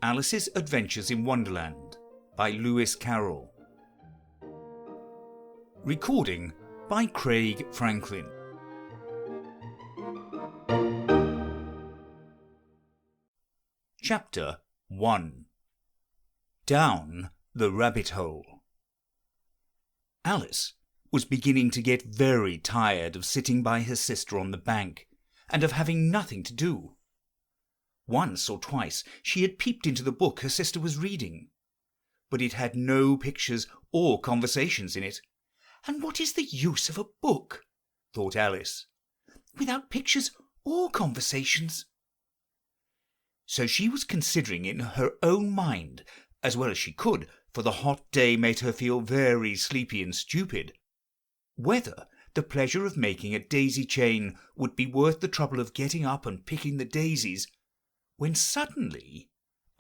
Alice's Adventures in Wonderland by Lewis Carroll. Recording by Craig Franklin. Chapter 1. Down the Rabbit Hole. Alice was beginning to get very tired of sitting by her sister on the bank and of having nothing to do. Once or twice she had peeped into the book her sister was reading, but it had no pictures or conversations in it. "And what is the use of a book," thought Alice, "without pictures or conversations?" So she was considering in her own mind, as well as she could, for the hot day made her feel very sleepy and stupid, whether the pleasure of making a daisy chain would be worth the trouble of getting up and picking the daisies, when suddenly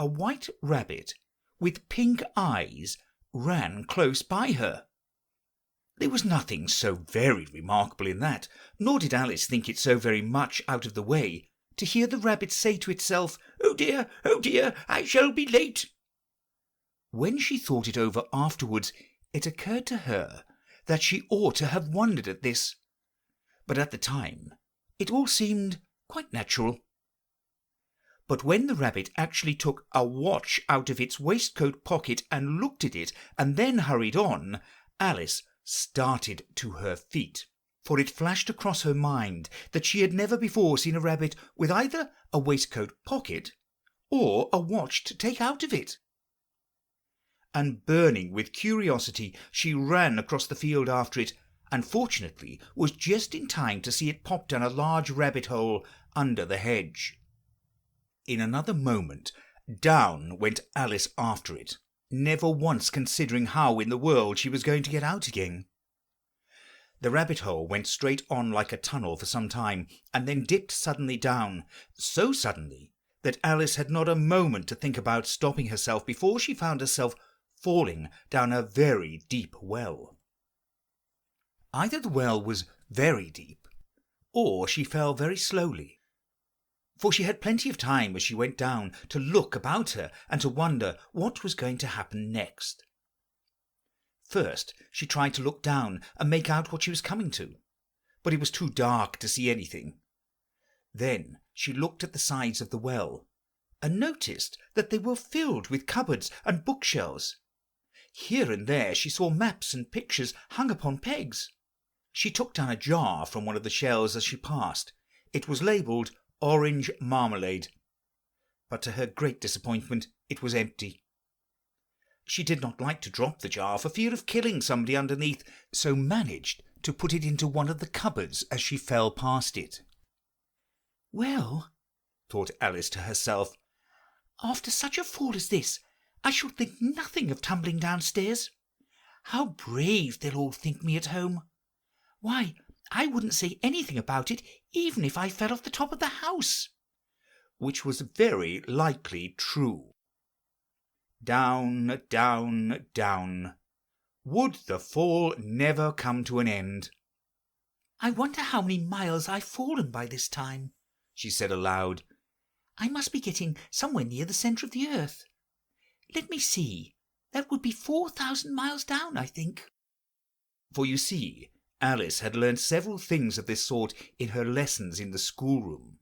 a white rabbit with pink eyes ran close by her. There was nothing so very remarkable in that, nor did Alice think it so very much out of the way to hear the rabbit say to itself, oh dear, I shall be late." When she thought it over afterwards, it occurred to her that she ought to have wondered at this, but at the time it all seemed quite natural. But when the rabbit actually took a watch out of its waistcoat pocket and looked at it and then hurried on, Alice started to her feet, for it flashed across her mind that she had never before seen a rabbit with either a waistcoat pocket or a watch to take out of it. And burning with curiosity, she ran across the field after it, and fortunately was just in time to see it pop down a large rabbit hole under the hedge. In another moment down went Alice after it, never once considering how in the world she was going to get out again. The rabbit hole went straight on like a tunnel for some time, and then dipped suddenly down, so suddenly that Alice had not a moment to think about stopping herself before she found herself falling down a very deep well. Either the well was very deep, or she fell very slowly, for she had plenty of time as she went down to look about her and to wonder what was going to happen next. First she tried to look down and make out what she was coming to, but it was too dark to see anything. Then she looked at the sides of the well, and noticed that they were filled with cupboards and bookshelves. Here and there she saw maps and pictures hung upon pegs. She took down a jar from one of the shelves as she passed. It was labelled orange marmalade, but to her great disappointment it was empty. She did not like to drop the jar for fear of killing somebody underneath, so managed to put it into one of the cupboards as she fell past it. "Well," thought Alice to herself, "after such a fall as this, I shall think nothing of tumbling downstairs. How brave they'll all think me at home! Why, I wouldn't say anything about it even if I fell off the top of the house," which was very likely true. Down, down, down. Would the fall never come to an end? "I wonder how many miles I've fallen by this time," she said aloud. "I must be getting somewhere near the centre of the earth. Let me see, that would be 4,000 miles down, I think." For you see, Alice had learned several things of this sort in her lessons in the schoolroom,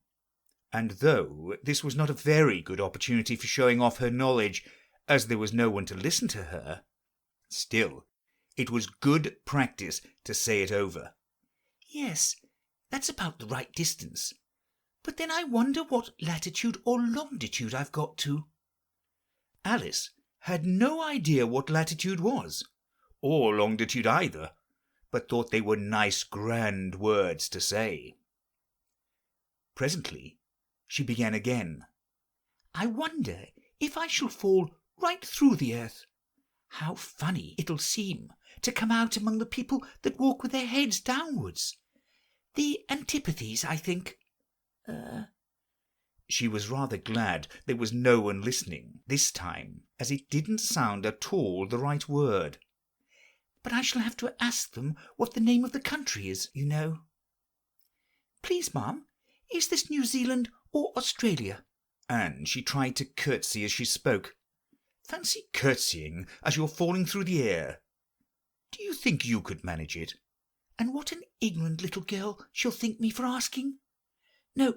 and though this was not a very good opportunity for showing off her knowledge, as there was no one to listen to her, still it was good practice to say it over. "Yes, that's about the right distance. But then I wonder what latitude or longitude I've got to." Alice had no idea what latitude was, or longitude either, but thought they were nice grand words to say. Presently she began again. "I wonder if I shall fall right through the earth. How funny it'll seem to come out among the people that walk with their heads downwards. The antipathies, I think. She was rather glad there was no one listening this time, as it didn't sound at all the right word. "But I shall have to ask them what the name of the country is, you know." "Please, ma'am, is this New Zealand or Australia?" and she tried to curtsy as she spoke. Fancy curtsying as you're falling through the air. Do you think you could manage it? And what an ignorant little girl she'll think me for asking. No,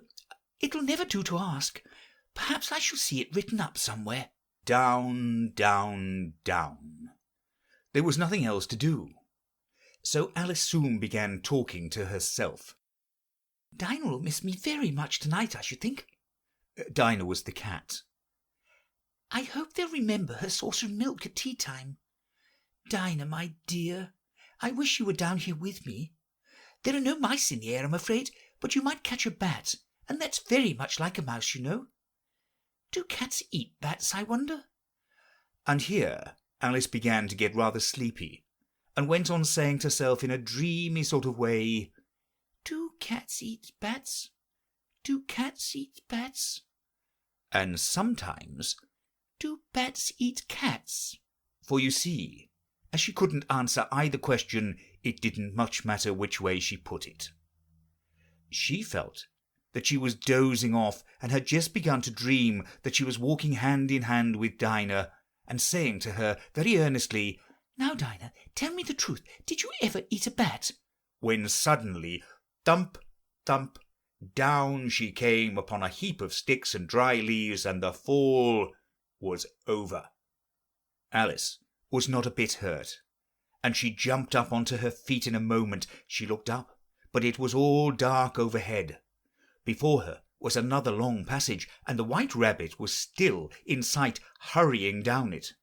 it'll never do to ask. Perhaps I shall see it written up somewhere. Down, down, down. There was nothing else to do. So Alice soon began talking to herself. Dinah will miss me very much tonight, I should think. Dinah was the cat. I hope they'll remember her saucer of milk at tea time. Dinah, my dear, I wish you were down here with me. There are no mice in the air, I'm afraid, but you might catch a bat, and that's very much like a mouse, you know. Do cats eat bats, I wonder? And here Alice began to get rather sleepy, and went on saying to herself in a dreamy sort of way, Do cats eat bats? Do cats eat bats? And sometimes, Do bats eat cats? For you see, as she couldn't answer either question, it didn't much matter which way she put it. She felt that she was dozing off, and had just begun to dream that she was walking hand in hand with Dinah, and saying to her very earnestly, Now, Dinah, tell me the truth. Did you ever eat a bat? When suddenly, thump, thump, down she came upon a heap of sticks and dry leaves, and the fall was over. Alice was not a bit hurt, and she jumped up onto her feet in a moment. She looked up, but it was all dark overhead. Before her was another long passage, and the white rabbit was still in sight, hurrying down it.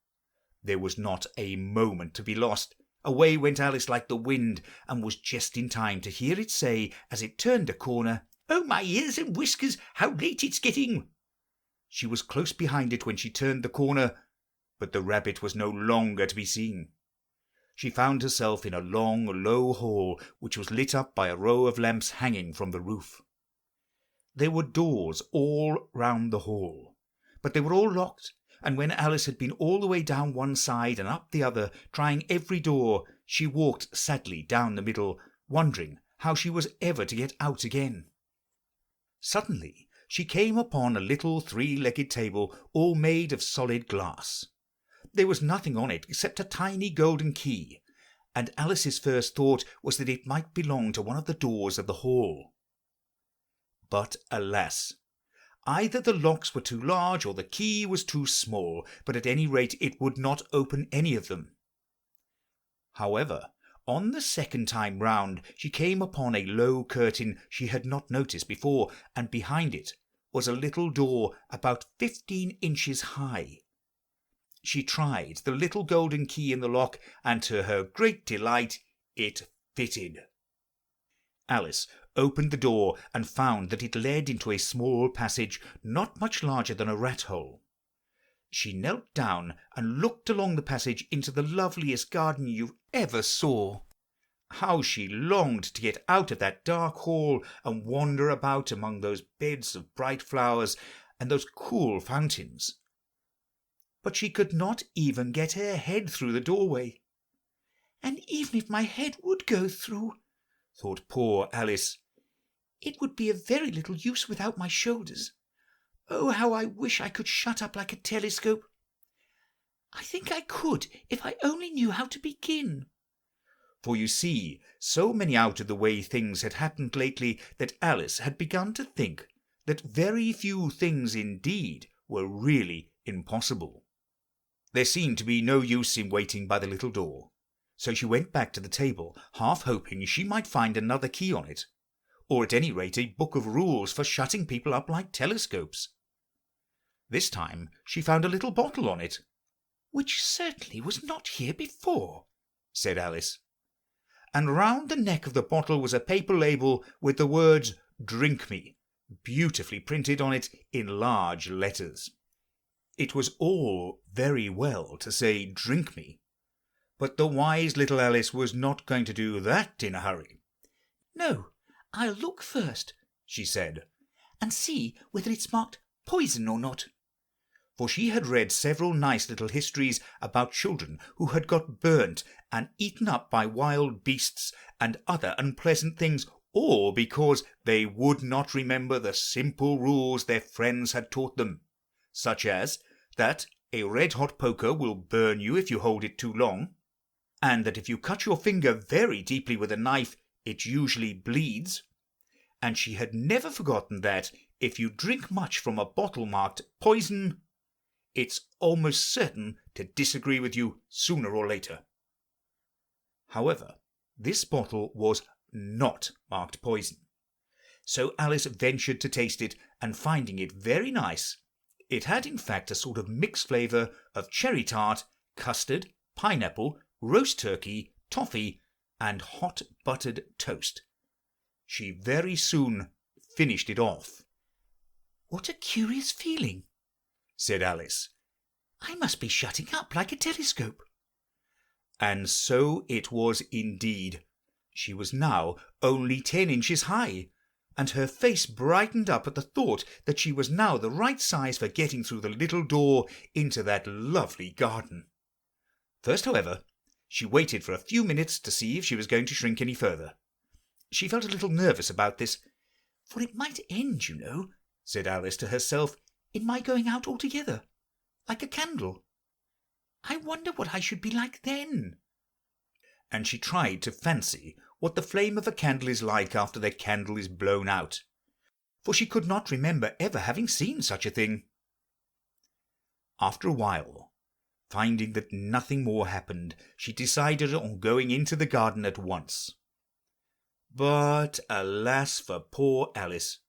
There was not a moment to be lost. Away went Alice like the wind, and was just in time to hear it say, as it turned a corner, "Oh, my ears and whiskers, how late it's getting!" She was close behind it when she turned the corner, but the rabbit was no longer to be seen. She found herself in a long, low hall, which was lit up by a row of lamps hanging from the roof. There were doors all round the hall, but they were all locked, and when Alice had been all the way down one side and up the other, trying every door, she walked sadly down the middle, wondering how she was ever to get out again. Suddenly she came upon a little three-legged table, all made of solid glass. There was nothing on it except a tiny golden key, and Alice's first thought was that it might belong to one of the doors of the hall. But alas! Either the locks were too large or the key was too small, but at any rate it would not open any of them. However, on the second time round she came upon a low curtain she had not noticed before, and behind it was a little door about 15 inches high. She tried the little golden key in the lock, and to her great delight it fitted. Alice opened the door and found that it led into a small passage not much larger than a rat-hole. She knelt down and looked along the passage into the loveliest garden you ever saw. How she longed to get out of that dark hall and wander about among those beds of bright flowers and those cool fountains. But she could not even get her head through the doorway. And even if my head would go through, thought poor Alice, it would be of very little use without my shoulders. Oh, how I wish I could shut up like a telescope. I think I could if I only knew how to begin. For you see, so many out-of-the-way things had happened lately that Alice had begun to think that very few things indeed were really impossible. There seemed to be no use in waiting by the little door, so she went back to the table, half hoping she might find another key on it, or at any rate a book of rules for shutting people up like telescopes. This time she found a little bottle on it. "Which certainly was not here before," said Alice. And round the neck of the bottle was a paper label with the words "Drink me" beautifully printed on it in large letters. It was all very well to say "Drink me," but the wise little Alice was not going to do that in a hurry. "No, I'll look first," she said, "and see whether it's marked poison or not." For she had read several nice little histories about children who had got burnt and eaten up by wild beasts and other unpleasant things, all because they would not remember the simple rules their friends had taught them. such as that a red-hot poker will burn you if you hold it too long, and that if you cut your finger very deeply with a knife, it usually bleeds. And she had never forgotten that if you drink much from a bottle marked poison, it's almost certain to disagree with you sooner or later. However, this bottle was not marked poison, so Alice ventured to taste it, and finding it very nice, it had in fact a sort of mixed flavour of cherry tart, custard, pineapple, roast turkey, toffee, and hot buttered toast. She very soon finished it off. "What a curious feeling," said Alice. "I must be shutting up like a telescope." And so it was indeed. She was now only 10 inches high, and her face brightened up at the thought that she was now the right size for getting through the little door into that lovely garden. First, however, she waited for a few minutes to see if she was going to shrink any further. She felt a little nervous about this, "For it might end, you know," said Alice to herself, "in my going out altogether, like a candle. I wonder what I should be like then." And she tried to fancy what the flame of a candle is like after the candle is blown out, for she could not remember ever having seen such a thing. After a while, finding that nothing more happened, she decided on going into the garden at once. But alas for poor Alice!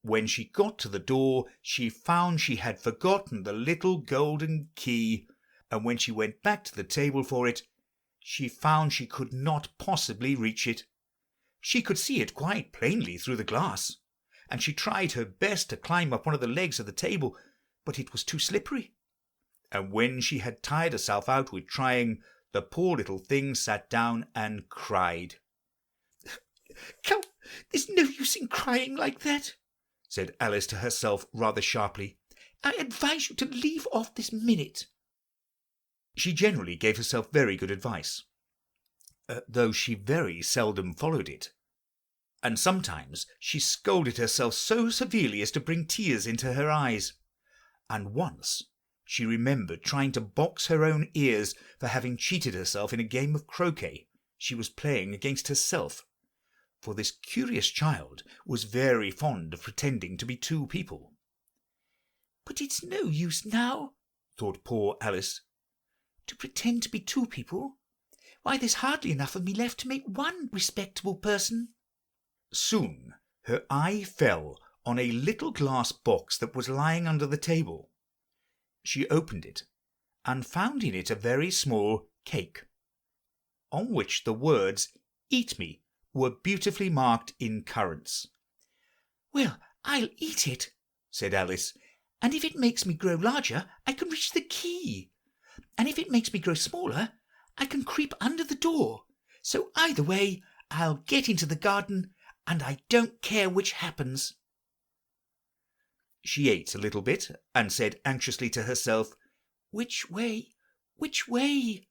When she got to the door, she found she had forgotten the little golden key, and when she went back to the table for it, she found she could not possibly reach it. She could see it quite plainly through the glass, and she tried her best to climb up one of the legs of the table, but it was too slippery. And when she had tired herself out with trying, the poor little thing sat down and cried. "Come, there's no use in crying like that," said Alice to herself rather sharply. "I advise you to leave off this minute." She generally gave herself very good advice, though she very seldom followed it, and sometimes she scolded herself so severely as to bring tears into her eyes, and once she remembered trying to box her own ears for having cheated herself in a game of croquet she was playing against herself, for this curious child was very fond of pretending to be two people. "But it's no use now," thought poor Alice, "to pretend to be two people. Why, there's hardly enough of me left to make one respectable person." Soon her eye fell on a little glass box that was lying under the table. She opened it, and found in it a very small cake, on which the words "Eat me" were beautifully marked in currants. "Well, I'll eat it," said Alice, "and if it makes me grow larger, I can reach the key, and if it makes me grow smaller, I can creep under the door. So either way, I'll get into the garden, and I don't care which happens." She ate a little bit, and said anxiously to herself, "Which way? Which way?"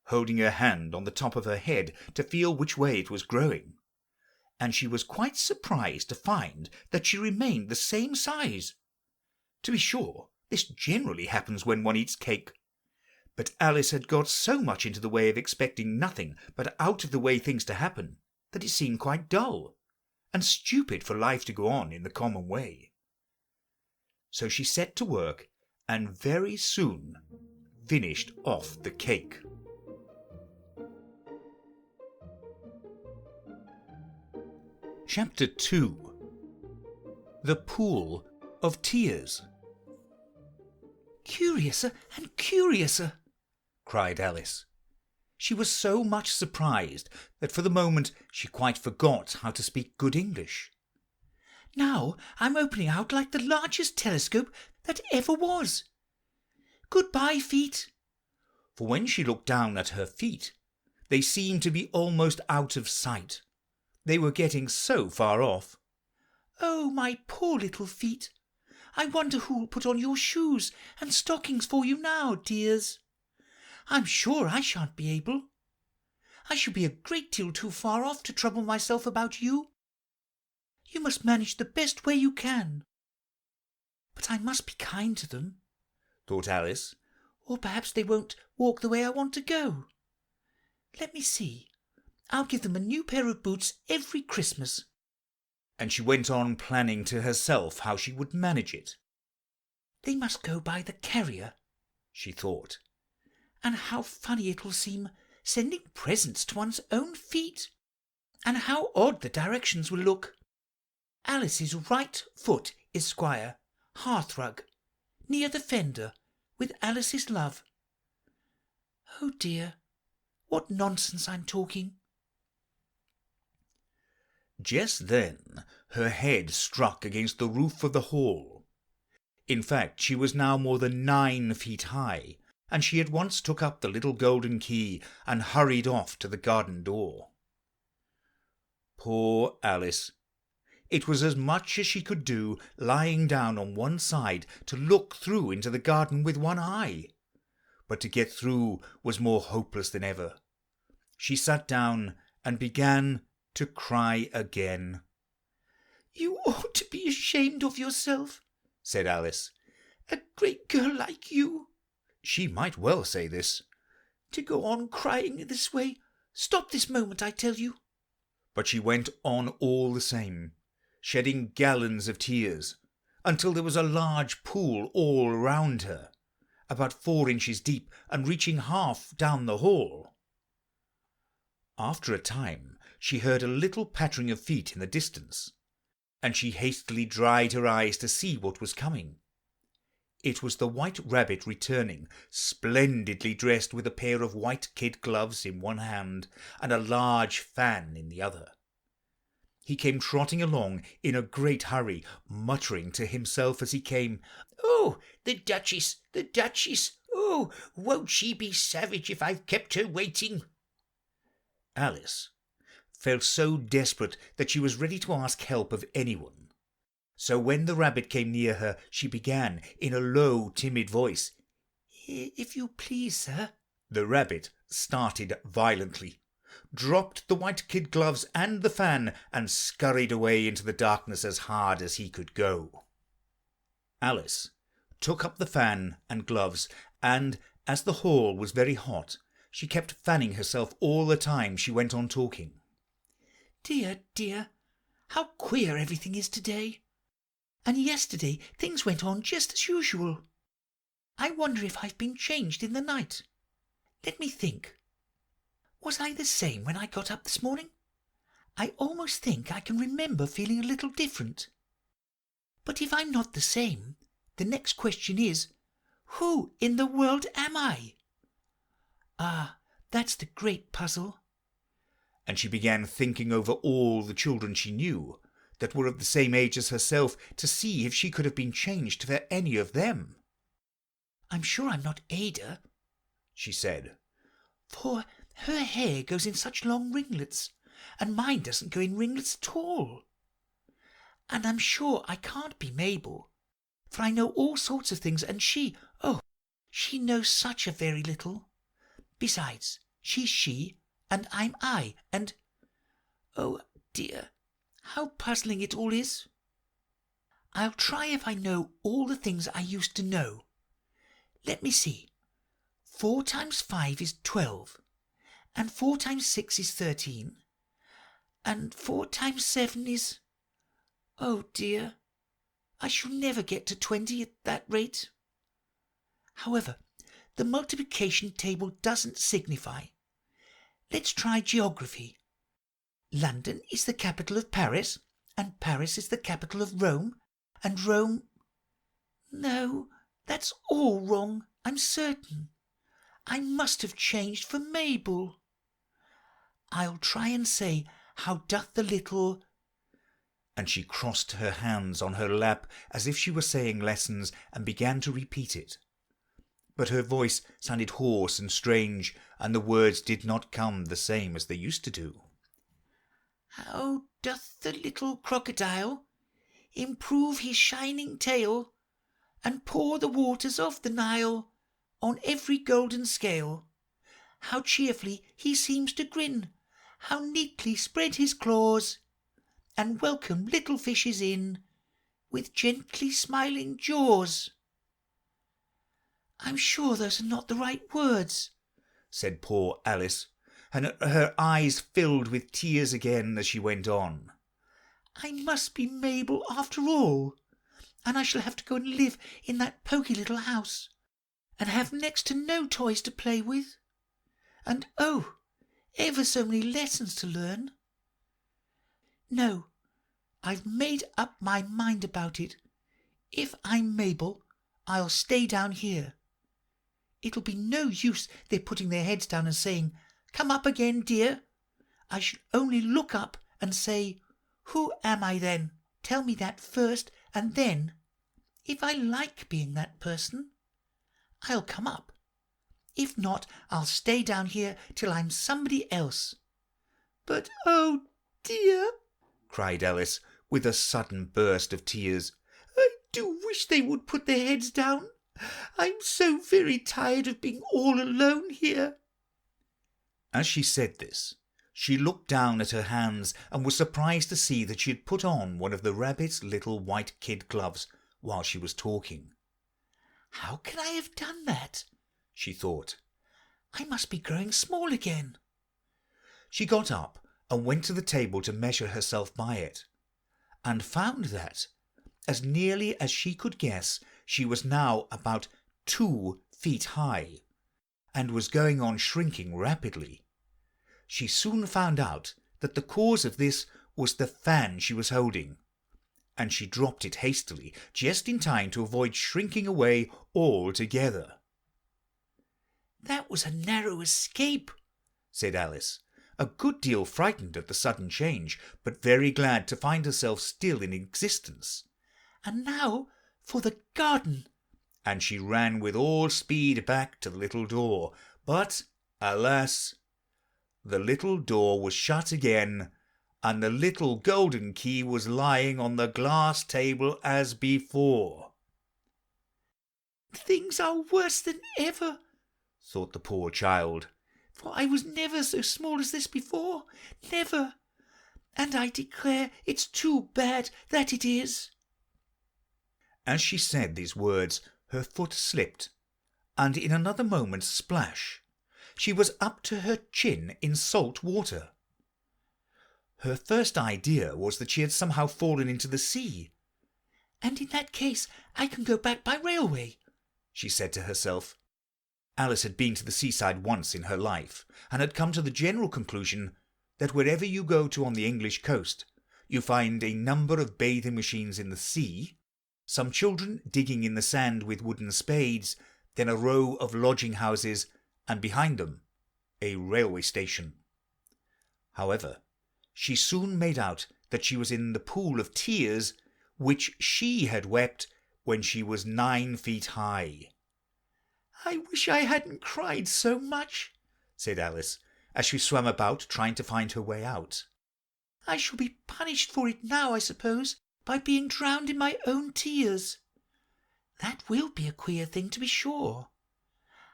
holding her hand on the top of her head to feel which way it was growing, and she was quite surprised to find that she remained the same size. To be sure, this generally happens when one eats cake, but Alice had got so much into the way of expecting nothing but out of the way things to happen, that it seemed quite dull and stupid for life to go on in the common way. So she set to work, and very soon finished off the cake. Chapter 2. The Pool of Tears. "Curiouser and curiouser," cried Alice. She was so much surprised that for the moment she quite forgot how to speak good English. "Now I'm opening out like the largest telescope that ever was. Good-bye, feet." For when she looked down at her feet, they seemed to be almost out of sight. They were getting so far off. "Oh, my poor little feet! I wonder who'll put on your shoes and stockings for you now, dears. I'm sure I shan't be able. I shall be a great deal too far off to trouble myself about you. You must manage the best way you can." But I must be kind to them, thought Alice, or perhaps they won't walk the way I want to go. Let me see. I'll give them a new pair of boots every Christmas. And she went on planning to herself how she would manage it. They must go by the carrier, she thought. And how funny it will seem sending presents to one's own feet. And how odd the directions will look. Alice's right foot, Esquire, hearthrug, near the fender, with Alice's love. Oh dear, what nonsense I'm talking. Just then her head struck against the roof of the hall. In fact, she was now more than 9 feet high, and she at once took up the little golden key and hurried off to the garden door. Poor Alice! It was as much as she could do, lying down on one side, to look through into the garden with one eye. But to get through was more hopeless than ever. She sat down and began to cry again. You ought to be ashamed of yourself, said Alice. A great girl like you. She might well say this. To go on crying this way. Stop this moment, I tell you. But she went on all the same, shedding gallons of tears, until there was a large pool all round her, about 4 inches deep and reaching half down the hall. After a time she heard a little pattering of feet in the distance, and she hastily dried her eyes to see what was coming. It was the White Rabbit returning, splendidly dressed, with a pair of white kid gloves in one hand and a large fan in the other. He came trotting along in a great hurry, muttering to himself as he came, "Oh, the Duchess, the Duchess! Oh, won't she be savage if I've kept her waiting?" Alice felt so desperate that she was ready to ask help of anyone. So when the rabbit came near her, she began in a low, timid voice, "If you please, sir." The rabbit started violently, dropped the white kid gloves and the fan, and scurried away into the darkness as hard as he could go. Alice took up the fan and gloves, and as the hall was very hot, she kept fanning herself all the time she went on talking. "Dear, dear, how queer everything is today. And yesterday things went on just as usual. I wonder if I've been changed in the night. Let me think. Was I the same when I got up this morning? I almost think I can remember feeling a little different. But if I'm not the same, the next question is, who in the world am I? Ah, that's the great puzzle." And she began thinking over all the children she knew that were of the same age as herself, to see if she could have been changed for any of them. "I'm sure I'm not Ada," she said, "for her hair goes in such long ringlets, and mine doesn't go in ringlets at all. And I'm sure I can't be Mabel, for I know all sorts of things, and she knows such a very little. Besides, she's she, and I'm I, and oh dear, how puzzling it all is. I'll try if I know all the things I used to know. Let me see. 4 times 5 is 12, and 4 times 6 is 13, and 4 times 7 is... Oh dear, I shall never get to 20 at that rate. However, the multiplication table doesn't signify. Let's try geography. London is the capital of Paris, and Paris is the capital of Rome, and Rome... No, that's all wrong, I'm certain. I must have changed for Mabel. I'll try and say, how doth the little... And she crossed her hands on her lap as if she were saying lessons, and began to repeat it. But her voice sounded hoarse and strange, and the words did not come the same as they used to do. How doth the little crocodile improve his shining tail, and pour the waters of the Nile on every golden scale? How cheerfully he seems to grin, how neatly spread his claws, and welcome little fishes in, with gently smiling jaws." "I'm sure those are not the right words," said poor Alice, and her eyes filled with tears again as she went on. "I must be Mabel after all, and I shall have to go and live in that poky little house, and have next to no toys to play with, and oh, ever so many lessons to learn. No, I've made up my mind about it. If I'm Mabel, I'll stay down here. It'll be no use their putting their heads down and saying, 'Come up again, dear.' I shall only look up and say, 'Who am I then? Tell me that first, and then, if I like being that person, I'll come up. If not, I'll stay down here till I'm somebody else. But oh dear," cried Alice, with a sudden burst of tears, "I do wish they would put their heads down. I'm so very tired of being all alone here." As she said this, she looked down at her hands and was surprised to see that she had put on one of the rabbit's little white kid gloves while she was talking. "How can I have done that?" she thought. "I must be growing small again." She got up and went to the table to measure herself by it, and found that, as nearly as she could guess, she was now about 2 feet high, and was going on shrinking rapidly. She soon found out that the cause of this was the fan she was holding, and she dropped it hastily, just in time to avoid shrinking away altogether. "That was a narrow escape," said Alice, a good deal frightened at the sudden change, but very glad to find herself still in existence. "And now for the garden." And she ran with all speed back to the little door, but, alas, the little door was shut again, and the little golden key was lying on the glass table as before. "Things are worse than ever," thought the poor child, "for I was never so small as this before, never, and I declare it's too bad that it is." As she said these words, her foot slipped, and in another moment, splash, she was up to her chin in salt water. Her first idea was that she had somehow fallen into the sea. "And in that case I can go back by railway," she said to herself. Alice had been to the seaside once in her life, and had come to the general conclusion that wherever you go to on the English coast, you find a number of bathing machines in the sea, some children digging in the sand with wooden spades, then a row of lodging houses, and behind them a railway station. However, she soon made out that she was in the pool of tears which she had wept when she was 9 feet high. "I wish I hadn't cried so much," said Alice, as she swam about trying to find her way out. "I shall be punished for it now, I suppose, by being drowned in my own tears. That will be a queer thing, to be sure.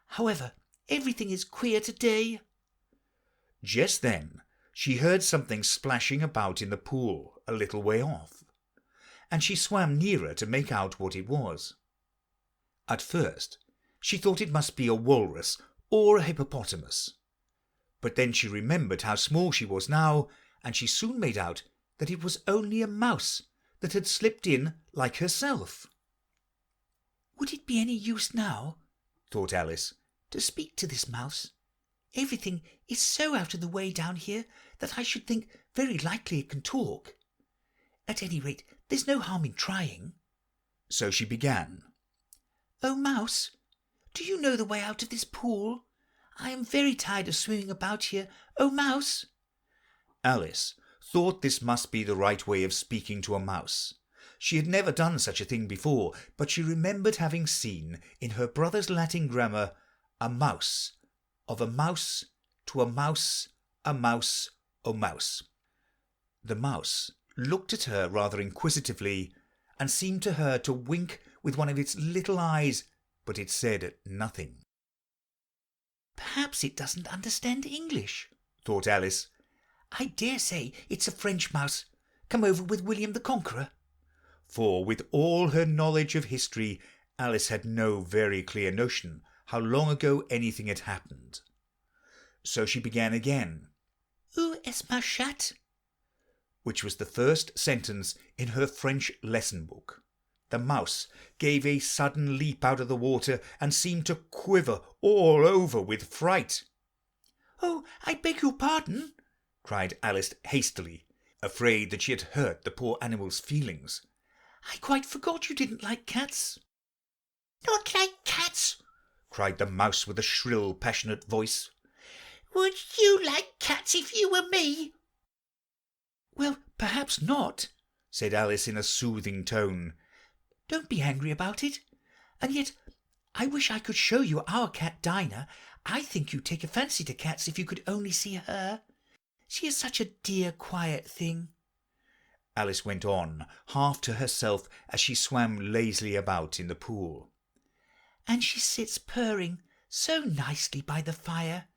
However, everything is queer today." Just then she heard something splashing about in the pool a little way off, and she swam nearer to make out what it was. At first she thought it must be a walrus or a hippopotamus, but then she remembered how small she was now, and she soon made out that it was only a mouse that had slipped in like herself. "Would it be any use now," thought Alice, "to speak to this mouse? Everything is so out of the way down here that I should think very likely it can talk. At any rate, there's no harm in trying." So she began. "Oh, mouse, do you know the way out of this pool? I am very tired of swimming about here. Oh, mouse." Alice thought this must be the right way of speaking to a mouse. She had never done such a thing before, but she remembered having seen in her brother's Latin grammar a mouse, of a mouse to a mouse, a mouse, O mouse. The mouse looked at her rather inquisitively, and seemed to her to wink with one of its little eyes, but it said nothing. "Perhaps it doesn't understand English," thought Alice. "I dare say it's a French mouse, come over with William the Conqueror. for with all her knowledge of history, Alice had no very clear notion how long ago anything had happened. So she began again, "Où est ma chatte?" which was the first sentence in her French lesson book. The mouse gave a sudden leap out of the water and seemed to quiver all over with fright. "Oh, I beg your pardon," cried Alice hastily, afraid that she had hurt the poor animal's feelings. "I quite forgot you didn't like cats." "Not like cats!" cried the mouse with a shrill, passionate voice. "Would you like cats if you were me?" "Well, perhaps not," said Alice in a soothing tone. "Don't be angry about it. And yet I wish I could show you our cat Dinah. I think you'd take a fancy to cats if you could only see her. She is such a dear, quiet thing." Alice went on, half to herself, as she swam lazily about in the pool. "And she sits purring so nicely by the fire,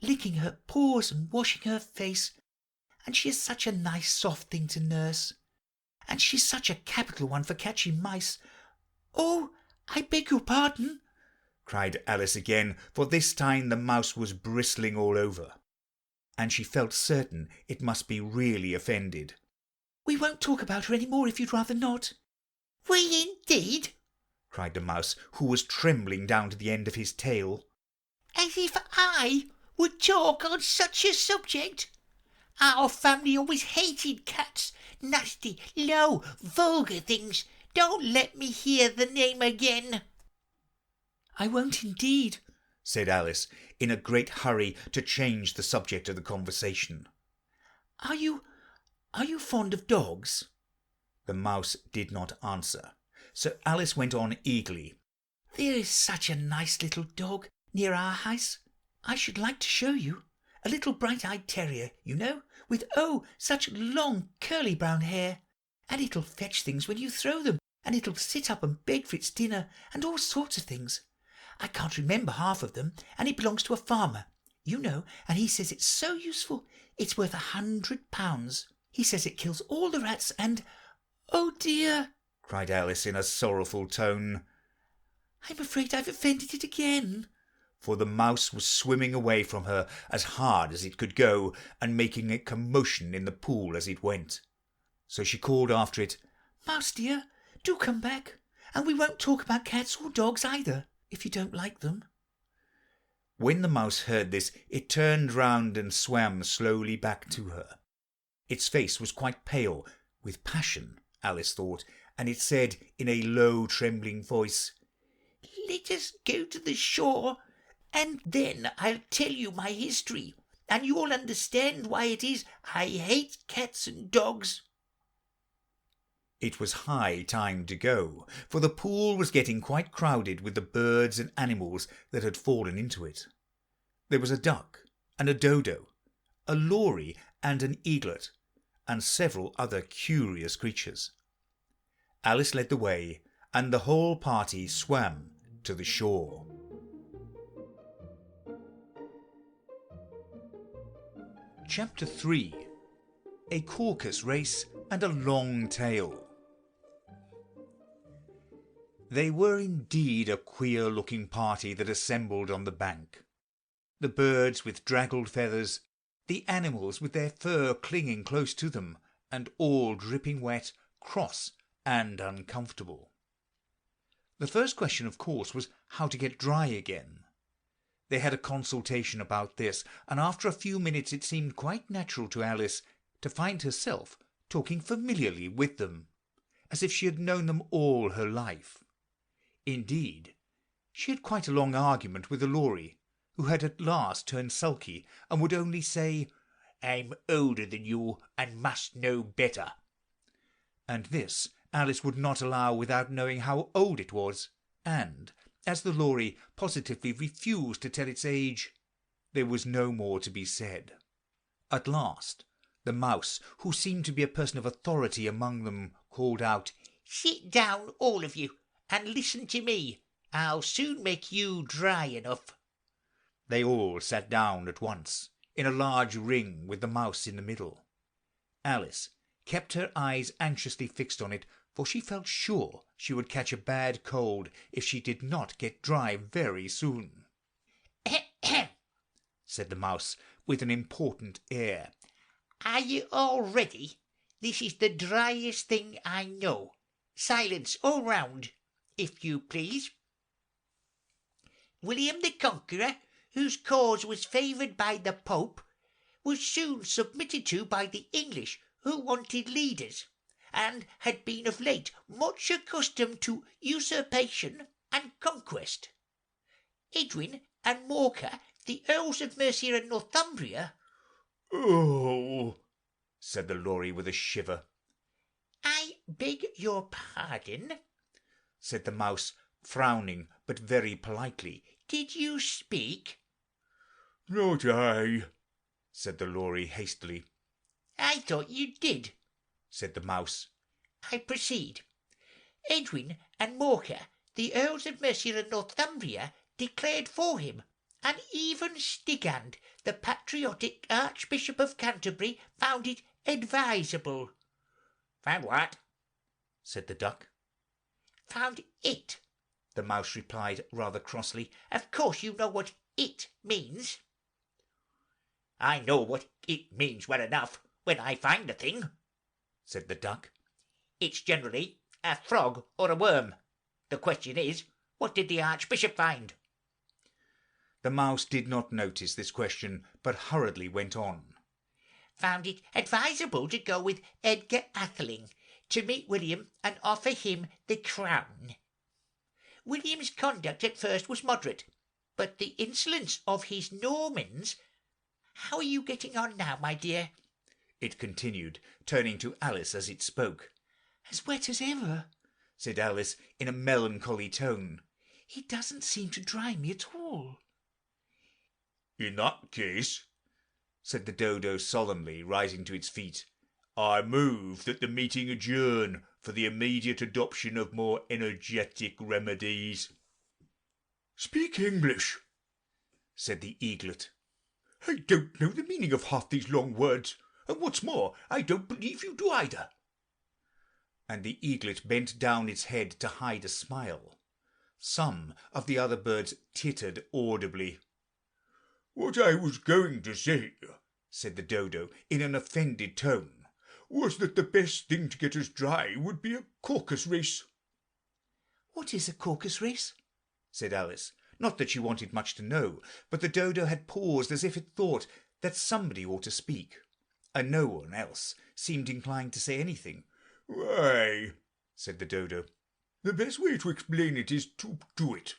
licking her paws and washing her face, and she is such a nice soft thing to nurse, and she's such a capital one for catching mice. Oh, I beg your pardon," cried Alice again, for this time the mouse was bristling all over, and she felt certain it must be really offended. "We won't talk about her any more if you'd rather not." "We indeed!" cried the mouse, who was trembling down to the end of his tail. "As if I would talk on such a subject. Our family always hated cats. Nasty, low, vulgar things. Don't let me hear the name again." "I won't indeed," said Alice, in a great hurry to change the subject of the conversation. Are you fond of dogs?" The mouse did not answer, so Alice went on eagerly. "There is such a nice little dog near our house. I should like to show you. A little bright-eyed terrier, you know, with, oh, such long curly brown hair. And it'll fetch things when you throw them, and it'll sit up and beg for its dinner, and all sorts of things. I can't remember half of them, and it belongs to a farmer, you know, and he says it's so useful. It's worth £100. He says it kills all the rats and—" "Oh dear!" cried Alice in a sorrowful tone. "I'm afraid I've offended it again." For the mouse was swimming away from her as hard as it could go, and making a commotion in the pool as it went. So she called after it, "Mouse dear, do come back, and we won't talk about cats or dogs either, if you don't like them." When the mouse heard this, it turned round and swam slowly back to her. Its face was quite pale with passion, Alice thought, and it said in a low, trembling voice, "Let us go to the shore, and then I'll tell you my history, and you'll understand why it is I hate cats and dogs." It was high time to go, for the pool was getting quite crowded with the birds and animals that had fallen into it. There was a duck and a dodo, a lory and an eaglet, and several other curious creatures. Alice led the way, and the whole party swam to the shore. Chapter 3. A Caucus-Race and a Long Tail. They were indeed a queer-looking party that assembled on the bank. The birds with draggled feathers, the animals with their fur clinging close to them, and all dripping wet, cross, and uncomfortable. The first question, of course, was how to get dry again. They had a consultation about this, and after a few minutes it seemed quite natural to Alice to find herself talking familiarly with them, as if she had known them all her life. Indeed, she had quite a long argument with the lory, who had at last turned sulky, and would only say, "I'm older than you, and must know better." And this Alice would not allow without knowing how old it was, and, as the lory positively refused to tell its age, there was no more to be said. At last, the mouse, who seemed to be a person of authority among them, called out, "Sit down, all of you, and listen to me. I'll soon make you dry enough." They all sat down at once, in a large ring with the mouse in the middle. Alice kept her eyes anxiously fixed on it, for she felt sure she would catch a bad cold if she did not get dry very soon. said the mouse with an important air. "Are you all ready? This is the driest thing I know. Silence all round, if you please. William the Conqueror, whose cause was favoured by the Pope, was soon submitted to by the English, who wanted leaders, and had been of late much accustomed to usurpation and conquest. Edwin and Morcar, the Earls of Mercia and Northumbria—" "Oh," said the Lory with a shiver. "I beg your pardon," said the mouse, frowning but very politely. "Did you speak?" "Not I," said the Lory hastily. "I thought you did," said the mouse. "I proceed. Edwin and Morcar, the Earls of Mercia and Northumbria, declared for him, and even Stigand, the patriotic Archbishop of Canterbury, found it advisable." "Found what?" said the duck. "Found it," the mouse replied rather crossly. "Of course you know what it means." "I know what it means well enough when I find a thing," said the duck. "It's generally a frog or a worm. The question is, what did the Archbishop find?" The mouse did not notice this question, but hurriedly went on. "Found it advisable to go with Edgar Atheling to meet William and offer him the crown. William's conduct at first was moderate, but the insolence of his Normans— How are you getting on now, my dear?" it continued, turning to Alice as it spoke. "As wet as ever," said Alice in a melancholy tone. "It doesn't seem to dry me at all." "In that case," said the Dodo solemnly, rising to its feet, "I move that the meeting adjourn for the immediate adoption of more energetic remedies." "Speak English," said the eaglet. "I don't know the meaning of half these long words, and what's more, I don't believe you do either." And the eaglet bent down its head to hide a smile. Some of the other birds tittered audibly. "What I was going to say," said the Dodo in an offended tone, "was that the best thing to get us dry would be a Caucus-Race." "What is a Caucus-Race?" said Alice. Not that she wanted much to know, but the Dodo had paused as if it thought that somebody ought to speak, and no one else seemed inclined to say anything. "Why," said the Dodo, "the best way to explain it is to do it.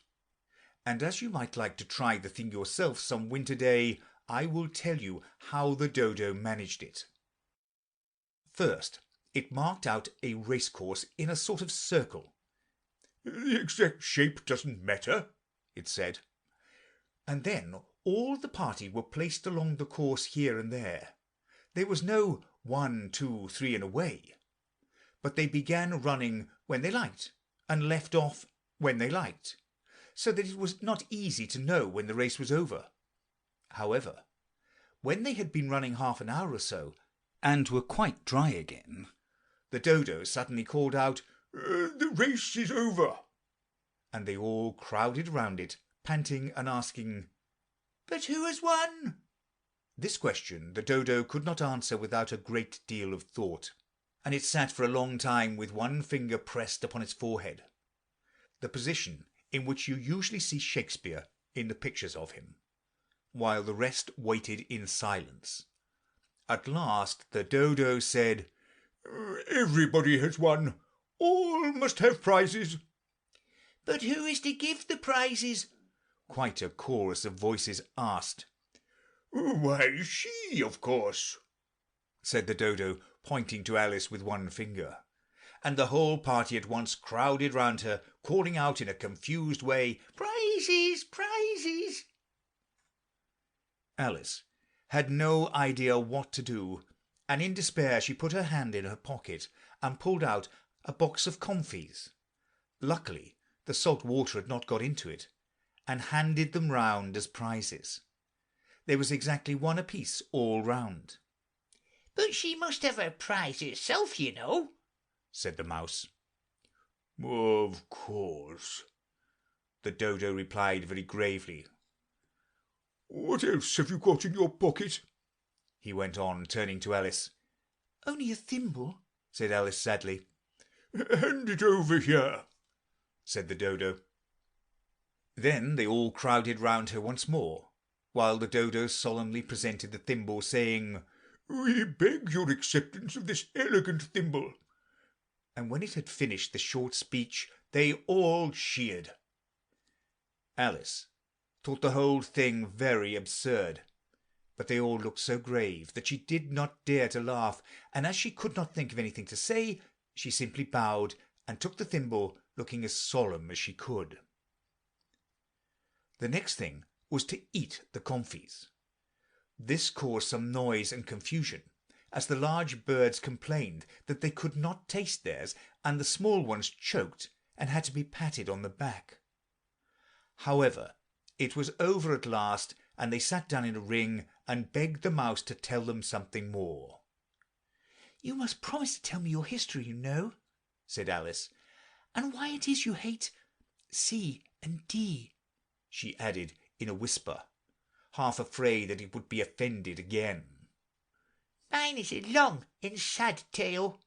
And as you might like to try the thing yourself some winter day, I will tell you how the Dodo managed it. First, it marked out a racecourse in a sort of circle. "The exact shape doesn't matter," it said. And then all the party were placed along the course here and there. There was no 1, 2, 3 and away, but they began running when they liked, and left off when they liked, so that it was not easy to know when the race was over. However, when they had been running half an hour or so, and were quite dry again, the Dodo suddenly called out, "The race is over!" And they all crowded round it, panting and asking, "But who has won?" This question the Dodo could not answer without a great deal of thought, and it sat for a long time with one finger pressed upon its forehead, the position in which you usually see Shakespeare in the pictures of him, while the rest waited in silence. At last the Dodo said, "Everybody has won. All must have prizes." "But who is to give the prizes?" quite a chorus of voices asked. "Why, she, of course," said the Dodo, pointing to Alice with one finger. And the whole party at once crowded round her, calling out in a confused way, "Prizes, prizes!" Alice had no idea what to do, and in despair she put her hand in her pocket and pulled out a box of comfits. Luckily the salt water had not got into it, and handed them round as prizes. There was exactly one apiece all round. "But she must have her prize herself, you know," said the mouse. "Of course," the Dodo replied very gravely. "What else have you got in your pocket?" he went on, turning to Alice. "Only a thimble," said Alice sadly. "Hand it over here," said the Dodo. Then they all crowded round her once more, while the Dodo solemnly presented the thimble, saying, "We beg your acceptance of this elegant thimble." And when it had finished the short speech, they all cheered. Alice thought the whole thing very absurd, but they all looked so grave that she did not dare to laugh, and as she could not think of anything to say, she simply bowed and took the thimble, looking as solemn as she could. The next thing was to eat the comfits. This caused some noise and confusion, as the large birds complained that they could not taste theirs, and the small ones choked and had to be patted on the back. However, it was over at last, and they sat down in a ring and begged the mouse to tell them something more. "You must promise to tell me your history, you know," said Alice, "and why it is you hate C and D," she added in a whisper, half afraid that it would be offended again. "Mine is a long and sad tale,"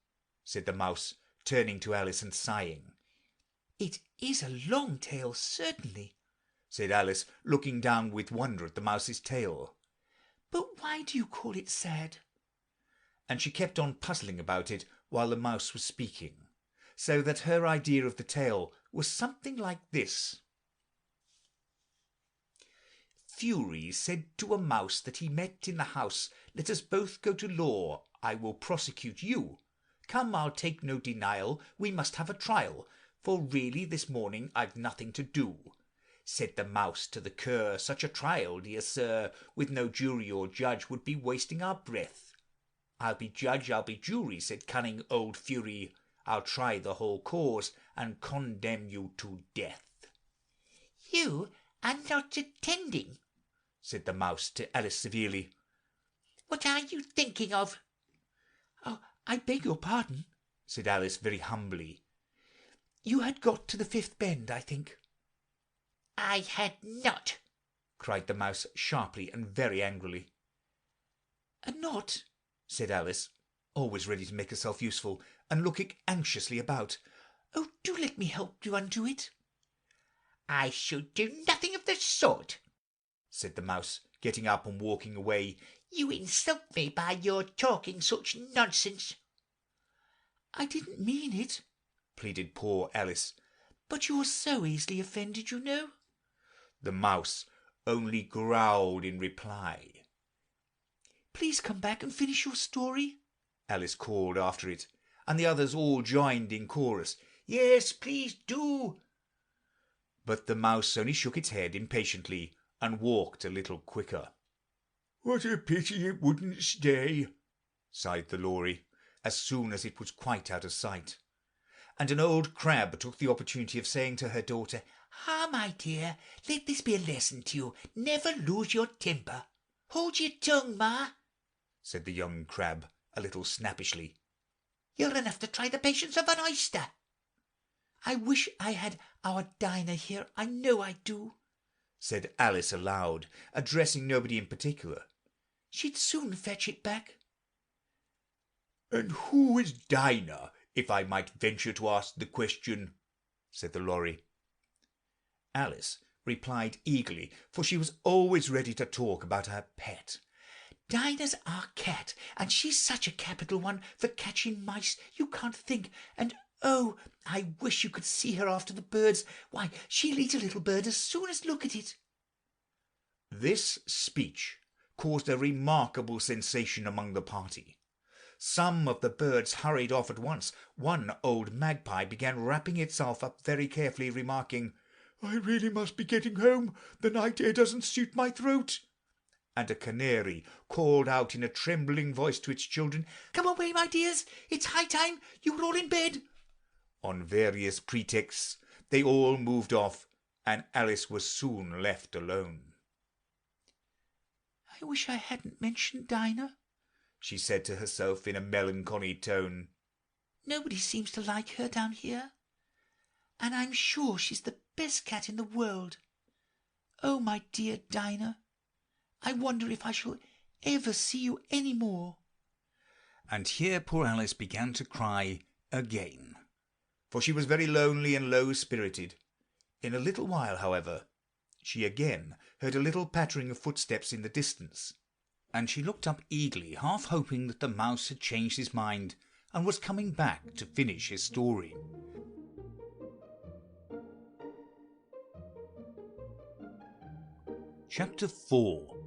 said the mouse, turning to Alice and sighing. "It is a long tale, certainly," said Alice, looking down with wonder at the mouse's tail. "But why do you call it sad?" And she kept on puzzling about it while the mouse was speaking, so that her idea of the tale was something like this. Fury said to a mouse that he met in the house, "Let us both go to law, I will prosecute you. Come, I'll take no denial, we must have a trial, for really this morning I've nothing to do." Said the mouse to the cur, "Such a trial, dear sir, with no jury or judge would be wasting our breath." "I'll be judge, I'll be jury," said cunning old Fury. "I'll try the whole cause and condemn you to death." "You are not attending," said the mouse to Alice severely. "What are you thinking of?" "Oh, I beg your pardon," said Alice very humbly. "You had got to the fifth bend, I think." "I had not," cried the mouse sharply and very angrily. "And not," said Alice, always ready to make herself useful, and looking anxiously about. "Oh, do let me help you undo it." "I should do nothing of the sort," said the mouse, getting up and walking away. "You insult me by your talking such nonsense." "I didn't mean it," pleaded poor Alice. "but you're so easily offended, you know." The mouse only growled in reply. "Please come back and finish your story," Alice called after it, and the others all joined in chorus. "Yes, please do." But the mouse only shook its head impatiently and walked a little quicker. "What a pity it wouldn't stay," sighed the Lory, as soon as it was quite out of sight. And an old crab took the opportunity of saying to her daughter, "Ah, my dear, let this be a lesson to you. Never lose your temper." "Hold your tongue, ma," said the young crab a little snappishly. "You're enough to try the patience of an oyster." "I wish I had our Dinah here, I know I do," said Alice aloud, addressing nobody in particular. "She'd soon fetch it back." "And who is Dinah, if I might venture to ask the question?" said the Lory. Alice replied eagerly, for she was always ready to talk about her pet. "Dinah's our cat, and she's such a capital one for catching mice, you can't think. And oh, I wish you could see her after the birds. Why, she'll eat a little bird as soon as look at it." This speech caused a remarkable sensation among the party. Some of the birds hurried off at once. One old magpie began wrapping itself up very carefully, remarking, "I really must be getting home. The night air doesn't suit my throat." And a canary called out in a trembling voice to its children, "Come away, my dears, it's high time you were all in bed." On various pretexts they all moved off, and Alice was soon left alone. "I wish I hadn't mentioned Dinah," she said to herself in a melancholy tone. "Nobody seems to like her down here. and I'm sure she's the best cat in the world. Oh, my dear Dinah, I wonder if I shall ever see you any more." And here poor Alice began to cry again, for she was very lonely and low-spirited. In a little while, however, she again heard a little pattering of footsteps in the distance, and she looked up eagerly, half hoping that the mouse had changed his mind and was coming back to finish his story. Chapter 4.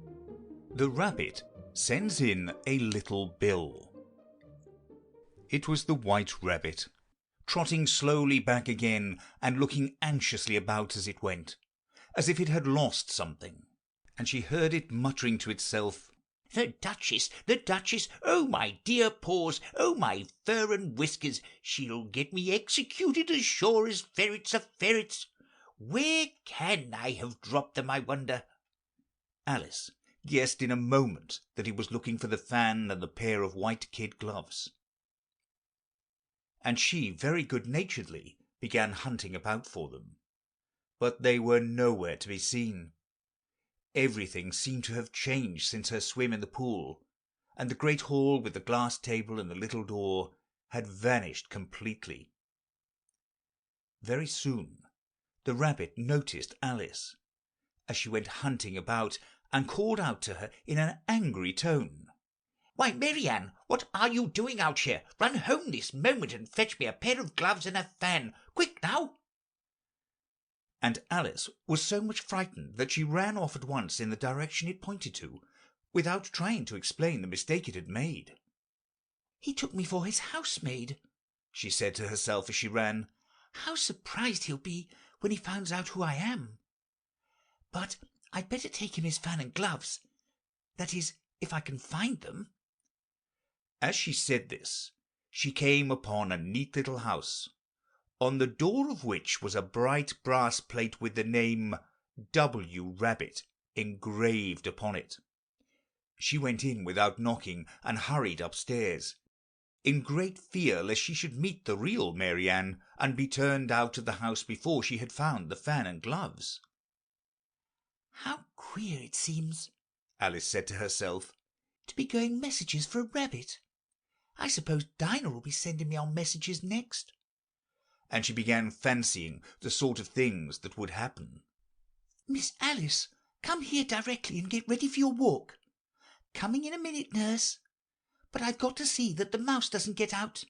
The Rabbit Sends in a Little Bill. It was the White Rabbit, trotting slowly back again and looking anxiously about as it went, as if it had lost something, and she heard it muttering to itself, "The Duchess, oh my dear paws, oh my fur and whiskers, she'll get me executed as sure as ferrets are ferrets. Where can I have dropped them, I wonder?" Alice guessed in a moment that he was looking for the fan and the pair of white kid gloves, and she very good-naturedly began hunting about for them. But they were nowhere to be seen. Everything seemed to have changed since her swim in the pool, and the great hall with the glass table and the little door had vanished completely. Very soon the rabbit noticed Alice as she went hunting about, and called out to her in an angry tone, "Why, Marianne, what are you doing out here? Run home this moment and fetch me a pair of gloves and a fan. Quick now!" And Alice was so much frightened that she ran off at once in the direction it pointed to, without trying to explain the mistake it had made. "He took me for his housemaid," she said to herself as she ran. "How surprised he'll be when he finds out who I am. But I'd better take him his fan and gloves, that is, if I can find them." As she said this, she came upon a neat little house, on the door of which was a bright brass plate with the name W. Rabbit engraved upon it. She went in without knocking and hurried upstairs, in great fear lest she should meet the real Marianne and be turned out of the house before she had found the fan and gloves. "How queer it seems," Alice said to herself, "to be going messages for a rabbit. I suppose Dinah will be sending me on messages next." And she began fancying the sort of things that would happen. "Miss Alice, come here directly and get ready for your walk. Coming in a minute, nurse. But I've got to see that the mouse doesn't get out.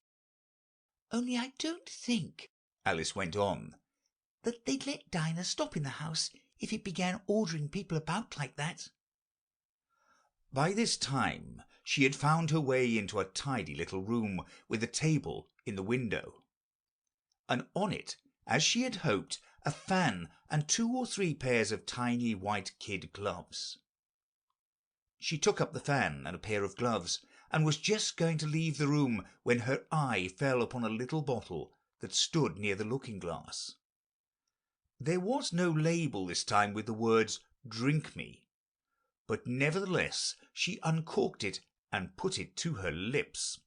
Only I don't think," Alice went on, "that they'd let Dinah stop in the house if it began ordering people about like that." By this time she had found her way into a tidy little room with a table in the window, and on it, as she had hoped, a fan and 2 or 3 pairs of tiny white kid gloves. She took up the fan and a pair of gloves, and was just going to leave the room when her eye fell upon a little bottle that stood near the looking-glass. There was no label this time with the words "Drink me," but nevertheless she uncorked it and put it to her lips.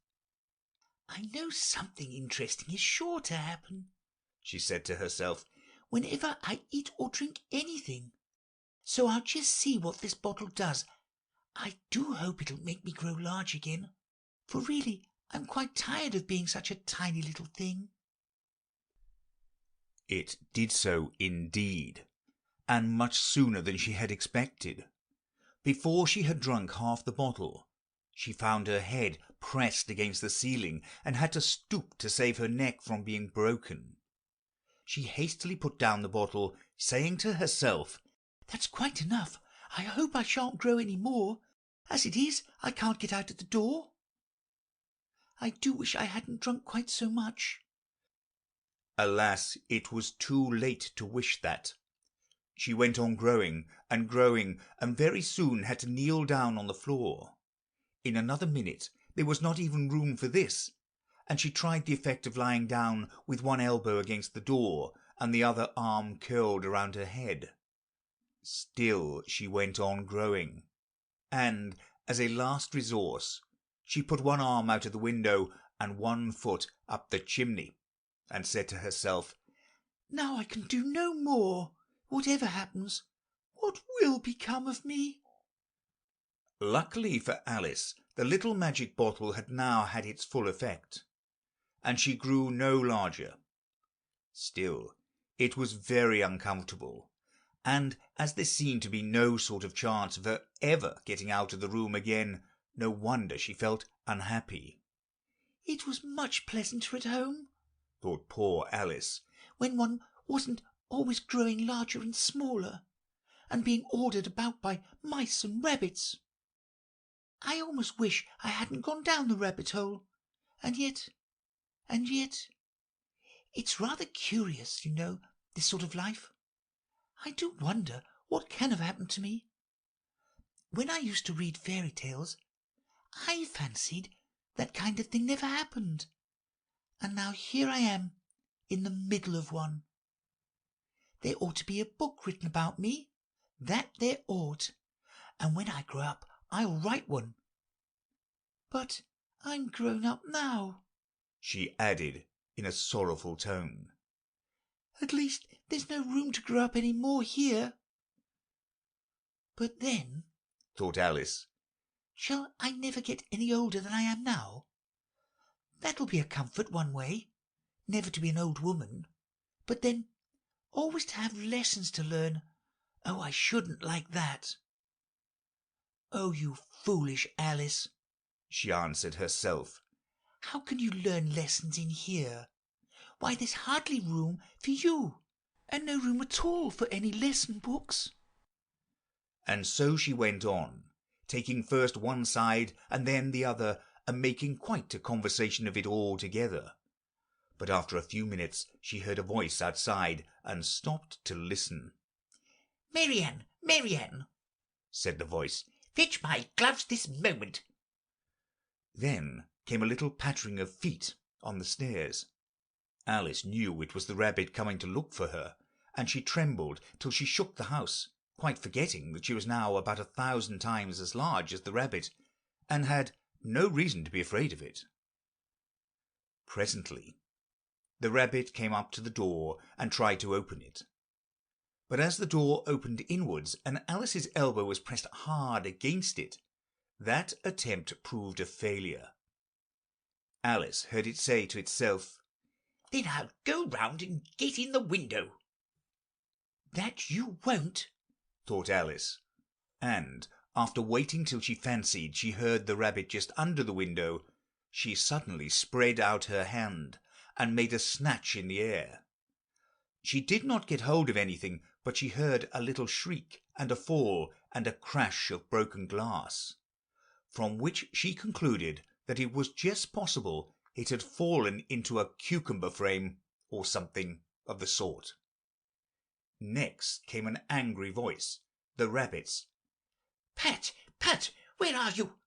"I know something interesting is sure to happen," she said to herself, "whenever I eat or drink anything. So I'll just see what this bottle does. I do hope it'll make me grow large again, for really I'm quite tired of being such a tiny little thing." It did so indeed, and much sooner than she had expected. Before she had drunk half the bottle, she found her head pressed against the ceiling and had to stoop to save her neck from being broken. She hastily put down the bottle, saying to herself, "That's quite enough. I hope I shan't grow any more. As it is, I can't get out at the door. I do wish I hadn't drunk quite so much." Alas, it was too late to wish that. She went on growing, and very soon had to kneel down on the floor. In another minute there was not even room for this, and she tried the effect of lying down with one elbow against the door and the other arm curled around her head. Still she went on growing, and, as a last resource, she put one arm out of the window and one foot up the chimney, and said to herself, Now I can do no more. Whatever happens, what will become of me?" Luckily for Alice, the little magic bottle had now had its full effect, and she grew no larger. Still, it was very uncomfortable, and as there seemed to be no sort of chance of her ever getting out of the room again, no wonder she felt unhappy. "It was much pleasanter at home," thought poor Alice, "when one wasn't always growing larger and smaller, and being ordered about by mice and rabbits. I almost wish I hadn't gone down the rabbit hole. And yet, it's rather curious, you know, this sort of life. I do wonder what can have happened to me. When I used to read fairy tales, I fancied that kind of thing never happened. And now here I am, in the middle of one. There ought to be a book written about me, that there ought, and when I grow up I'll write one. But I'm grown up now," she added in a sorrowful tone. "At least there's no room to grow up any more here. But then," thought Alice, "shall I never get any older than I am now? That'll be a comfort one way, never to be an old woman, but then always to have lessons to learn. Oh, I shouldn't like that." "Oh, you foolish Alice," she answered herself. "how can you learn lessons in here? Why, there's hardly room for you, and no room at all for any lesson books." And so she went on, taking first one side and then the other, and making quite a conversation of it all together. But after a few minutes she heard a voice outside, and stopped to listen. "Marianne, Marianne," said the voice, "fetch my gloves this moment." Then came a little pattering of feet on the stairs. Alice knew it was the rabbit coming to look for her, and she trembled till she shook the house, quite forgetting that she was now about 1,000 times as large as the rabbit, and had no reason to be afraid of it. Presently the rabbit came up to the door and tried to open it. But as the door opened inwards, and Alice's elbow was pressed hard against it, that attempt proved a failure. Alice heard it say to itself, "Then I'll go round and get in the window." "That you won't," thought Alice, and after waiting till she fancied she heard the rabbit just under the window, she suddenly spread out her hand and made a snatch in the air. She did not get hold of anything, but she heard a little shriek and a fall and a crash of broken glass, from which she concluded that it was just possible it had fallen into a cucumber frame or something of the sort. Next came an angry voice, the rabbit's. "Pat, Pat, where are you?"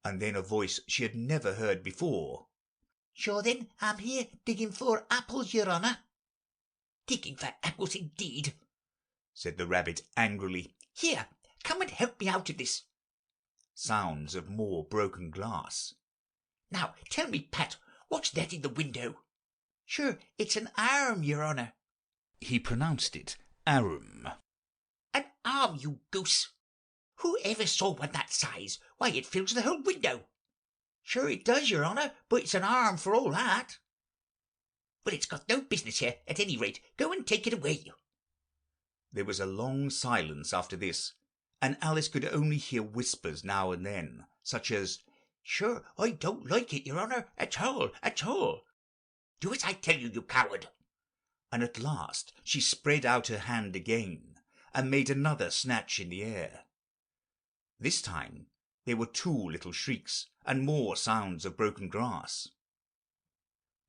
And then a voice she had never heard before. "Sure then, I'm here digging for apples, your honour." "Digging for apples indeed," said the rabbit angrily. "Here, come and help me out of this." Sounds of more broken glass. "Now, tell me, Pat, what's that in the window?" "Sure, it's an arm, your honour." He pronounced it arum. "An arm, you goose! Who ever saw one that size? Why, it fills the whole window." "Sure it does, your honour, but it's an arm for all that." "Well, it's got no business here, at any rate. Go and take it away." There was a long silence after this, and Alice could only hear whispers now and then, such as, "Sure, I don't like it, your honour, at all, at all." "Do as I tell you, you coward." And at last she spread out her hand again, and made another snatch in the air. This time there were 2 little shrieks, and more sounds of broken glass.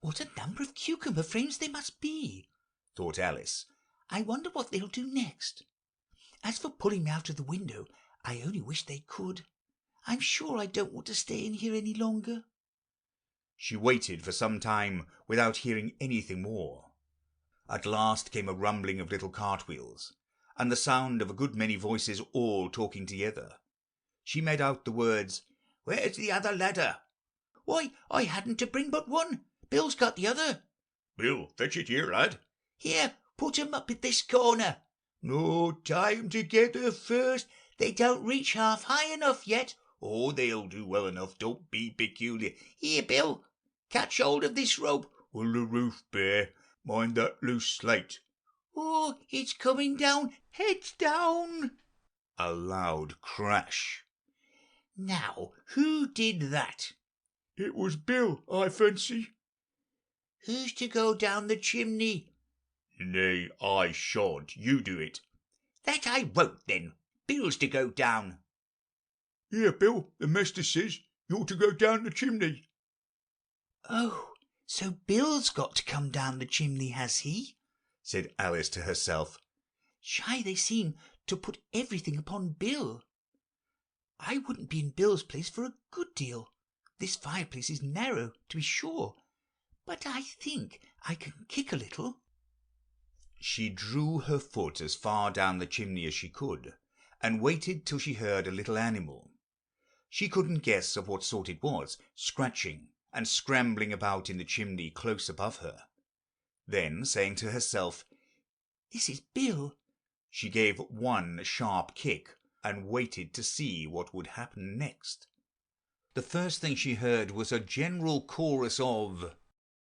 "What a number of cucumber frames there must be," thought Alice. "I wonder what they'll do next. As for pulling me out of the window, I only wish they could. I'm sure I don't want to stay in here any longer." She waited for some time without hearing anything more. At last came a rumbling of little cartwheels, and the sound of a good many voices all talking together. She made out the words, "Where's the other ladder?" "Why, I hadn't to bring but one. Bill's got the other." "Bill, fetch it here, lad." Here, put 'em up at this corner. No, tie 'em together first. They don't reach half high enough yet. Oh, they'll do well enough. Don't be peculiar. Here, Bill, catch hold of this rope. Will the roof bear? Mind that loose slate. Oh, it's coming down. Heads down. A loud crash. Now, who did that? It was Bill, I fancy. Who's to go down the chimney? Nay, I shan't. You do it. That I won't, then. Bill's to go down. Here, Bill, the master says you're to go down the chimney. Oh, so Bill's got to come down the chimney, has he? Said Alice to herself. Shy they seem to put everything upon Bill. I wouldn't be in Bill's place for a good deal. This fireplace is narrow, to be sure, but I think I can kick a little. She drew her foot as far down the chimney as she could, and waited till she heard a little animal. She couldn't guess of what sort it was, scratching and scrambling about in the chimney close above her. Then, saying to herself, "This is Bill," she gave one sharp kick and waited to see what would happen next. The first thing she heard was a general chorus of,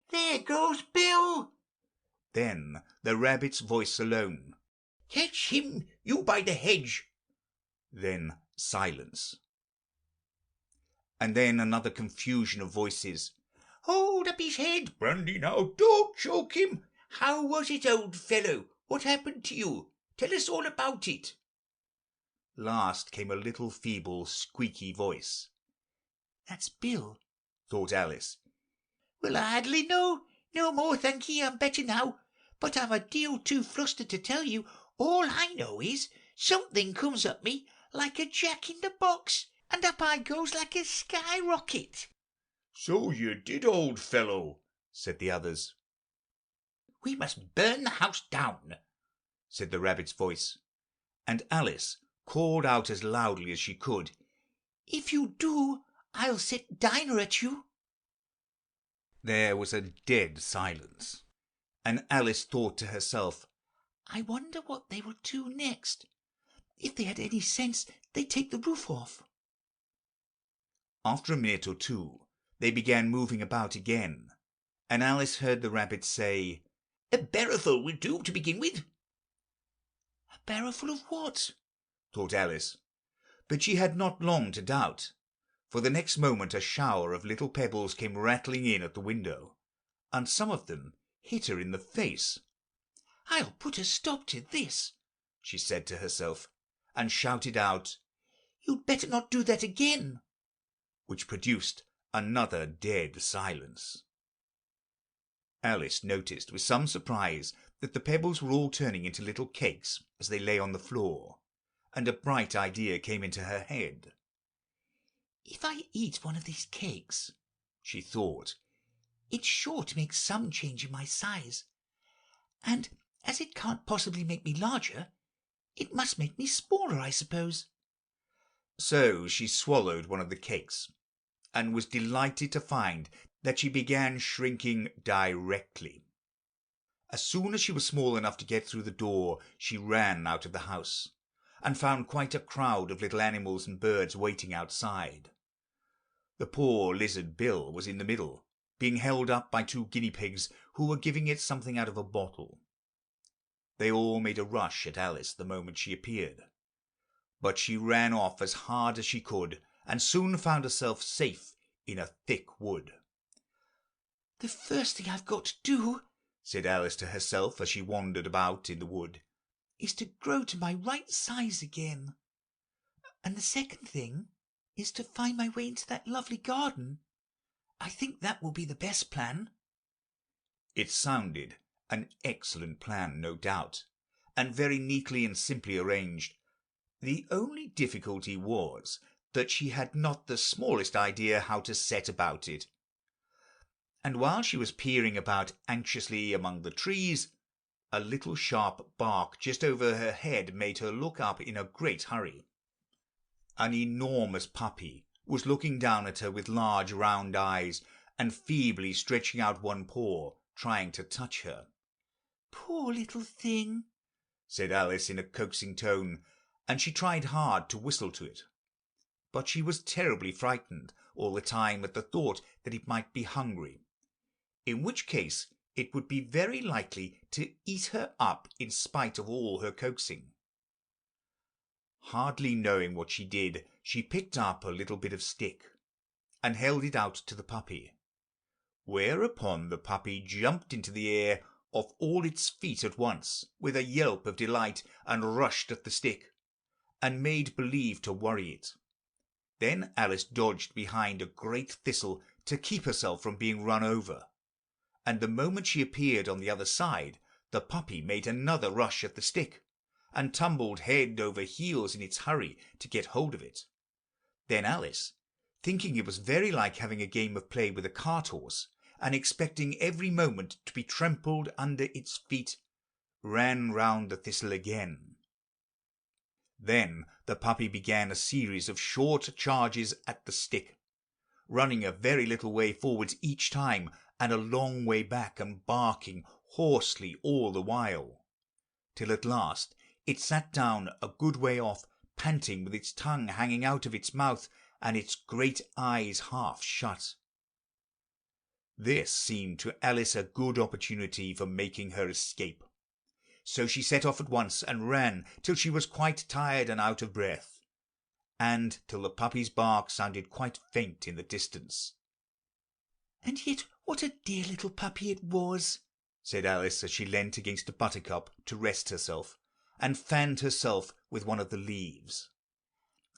There goes Bill. then the rabbit's voice alone. Catch him, you by the hedge. Then silence. And then another confusion of voices. Hold up his head, Brandy, now. Don't choke him. How was it, old fellow? What happened to you? Tell us all about it. Last came a little feeble, squeaky voice. "That's Bill," thought Alice. Well, I hardly know. No more, thank ye. I'm better now. But I'm a deal too flustered to tell you. All I know is something comes up me like a jack-in-the-box, and up I goes like a skyrocket. So you did, old fellow, said the others. We must burn the house down, said the rabbit's voice, and Alice called out as loudly as she could, "If you do, I'll set Dinah at you." There was a dead silence, and Alice thought to herself, "I wonder what they will do next. If they had any sense, they'd take the roof off." After a minute or two, they began moving about again, and Alice heard the rabbit say, A barrowful will do to begin with. "A barrowful of what?" thought Alice. But she had not long to doubt, for the next moment a shower of little pebbles came rattling in at the window, and some of them hit her in the face. "I'll put a stop to this," she said to herself, and shouted out, "You'd better not do that again," which produced another dead silence. Alice noticed with some surprise that the pebbles were all turning into little cakes as they lay on the floor, and a bright idea came into her head. "If I eat one of these cakes," she thought, "it's sure to make some change in my size, and as it can't possibly make me larger, it must make me smaller, I suppose." So she swallowed one of the cakes, and was delighted to find that she began shrinking directly. As soon as she was small enough to get through the door, she ran out of the house, and found quite a crowd of little animals and birds waiting outside. The poor lizard Bill was in the middle, being held up by 2 guinea pigs who were giving it something out of a bottle. They all made a rush at Alice the moment she appeared, but she ran off as hard as she could, and soon found herself safe in a thick wood. "The first thing I've got to do," said Alice to herself as she wandered about in the wood, "is to grow to my right size again. And the second thing is to find my way into that lovely garden. I think that will be the best plan." It sounded an excellent plan, no doubt, and very neatly and simply arranged. The only difficulty was that she had not the smallest idea how to set about it. And while she was peering about anxiously among the trees, a little sharp bark just over her head made her look up in a great hurry. An enormous puppy was looking down at her with large round eyes, and feebly stretching out one paw, trying to touch her. Poor little thing, said Alice in a coaxing tone, and she tried hard to whistle to it. But she was terribly frightened all the time at the thought that it might be hungry, in which case it would be very likely to eat her up in spite of all her coaxing. Hardly knowing what she did, she picked up a little bit of stick and held it out to the puppy, whereupon the puppy jumped into the air off all its feet at once with a yelp of delight, and rushed at the stick, and made believe to worry it. Then Alice dodged behind a great thistle to keep herself from being run over, and the moment she appeared on the other side, the puppy made another rush at the stick, and tumbled head over heels in its hurry to get hold of it. Then Alice, thinking it was very like having a game of play with a cart horse, and expecting every moment to be trampled under its feet, ran round the thistle again. Then the puppy began a series of short charges at the stick, running a very little way forwards each time, and a long way back, and barking hoarsely all the while, till at last it sat down a good way off, panting, with its tongue hanging out of its mouth, and its great eyes half shut. This seemed to Alice a good opportunity for making her escape, so she set off at once, and ran till she was quite tired and out of breath, and till the puppy's bark sounded quite faint in the distance. "And yet what a dear little puppy it was," said Alice, as she leant against a buttercup to rest herself, and fanned herself with one of the leaves.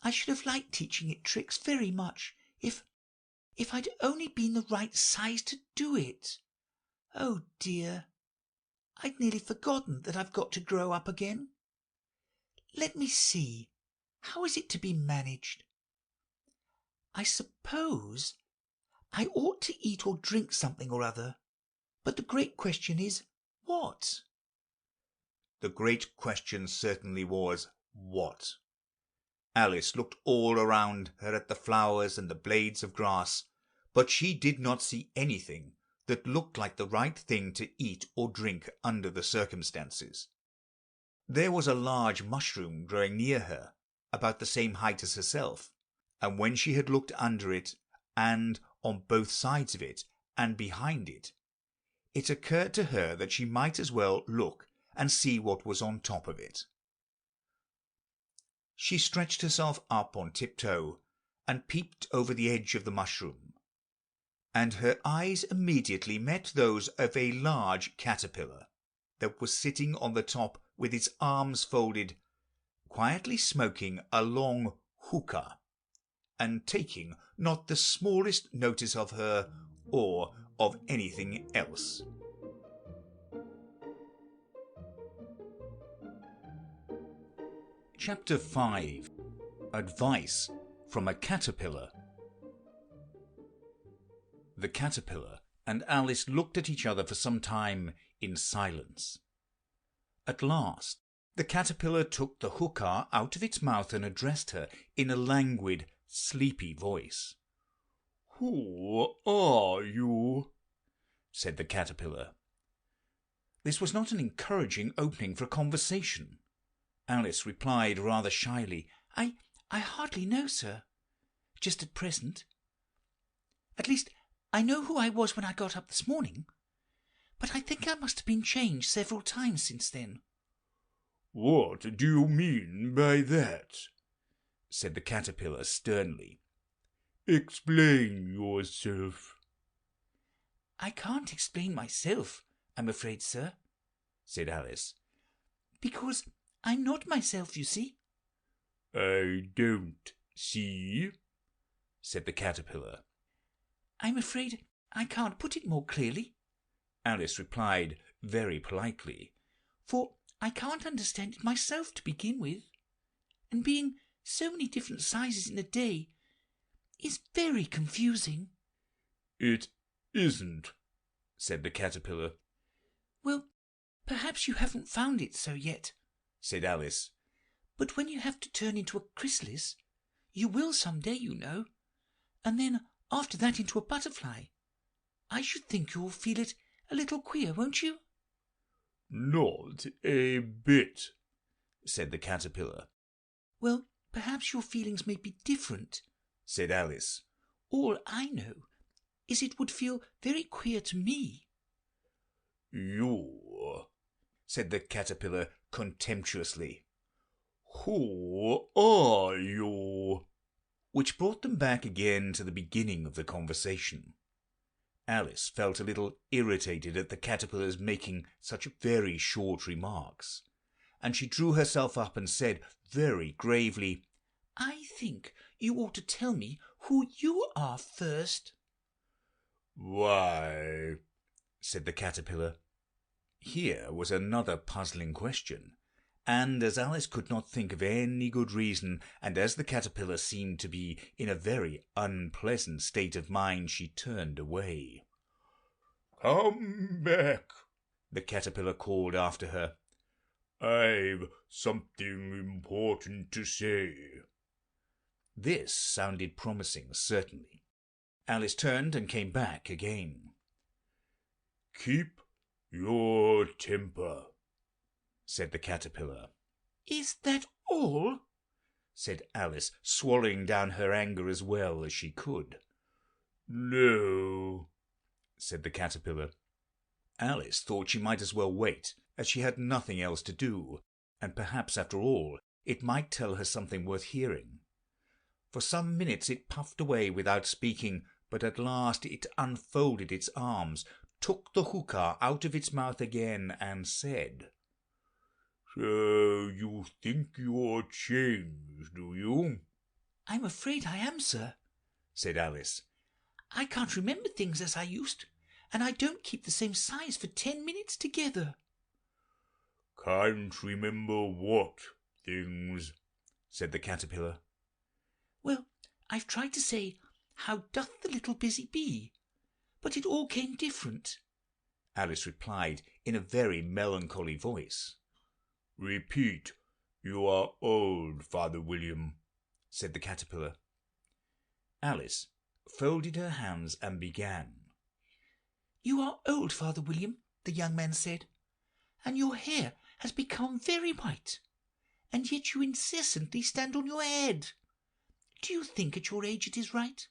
"I should have liked teaching it tricks very much, if I'd only been the right size to do it. Oh dear, I'd nearly forgotten that I've got to grow up again. Let me see, how is it to be managed? I suppose I ought to eat or drink something or other, but the great question is, what?" The great question certainly was, what? Alice looked all around her at the flowers and the blades of grass, but she did not see anything that looked like the right thing to eat or drink under the circumstances. There was a large mushroom growing near her, about the same height as herself, and when she had looked under it, and on both sides of it, and behind it, it occurred to her that she might as well look and see what was on top of it. She stretched herself up on tiptoe, and peeped over the edge of the mushroom, and her eyes immediately met those of a large caterpillar that was sitting on the top with its arms folded, quietly smoking a long hookah, and taking not the smallest notice of her or of anything else. Chapter 5. Advice from a Caterpillar. The caterpillar and Alice looked at each other for some time in silence. At last the caterpillar took the hookah out of its mouth and addressed her in a languid, sleepy voice. "Who are you?" said the caterpillar. This was not an encouraging opening for a conversation. Alice replied rather shyly, I hardly know, sir, just at present. At least, I know who I was when I got up this morning, but I think I must have been changed several times since then." "What do you mean by that?" said the caterpillar sternly. "Explain yourself." "I can't explain myself, I'm afraid, sir," said Alice, "because I'm not myself, you see." "I don't see," said the caterpillar. "I'm afraid I can't put it more clearly," Alice replied very politely, "for I can't understand it myself to begin with, and being so many different sizes in a day is very confusing." "It isn't," said the caterpillar. "Well, perhaps you haven't found it so yet," said Alice. "but when you have to turn into a chrysalis, you will some day, you know, and then after that into a butterfly. I should think you'll feel it a little queer, won't you?" Not a bit, said the caterpillar. Well, perhaps your feelings may be different, said Alice. All I know is it would feel very queer to me. You, said the caterpillar contemptuously. Who are you? Which brought them back again to the beginning of the conversation. Alice felt a little irritated at the caterpillar's making such very short remarks, and she drew herself up and said very gravely, I think you ought to tell me who you are first. Why, said the caterpillar. Here was another puzzling question, and as Alice could not think of any good reason, and as the caterpillar seemed to be in a very unpleasant state of mind, she turned away. Come back, the caterpillar called after her. I've something important to say. This sounded promising, certainly. Alice turned and came back again. Keep your temper, said the caterpillar. Is that all? said Alice, swallowing down her anger as well as she could. No, said the caterpillar. Alice thought she might as well wait, as she had nothing else to do, and perhaps after all it might tell her something worth hearing. For some minutes it puffed away without speaking, but at last it unfolded its arms, took the hookah out of its mouth again, and said, So you think you're changed, do you? I'm afraid I am, sir, said Alice. I can't remember things as I used, and I don't keep the same size for 10 minutes together. Can't remember what things, said the caterpillar. Well, I've tried to say, how doth the little busy bee? But it all came different, Alice replied in a very melancholy voice. Repeat, you are old, Father William, said the caterpillar. Alice folded her hands and began. You are old, Father William, the young man said, and your hair has become very white, and yet you incessantly stand on your head. Do you think at your age it is right?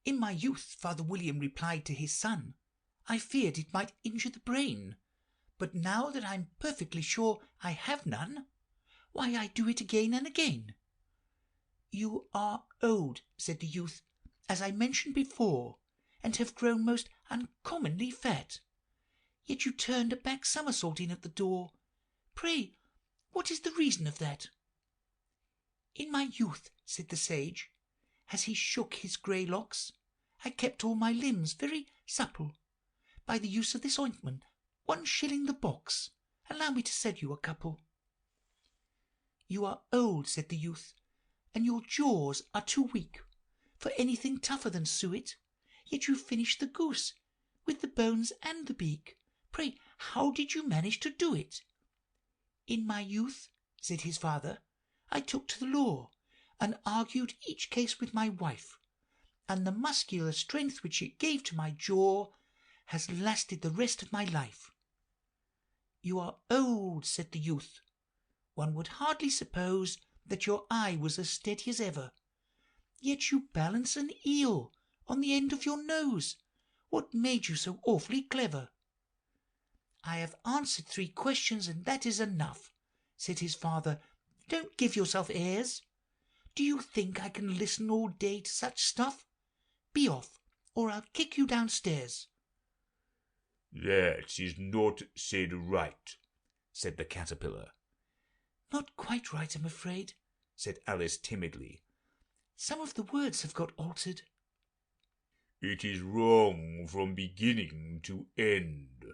In my youth, Father William replied to his son, I feared it might injure the brain, but now that I'm perfectly sure I have none, why I do it again and again. You are old, said the youth, as I mentioned before, and have grown most uncommonly fat. Yet you turned a back somersault in at the door. Pray, what is the reason of that? In my youth, said the sage, as he shook his grey locks, I kept all my limbs very supple. By the use of this ointment, 1 shilling the box. Allow me to sell you a couple. You are old, said the youth, and your jaws are too weak for anything tougher than suet. Yet you finished the goose with the bones and the beak. Pray, how did you manage to do it? In my youth, said his father, I took to the law and argued each case with my wife, and the muscular strength which it gave to my jaw has lasted the rest of my life. You are old, said the youth. One would hardly suppose that your eye was as steady as ever. Yet you balance an eel on the end of your nose. What made you so awfully clever? I have answered 3 questions, and that is enough, said his father. Don't give yourself airs. Do you think I can listen all day to such stuff? Be off, or I'll kick you downstairs. That is not said right, said the caterpillar. Not quite right, I'm afraid, said Alice timidly. Some of the words have got altered. It is wrong from beginning to end,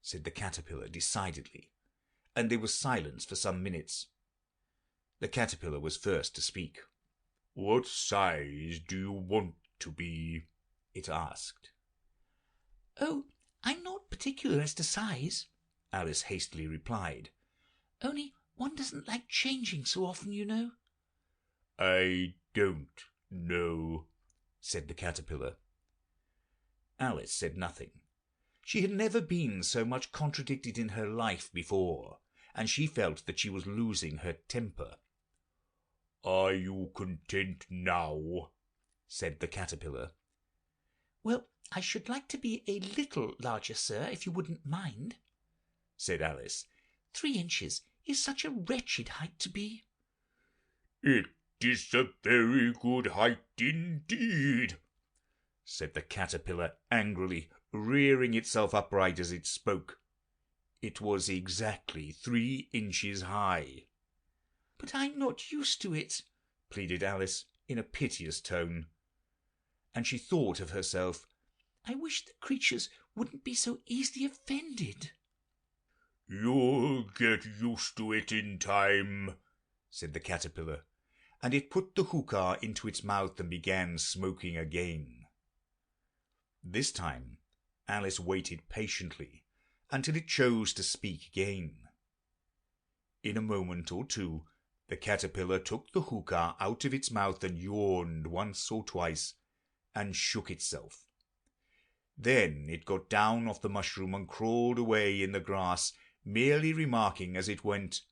said the caterpillar decidedly, and there was silence for some minutes. The caterpillar was first to speak. What size do you want to be? It asked. Oh, I'm not particular as to size, Alice hastily replied. Only one doesn't like changing so often, you know. I don't know, said the caterpillar. Alice said nothing. She had never been so much contradicted in her life before, and she felt that she was losing her temper. "Are you content now?" said the caterpillar. "Well, I should like to be a little larger, sir, if you wouldn't mind," said Alice. 3 inches is such a wretched height to be." "It is a very good height indeed," said the caterpillar angrily, rearing itself upright as it spoke. It was exactly 3 inches high. "But I'm not used to it," pleaded Alice in a piteous tone. And she thought of herself. "I wish the creatures wouldn't be so easily offended." "You'll get used to it in time," said the caterpillar, and it put the hookah into its mouth and began smoking again. This time Alice waited patiently until it chose to speak again. In a moment or two the caterpillar took the hookah out of its mouth and yawned once or twice and shook itself. Then it got down off the mushroom and crawled away in the grass, merely remarking as it went,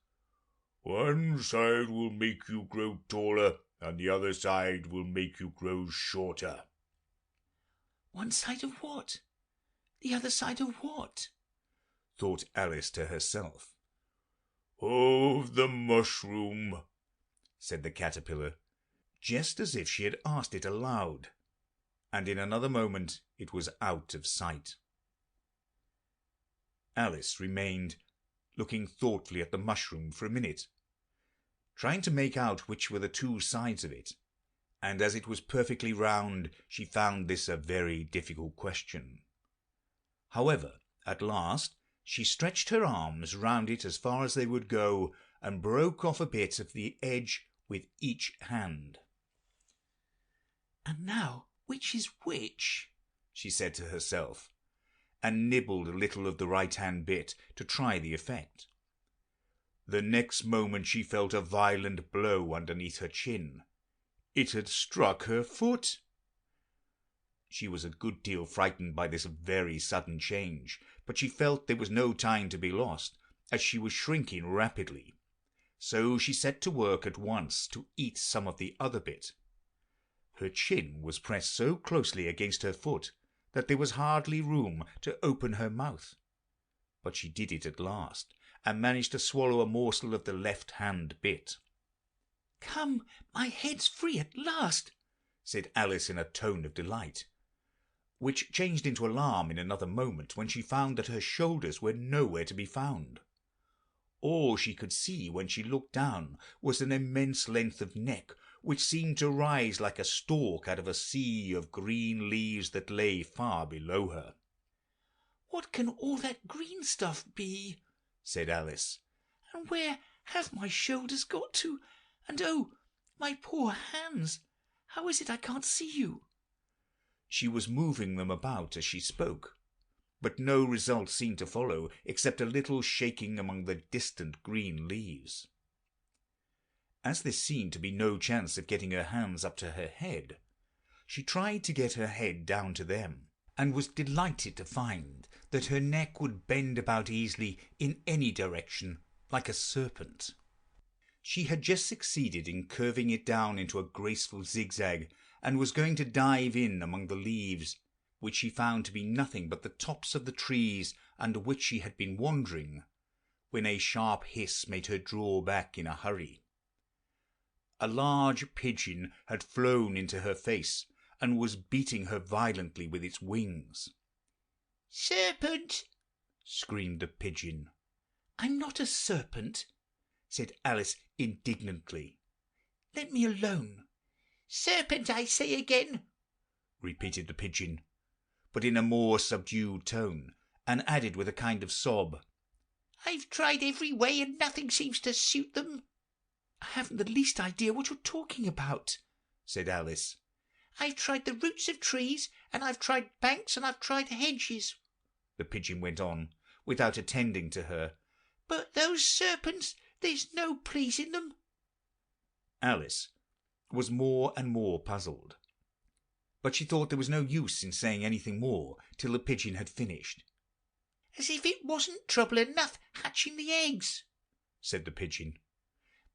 "One side will make you grow taller, and the other side will make you grow shorter." "One side of what? The other side of what?" thought Alice to herself. "Of the mushroom," said the caterpillar, just as if she had asked it aloud, and in another moment it was out of sight. Alice remained looking thoughtfully at the mushroom for a minute, trying to make out which were the 2 sides of it, and as it was perfectly round, she found this a very difficult question. However, at last she stretched her arms round it as far as they would go, and broke off a bit of the edge with each hand. "And now, which is which?" she said to herself, and nibbled a little of the right-hand bit to try the effect. The next moment she felt a violent blow underneath her chin. It had struck her foot. She was a good deal frightened by this very sudden change, but she felt there was no time to be lost, as she was shrinking rapidly. So she set to work at once to eat some of the other bit. Her chin was pressed so closely against her foot that there was hardly room to open her mouth, but she did it at last, and managed to swallow a morsel of the left-hand bit. "Come, my head's free at last," said Alice in a tone of delight, which changed into alarm in another moment when she found that her shoulders were nowhere to be found. All she could see when she looked down was an immense length of neck, which seemed to rise like a stalk out of a sea of green leaves that lay far below her. "What can all that green stuff be?" said Alice. "And where have my shoulders got to? And oh, my poor hands! How is it I can't see you?" She was moving them about as she spoke, but no result seemed to follow except a little shaking among the distant green leaves. As there seemed to be no chance of getting her hands up to her head, she tried to get her head down to them, and was delighted to find that her neck would bend about easily in any direction like a serpent. She had just succeeded in curving it down into a graceful zigzag, and was going to dive in among the leaves, which she found to be nothing but the tops of the trees under which she had been wandering, when a sharp hiss made her draw back in a hurry. A large pigeon had flown into her face, and was beating her violently with its wings. "Serpent!" screamed the pigeon. "I'm not a serpent," said Alice indignantly. "Let me alone." "Serpent, I say again," repeated the pigeon, but in a more subdued tone, and added with a kind of sob, "I've tried every way, and nothing seems to suit them." "I haven't the least idea what you're talking about," said Alice. "I've tried the roots of trees, and I've tried banks, and I've tried hedges," the pigeon went on, without attending to her. "but those serpents, there's no pleasing them." Alice was more and more puzzled, but she thought there was no use in saying anything more till the pigeon had finished. as if it wasn't trouble enough hatching the eggs," said the pigeon.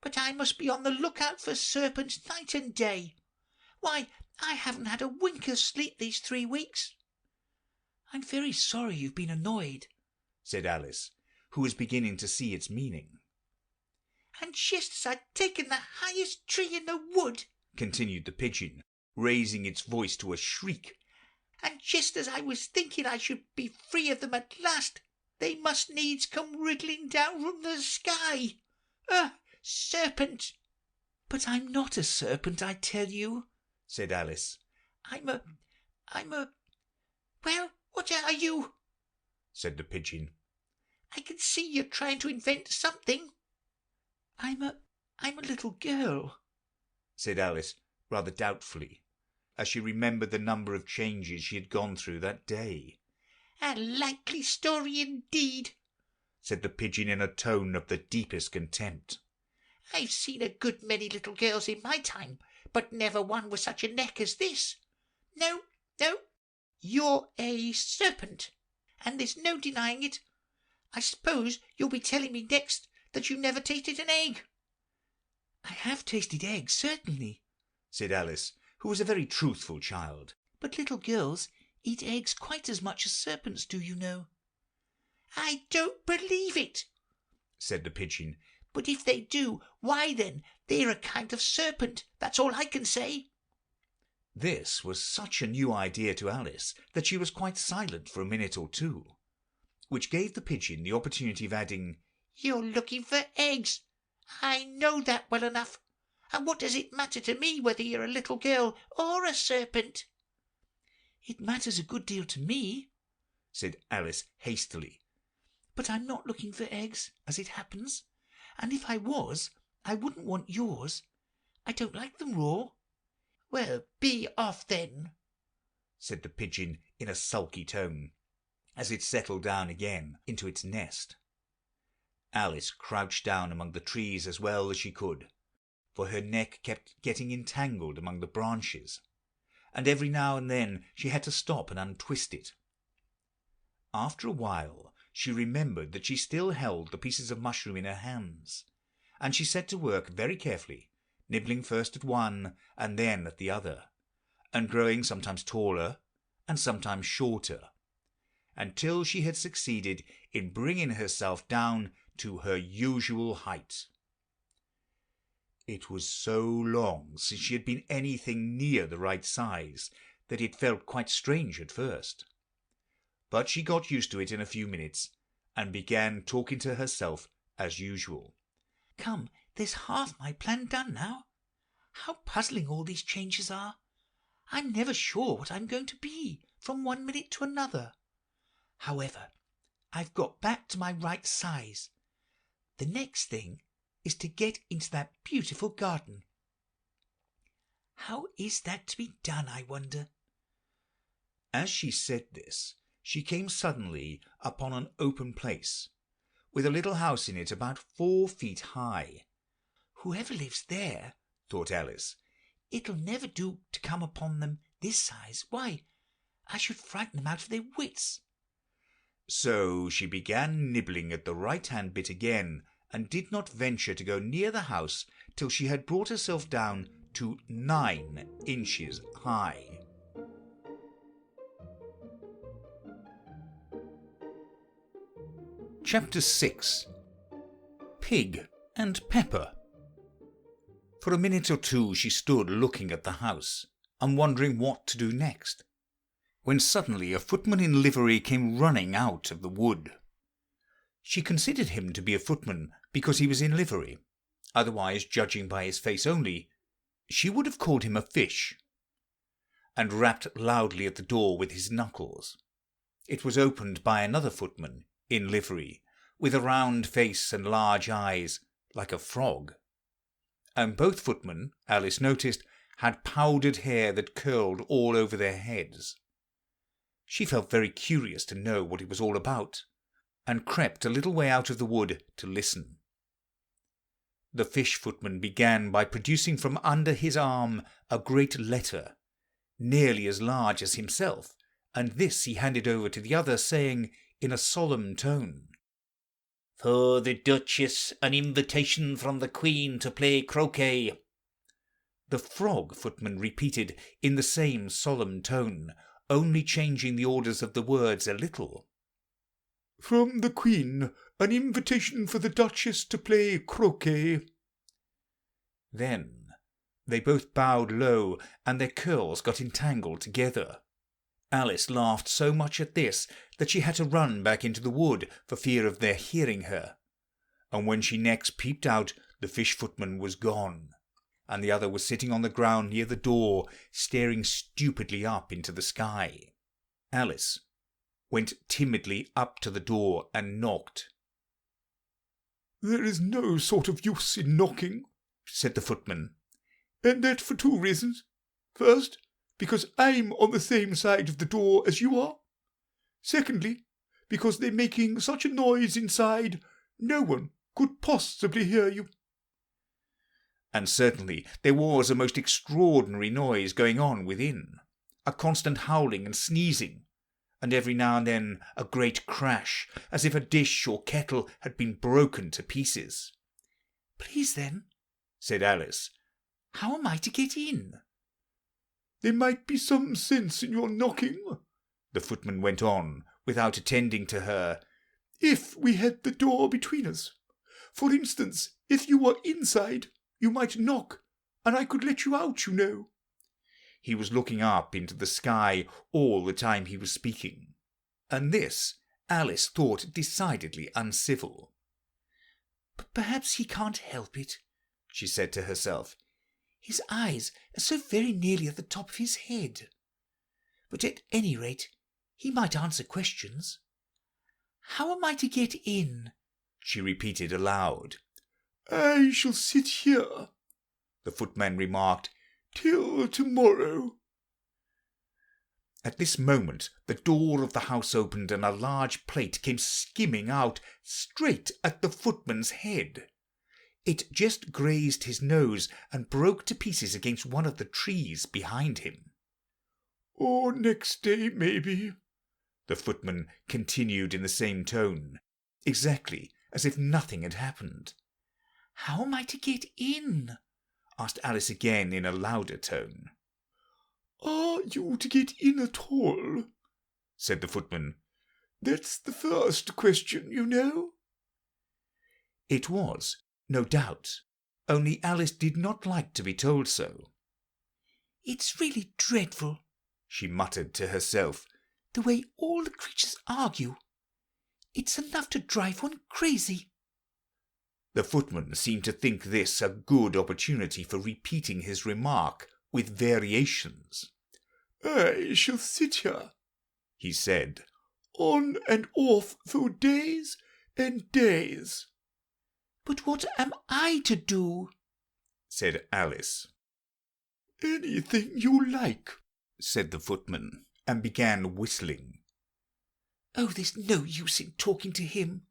"but I must be on the lookout for serpents night and day. Why, I haven't had a wink of sleep these 3 weeks." "I'm very sorry you've been annoyed," said Alice, who was beginning to see its meaning. "And just as I'd taken the highest tree in the wood," continued the pigeon, raising its voice to a shriek, "and just as I was thinking I should be free of them at last, they must needs come wriggling down from the sky. Serpent!" "But I'm not a serpent, I tell you," said Alice. I'm a... Well, what are you?" said the pigeon. "I can see you're trying to invent something." I'm a little girl," said Alice, rather doubtfully, as she remembered the number of changes she had gone through that day. "A likely story indeed," said the pigeon in a tone of the deepest contempt. "I've seen a good many little girls in my time, but never one with such a neck as this. No, you're a serpent, and there's no denying it. I suppose you'll be telling me next that you never tasted an egg." "I have tasted eggs, certainly," said Alice, who was a very truthful child. "but little girls eat eggs quite as much as serpents do, you know." "I don't believe it," said the pigeon. "but if they do, why then they're a kind of serpent, that's all I can say." This was such a new idea to Alice that she was quite silent for a minute or two, which gave the pigeon the opportunity of adding, "You're looking for eggs. I know that well enough. And what does it matter to me whether you're a little girl or a serpent?" "It matters a good deal to me," said Alice hastily. "but I'm not looking for eggs, as it happens, and if I was, I wouldn't want yours. I don't like them raw." "Well, be off then," said the pigeon in a sulky tone, as it settled down again into its nest. Alice crouched down among the trees as well as she could, for her neck kept getting entangled among the branches, and every now and then she had to stop and untwist it. After a while she remembered that she still held the pieces of mushroom in her hands, and she set to work very carefully, nibbling first at one and then at the other, and growing sometimes taller and sometimes shorter, until she had succeeded in bringing herself down to her usual height. It was so long since she had been anything near the right size that it felt quite strange at first, but she got used to it in a few minutes and began talking to herself as usual. "Come, there's half my plan done now. How puzzling all these changes are! I'm never sure what I'm going to be from one minute to another. However, I've got back to my right size. The next thing is to get into that beautiful garden. How is that to be done, I wonder?" As she said this, she came suddenly upon an open place, with a little house in it about 4 feet high. "Whoever lives there," thought Alice, "it'll never do to come upon them this size. Why, I should frighten them out of their wits." So she began nibbling at the right-hand bit again, and did not venture to go near the house till she had brought herself down to 9 inches high. Chapter 6. Pig and Pepper. For a minute or two she stood looking at the house, and wondering what to do next, when suddenly a footman in livery came running out of the wood. She considered him to be a footman because he was in livery; otherwise, judging by his face only, she would have called him a fish, and rapped loudly at the door with his knuckles. It was opened by another footman in livery, with a round face and large eyes like a frog, and both footmen, Alice noticed, had powdered hair that curled all over their heads. She felt very curious to know what it was all about, and crept a little way out of the wood to listen. The fish footman began by producing from under his arm a great letter, nearly as large as himself, and this he handed over to the other, saying in a solemn tone. "For the Duchess, an invitation from the Queen to play croquet." The frog footman repeated in the same solemn tone, only changing the orders of the words a little. "From the Queen, an invitation for the Duchess to play croquet." Then they both bowed low, and their curls got entangled together. Alice laughed so much at this that she had to run back into the wood for fear of their hearing her, and when she next peeped out, the fish footman was gone, and the other was sitting on the ground near the door, staring stupidly up into the sky. Alice went timidly up to the door and knocked. "There is no sort of use in knocking," said the footman, "and that for 2 reasons. First, because I'm on the same side of the door as you are. Secondly, because they're making such a noise inside, no one could possibly hear you." And certainly there was a most extraordinary noise going on within, a constant howling and sneezing, and every now and then a great crash, as if a dish or kettle had been broken to pieces. "Please then," said Alice, "how am I to get in?" "There might be some sense in your knocking," the footman went on, without attending to her, "if we had the door between us. For instance, if you were inside, you might knock, and I could let you out, you know." He was looking up into the sky all the time he was speaking, and this Alice thought decidedly uncivil. "Perhaps he can't help it," she said to herself. "His eyes are so very nearly at the top of his head. But at any rate, he might answer questions. How am I to get in?" she repeated aloud. "I shall sit here," the footman remarked, "till tomorrow." At this moment the door of the house opened, and a large plate came skimming out straight at the footman's head. It just grazed his nose and broke to pieces against one of the trees behind him. "Or next day, maybe," the footman continued in the same tone, exactly as if nothing had happened. "How am I to get in?" asked Alice again in a louder tone. "Are you to get in at all?" said the footman. "That's the first question, you know." It was, no doubt, only Alice did not like to be told so. "It's really dreadful," she muttered to herself, "the way all the creatures argue. It's enough to drive one crazy." The footman seemed to think this a good opportunity for repeating his remark with variations. "I shall sit here," he said, "on and off for days and days." "But what am I to do?" said Alice. "Anything you like," said the footman, and began whistling. "Oh, there's no use in talking to him,"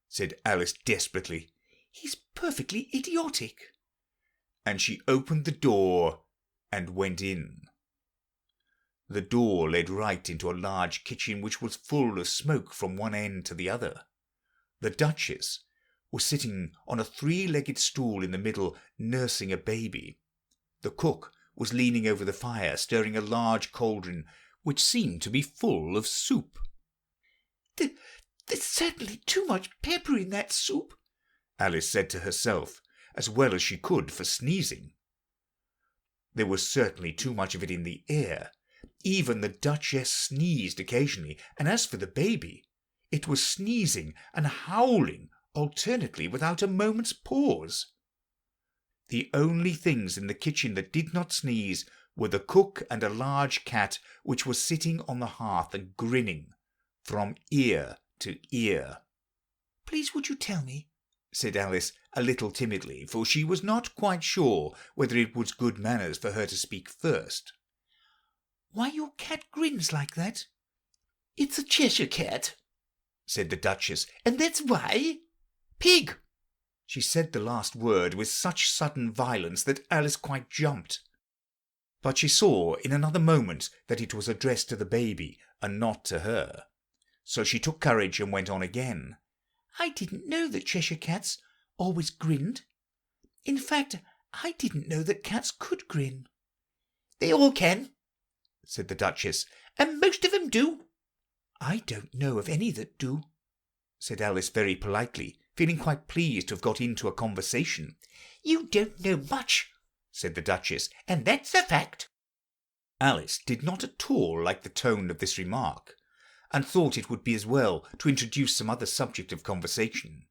said Alice desperately. "He's perfectly idiotic." And she opened the door and went in. The door led right into a large kitchen which was full of smoke from one end to the other. The Duchess was sitting on a 3-legged stool in the middle, nursing a baby. The cook was leaning over the fire, stirring a large cauldron which seemed to be full of soup. "There's certainly too much pepper in that soup," Alice said to herself, as well as she could for sneezing. There was certainly too much of it in the air. Even the Duchess sneezed occasionally, and as for the baby, it was sneezing and howling alternately without a moment's pause. The only things in the kitchen that did not sneeze were the cook and a large cat which was sitting on the hearth and grinning from ear to ear. "Please would you tell me," said Alice a little timidly, for she was not quite sure whether it was good manners for her to speak first, "why your cat grins like that?" "It's a Cheshire cat," said the Duchess, "and that's why. Pig!" She said the last word with such sudden violence that Alice quite jumped. But she saw in another moment that it was addressed to the baby and not to her. So she took courage and went on again. I didn't know that Cheshire cats always grinned. In fact, I didn't know that cats could grin. They all can, said the Duchess. and most of them do. I don't know of any that do, said Alice very politely, feeling quite pleased to have got into a conversation. You don't know much, said the Duchess. and that's a fact. Alice did not at all like the tone of this remark, and thought it would be as well to introduce some other subject of conversation.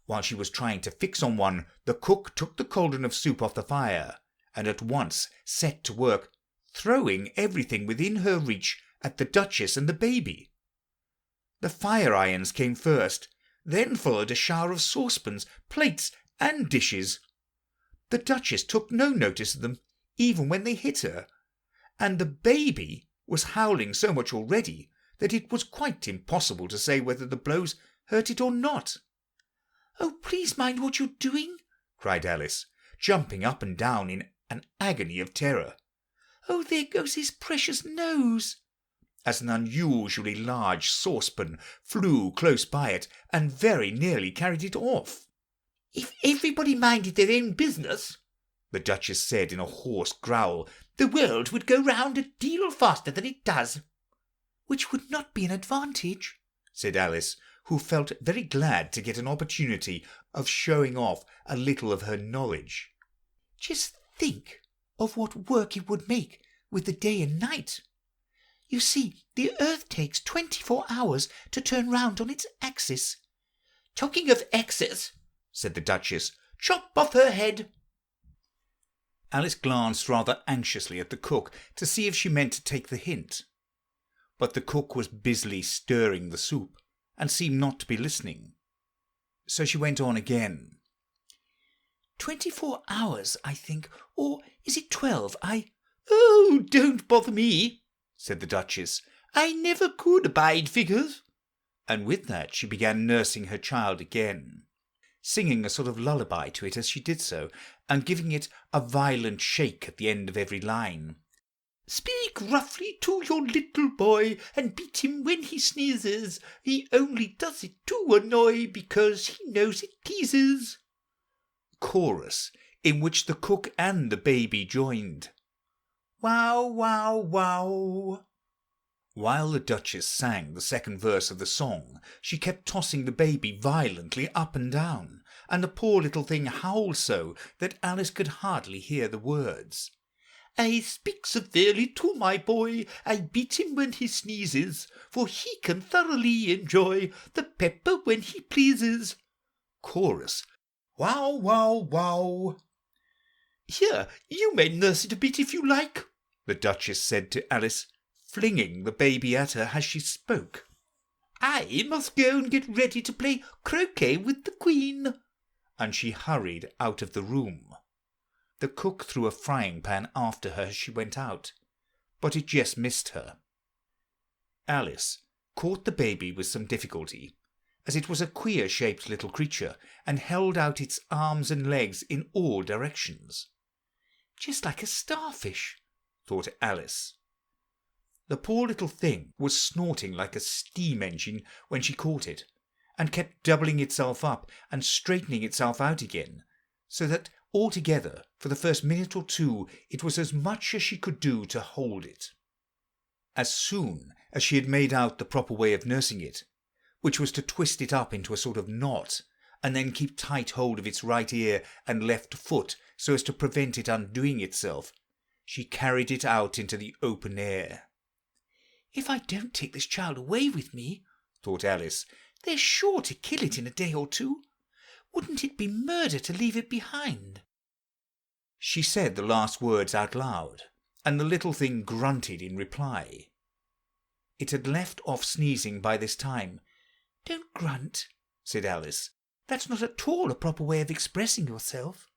While she was trying to fix on one, the cook took the cauldron of soup off the fire, and at once set to work, throwing everything within her reach at the Duchess and the baby. The fire irons came first, then followed a shower of saucepans, plates, and dishes. The Duchess took no notice of them, even when they hit her, and the baby was howling so much already that it was quite impossible to say whether the blows hurt it or not. "Oh, please mind what you're doing," cried Alice, jumping up and down in an agony of terror. "Oh, there goes his precious nose," as an unusually large saucepan flew close by it and very nearly carried it off. If everybody minded their own business, the Duchess said in a hoarse growl, the world would go round a deal faster than it does. "Which would not be an advantage," said Alice, who felt very glad to get an opportunity of showing off a little of her knowledge. "Just think of what work it would make with the day and night. You see, the earth takes 24 hours to turn round on its axis." Talking of axis, said the Duchess, chop off her head. Alice glanced rather anxiously at the cook to see if she meant to take the hint. But the cook was busily stirring the soup, and seemed not to be listening. So she went on again. 24 hours, I think, or is it 12? Oh, don't bother me, said the Duchess, I never could abide figures. and with that she began nursing her child again, singing a sort of lullaby to it as she did so, and giving it a violent shake at the end of every line. Speak roughly to your little boy, and beat him when he sneezes. He only does it to annoy, because he knows it teases. Chorus, in which the cook and the baby joined. Wow, wow, wow. While the Duchess sang the second verse of the song, she kept tossing the baby violently up and down, and the poor little thing howled so that Alice could hardly hear the words. I speak severely to my boy, I beat him when he sneezes, for he can thoroughly enjoy the pepper when he pleases. Chorus, wow, wow, wow. Here, you may nurse it a bit if you like, the Duchess said to Alice, flinging the baby at her as she spoke. I must go and get ready to play croquet with the Queen. And she hurried out of the room. The cook threw a frying pan after her as she went out, but it just missed her. Alice caught the baby with some difficulty, as it was a queer-shaped little creature, and held out its arms and legs in all directions. "Just like a starfish," thought Alice. The poor little thing was snorting like a steam engine when she caught it, and kept doubling itself up and straightening itself out again, so that altogether, for the first minute or two, it was as much as she could do to hold it. As soon as she had made out the proper way of nursing it, which was to twist it up into a sort of knot, and then keep tight hold of its right ear and left foot so as to prevent it undoing itself, she carried it out into the open air. "If I don't take this child away with me," thought Alice, "they're sure to kill it in a day or two. Wouldn't it be murder to leave it behind?" She said the last words out loud, and the little thing grunted in reply. It had left off sneezing by this time. "Don't grunt," said Alice. "That's not at all a proper way of expressing yourself."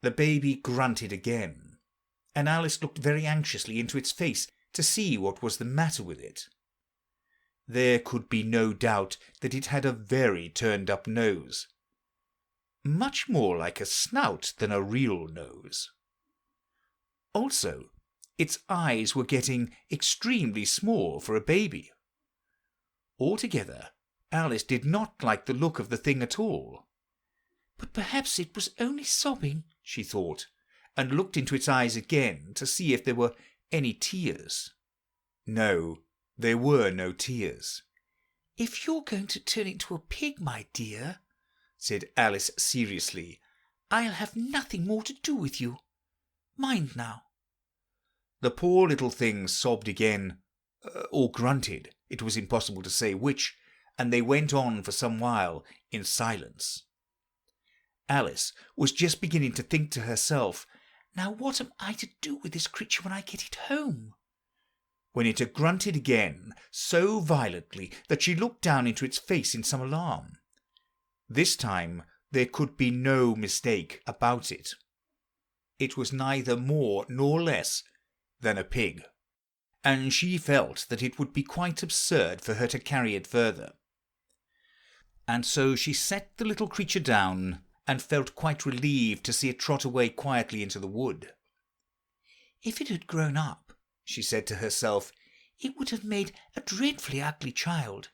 The baby grunted again, and Alice looked very anxiously into its face to see what was the matter with it. There could be no doubt that it had a very turned-up nose, much more like a snout than a real nose. Also, its eyes were getting extremely small for a baby. Altogether, Alice did not like the look of the thing at all. But perhaps it was only sobbing, she thought, and looked into its eyes again to see if there were any tears. No, there were no tears. "If you're going to turn into a pig, my dear," said Alice seriously, "I'll have nothing more to do with you. Mind now." The poor little thing sobbed again, or grunted, it was impossible to say which, and they went on for some while in silence. Alice was just beginning to think to herself, "Now what am I to do with this creature when I get it home?" when it had grunted again so violently that she looked down into its face in some alarm. This time there could be no mistake about it. It was neither more nor less than a pig, and she felt that it would be quite absurd for her to carry it further. And so she set the little creature down and felt quite relieved to see it trot away quietly into the wood. "If it had grown up," she said to herself, "it would have made a dreadfully ugly child.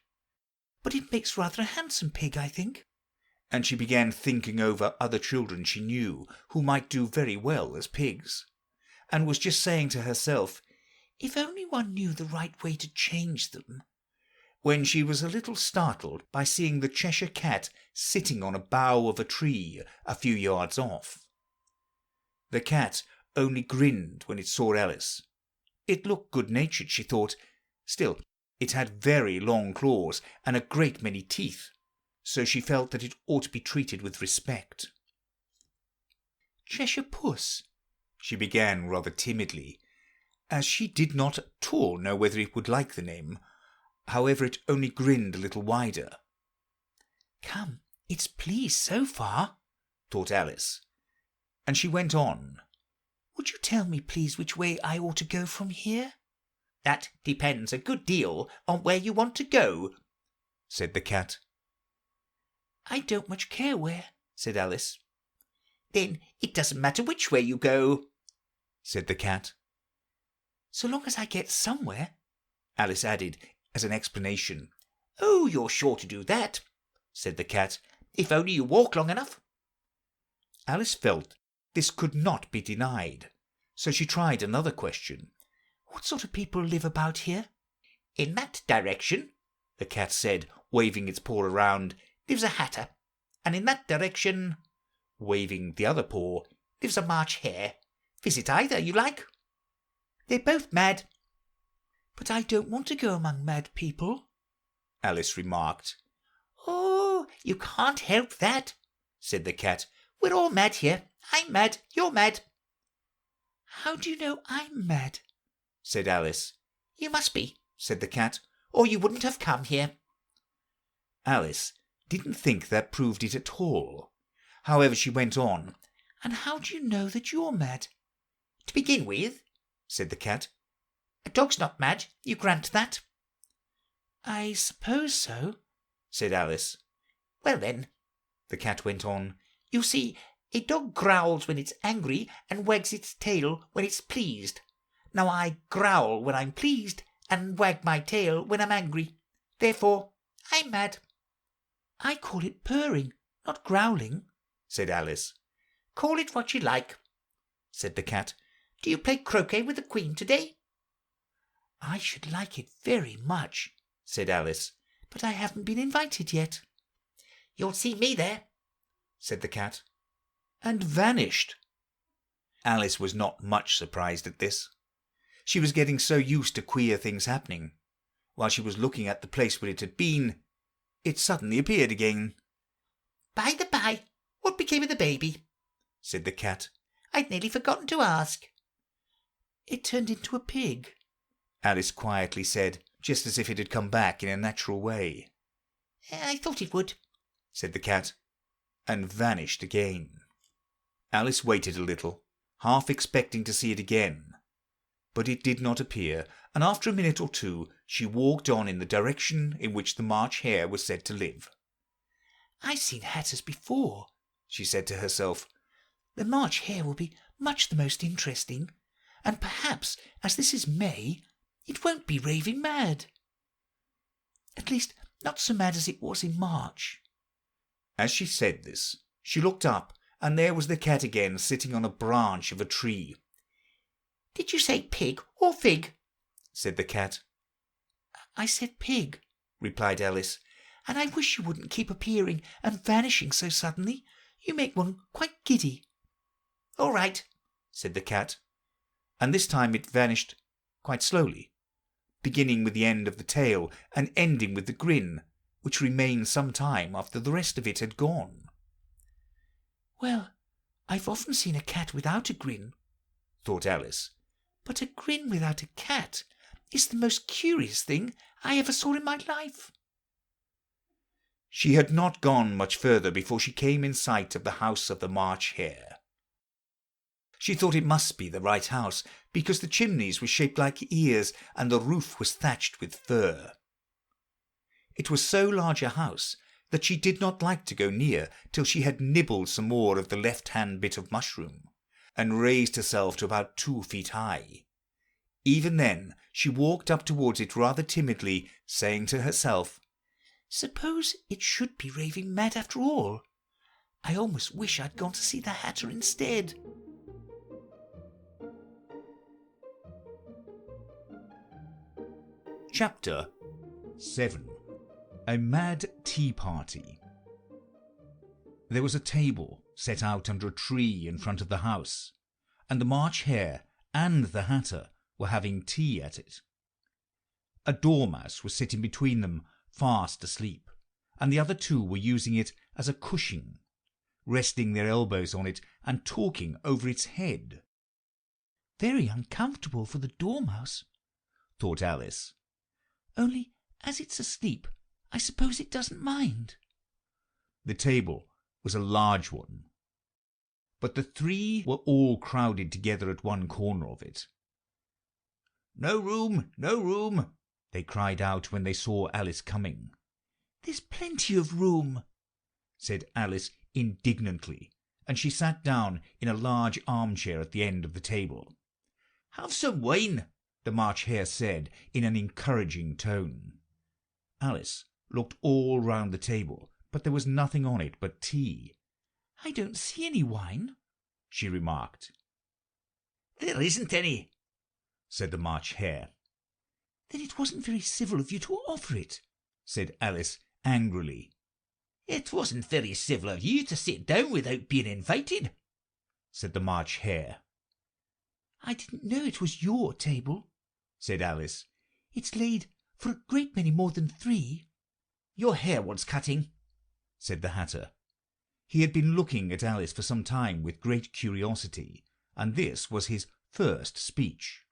But it makes rather a handsome pig, I think." And she began thinking over other children she knew who might do very well as pigs, and was just saying to herself, "If only one knew the right way to change them," when she was a little startled by seeing the Cheshire Cat sitting on a bough of a tree a few yards off. The cat only grinned when it saw Alice. It looked good-natured, she thought. Still, it had very long claws and a great many teeth, so she felt that it ought to be treated with respect. "Cheshire Puss," she began rather timidly, as she did not at all know whether it would like the name. However, it only grinned a little wider. "Come, it's pleased so far," thought Alice, and she went on. "Would you tell me, please, which way I ought to go from here?" "That depends a good deal on where you want to go," said the cat. "I don't much care where," said Alice. "Then it doesn't matter which way you go," said the cat. "So long as I get somewhere," Alice added as an explanation. "Oh, you're sure to do that," said the cat, "if only you walk long enough." Alice felt this could not be denied, so she tried another question. "What sort of people live about here?" "In that direction," the cat said, waving its paw around, "lives a hatter, and in that direction," waving the other paw, "lives a March hare. Visit either you like. They're both mad." "But I don't want to go among mad people," Alice remarked. "Oh, you can't help that," said the cat. "We're all mad here. I'm mad, you're mad." "How do you know I'm mad?" said Alice. "You must be," said the cat, "or you wouldn't have come here." Alice didn't think that proved it at all. However, she went on. "And how do you know that you're mad?" "To begin with," said the cat, "a dog's not mad, you grant that." "I suppose so," said Alice. "Well then," the cat went on, "you see, a dog growls when it's angry and wags its tail when it's pleased. Now I growl when I'm pleased and wag my tail when I'm angry. Therefore, I'm mad." "I call it purring, not growling," said Alice. "Call it what you like," said the cat. "Do you play croquet with the Queen today?" "I should like it very much," said Alice, "but I haven't been invited yet." "You'll see me there," said the cat, and vanished. Alice was not much surprised at this. She was getting so used to queer things happening. While she was looking at the place where it had been, it suddenly appeared again. "By the by, what became of the baby?" said the cat. "I'd nearly forgotten to ask." "It turned into a pig," Alice quietly said, just as if it had come back in a natural way. "I thought it would," said the cat, and vanished again. Alice waited a little, half expecting to see it again, but it did not appear, and after a minute or two she walked on in the direction in which the March hare was said to live. "I've seen hatters before," she said to herself. "The March hare will be much the most interesting, and perhaps, as this is May, it won't be raving mad." At least, not so mad as it was in March." As she said this, she looked up, and there was the cat again sitting on a branch of a tree. "Did you say pig or fig?" said the cat. "I said pig," replied Alice, "and I wish you wouldn't keep appearing and vanishing so suddenly. You make one quite giddy." "All right," said the cat, and this time it vanished quite slowly, beginning with the end of the tail and ending with the grin, which remained some time after the rest of it had gone. "Well, I've often seen a cat without a grin," thought Alice, "but a grin without a cat is the most curious thing I ever saw in my life." She had not gone much further before she came in sight of the house of the March Hare. She thought it must be the right house, because the chimneys were shaped like ears and the roof was thatched with fur. It was so large a house that she did not like to go near till she had nibbled some more of the left-hand bit of mushroom, and raised herself to about 2 feet high. Even then she walked up towards it rather timidly, saying to herself, "Suppose it should be raving mad after all? I almost wish I'd gone to see the Hatter instead." Chapter 7. A Mad Tea Party. There was a table set out under a tree in front of the house, and the March Hare and the Hatter were having tea at it. A dormouse was sitting between them, fast asleep, and the other two were using it as a cushion, resting their elbows on it and talking over its head. "Very uncomfortable for the dormouse," thought Alice. "Only, as it's asleep, I suppose it doesn't mind." The table was a large one, but the three were all crowded together at one corner of it. "No room, no room!" they cried out when they saw Alice coming. "There's plenty of room," said Alice indignantly, and she sat down in a large armchair at the end of the table. "Have some wine," the March Hare said in an encouraging tone. Alice looked all round the table, but there was nothing on it but tea. "I don't see any wine," she remarked. "There isn't any," said the March Hare. "Then it wasn't very civil of you to offer it," said Alice angrily. "It wasn't very civil of you to sit down without being invited," said the March Hare. "I didn't know it was your table," said Alice. "It's laid for a great many more than 3. "Your hair wants cutting," said the Hatter. He had been looking at Alice for some time with great curiosity, and this was his first speech.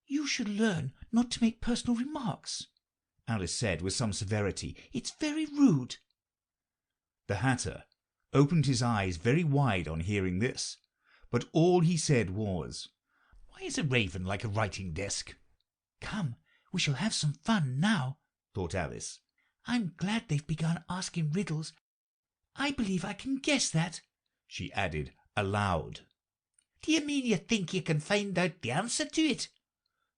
"You should learn not to make personal remarks," Alice said with some severity. "It's very rude." The Hatter opened his eyes very wide on hearing this, but all he said was, "Why is a raven like a writing desk?" "Come, we shall have some fun now," thought Alice. "I'm glad they've begun asking riddles. I believe I can guess that," she added aloud. "Do you mean you think you can find out the answer to it?"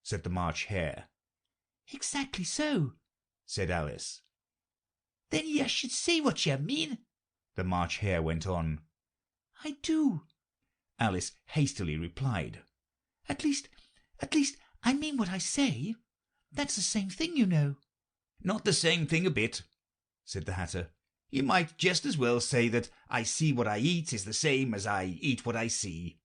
said the March Hare. "Exactly so," said Alice. "Then you should say what you mean," the March Hare went on. "I do," Alice hastily replied. At least, I mean what I say. That's the same thing, you know." "Not the same thing a bit," said the Hatter. "You might just as well say that I see what I eat is the same as I eat what I see."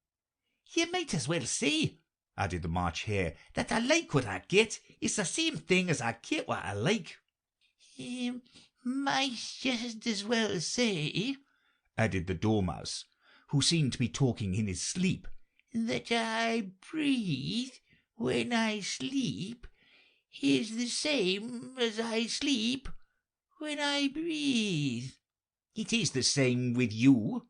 "You might as well say," added the March Hare, "that I like what I get is the same thing as I get what I like." "You might just as well say," added the Dormouse, who seemed to be talking in his sleep, "that I breathe when I sleep is the same as I sleep when I breathe." "It is the same with you,"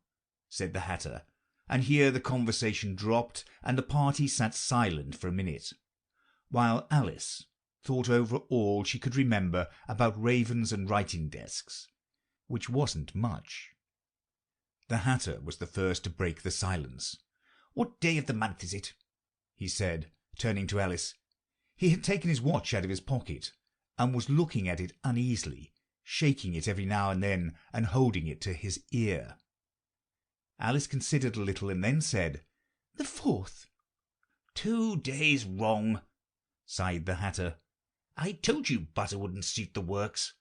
said the Hatter, and here the conversation dropped, and the party sat silent for a minute, while Alice thought over all she could remember about ravens and writing desks, which wasn't much. The Hatter was the first to break the silence. "What day of the month is it?" he said, turning to Alice. He had taken his watch out of his pocket, and was looking at it uneasily, shaking it every now and then and holding it to his ear. Alice considered a little and then said, "The 4th. 2 days wrong," sighed the Hatter. "I told you butter wouldn't suit the works,"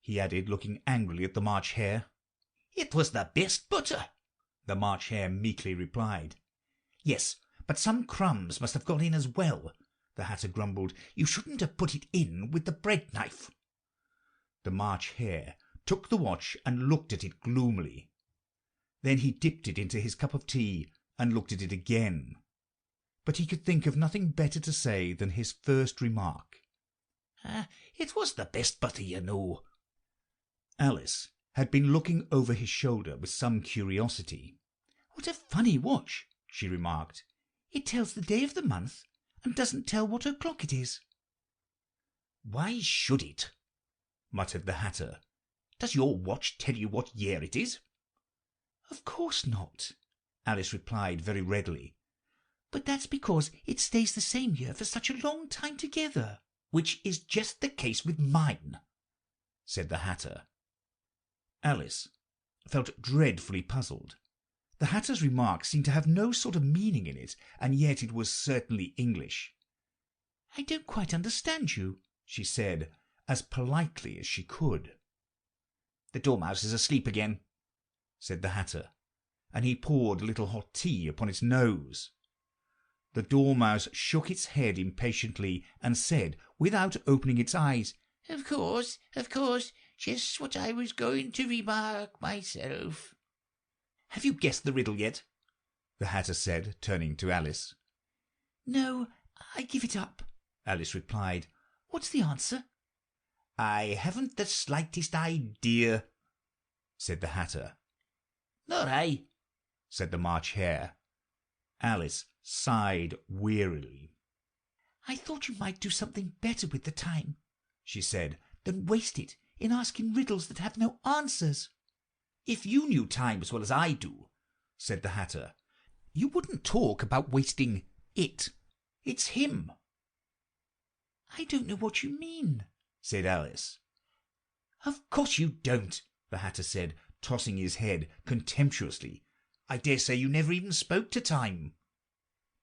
he added, looking angrily at the March Hare. "It was the best butter," the March Hare meekly replied. "Yes, but some crumbs must have got in as well," the Hatter grumbled. "You shouldn't have put it in with the bread knife." The March Hare took the watch and looked at it gloomily. Then he dipped it into his cup of tea and looked at it again. But he could think of nothing better to say than his first remark. "It was the best butter, you know." Alice had been looking over his shoulder with some curiosity. "What a funny watch," she remarked. "It tells the day of the month and doesn't tell what o'clock it is." "Why should it?" muttered the Hatter. "Does your watch tell you what year it is?" "Of course not," Alice replied very readily. "But that's because it stays the same year for such a long time together." "Which is just the case with mine," said the Hatter. Alice felt dreadfully puzzled. The Hatter's remark seemed to have no sort of meaning in it, and yet it was certainly English. "I don't quite understand you," she said, as politely as she could. "The Dormouse is asleep again," said the Hatter, and he poured a little hot tea upon its nose. The Dormouse shook its head impatiently and said, without opening its eyes, Of course, just what I was going to remark myself." "Have you guessed the riddle yet?" the Hatter said, turning to Alice. "No, I give it up," Alice replied. "What's the answer?" "I haven't the slightest idea," said the Hatter. "Nor I," said the March Hare. Alice sighed wearily. "I thought you might do something better with the time," she said, "than waste it in asking riddles that have no answers." "If you knew time as well as I do," said the Hatter, "you wouldn't talk about wasting it. It's him." "I don't know what you mean," said Alice. "Of course you don't," the Hatter said, tossing his head contemptuously. "I dare say you never even spoke to time."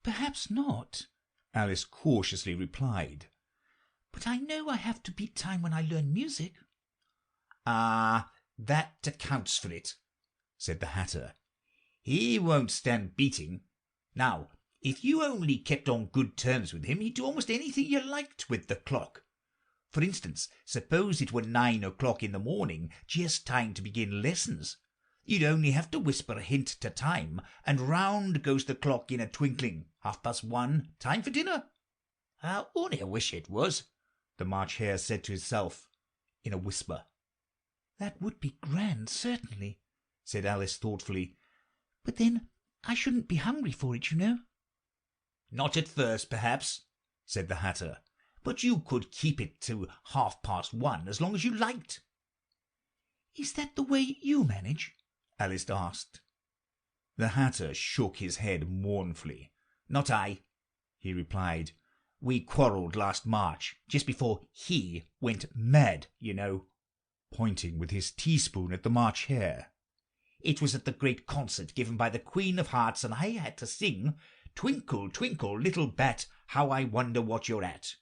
"Perhaps not," Alice cautiously replied. "But I know I have to beat time when I learn music." "Ah, that accounts for it," said the Hatter. "He won't stand beating. Now, if you only kept on good terms with him, he'd do almost anything you liked with the clock. For instance, suppose it were 9 o'clock in the morning, just time to begin lessons. You'd only have to whisper a hint to time, and round goes the clock in a twinkling. 1:30, time for dinner." "Only I wish it was," the March Hare said to himself in a whisper. "That would be grand, certainly," said Alice thoughtfully. "But then I shouldn't be hungry for it, you know." "Not at first, perhaps," said the Hatter, "but you could keep it to 1:30 as long as you liked." "Is that the way you manage?" Alice asked. The Hatter shook his head mournfully. "Not I," he replied. "We quarrelled last March, just before he went mad, you know," pointing with his teaspoon at the March Hare. "It was at the great concert given by the Queen of Hearts, and I had to sing 'Twinkle, twinkle, little bat, how I wonder what you're at.'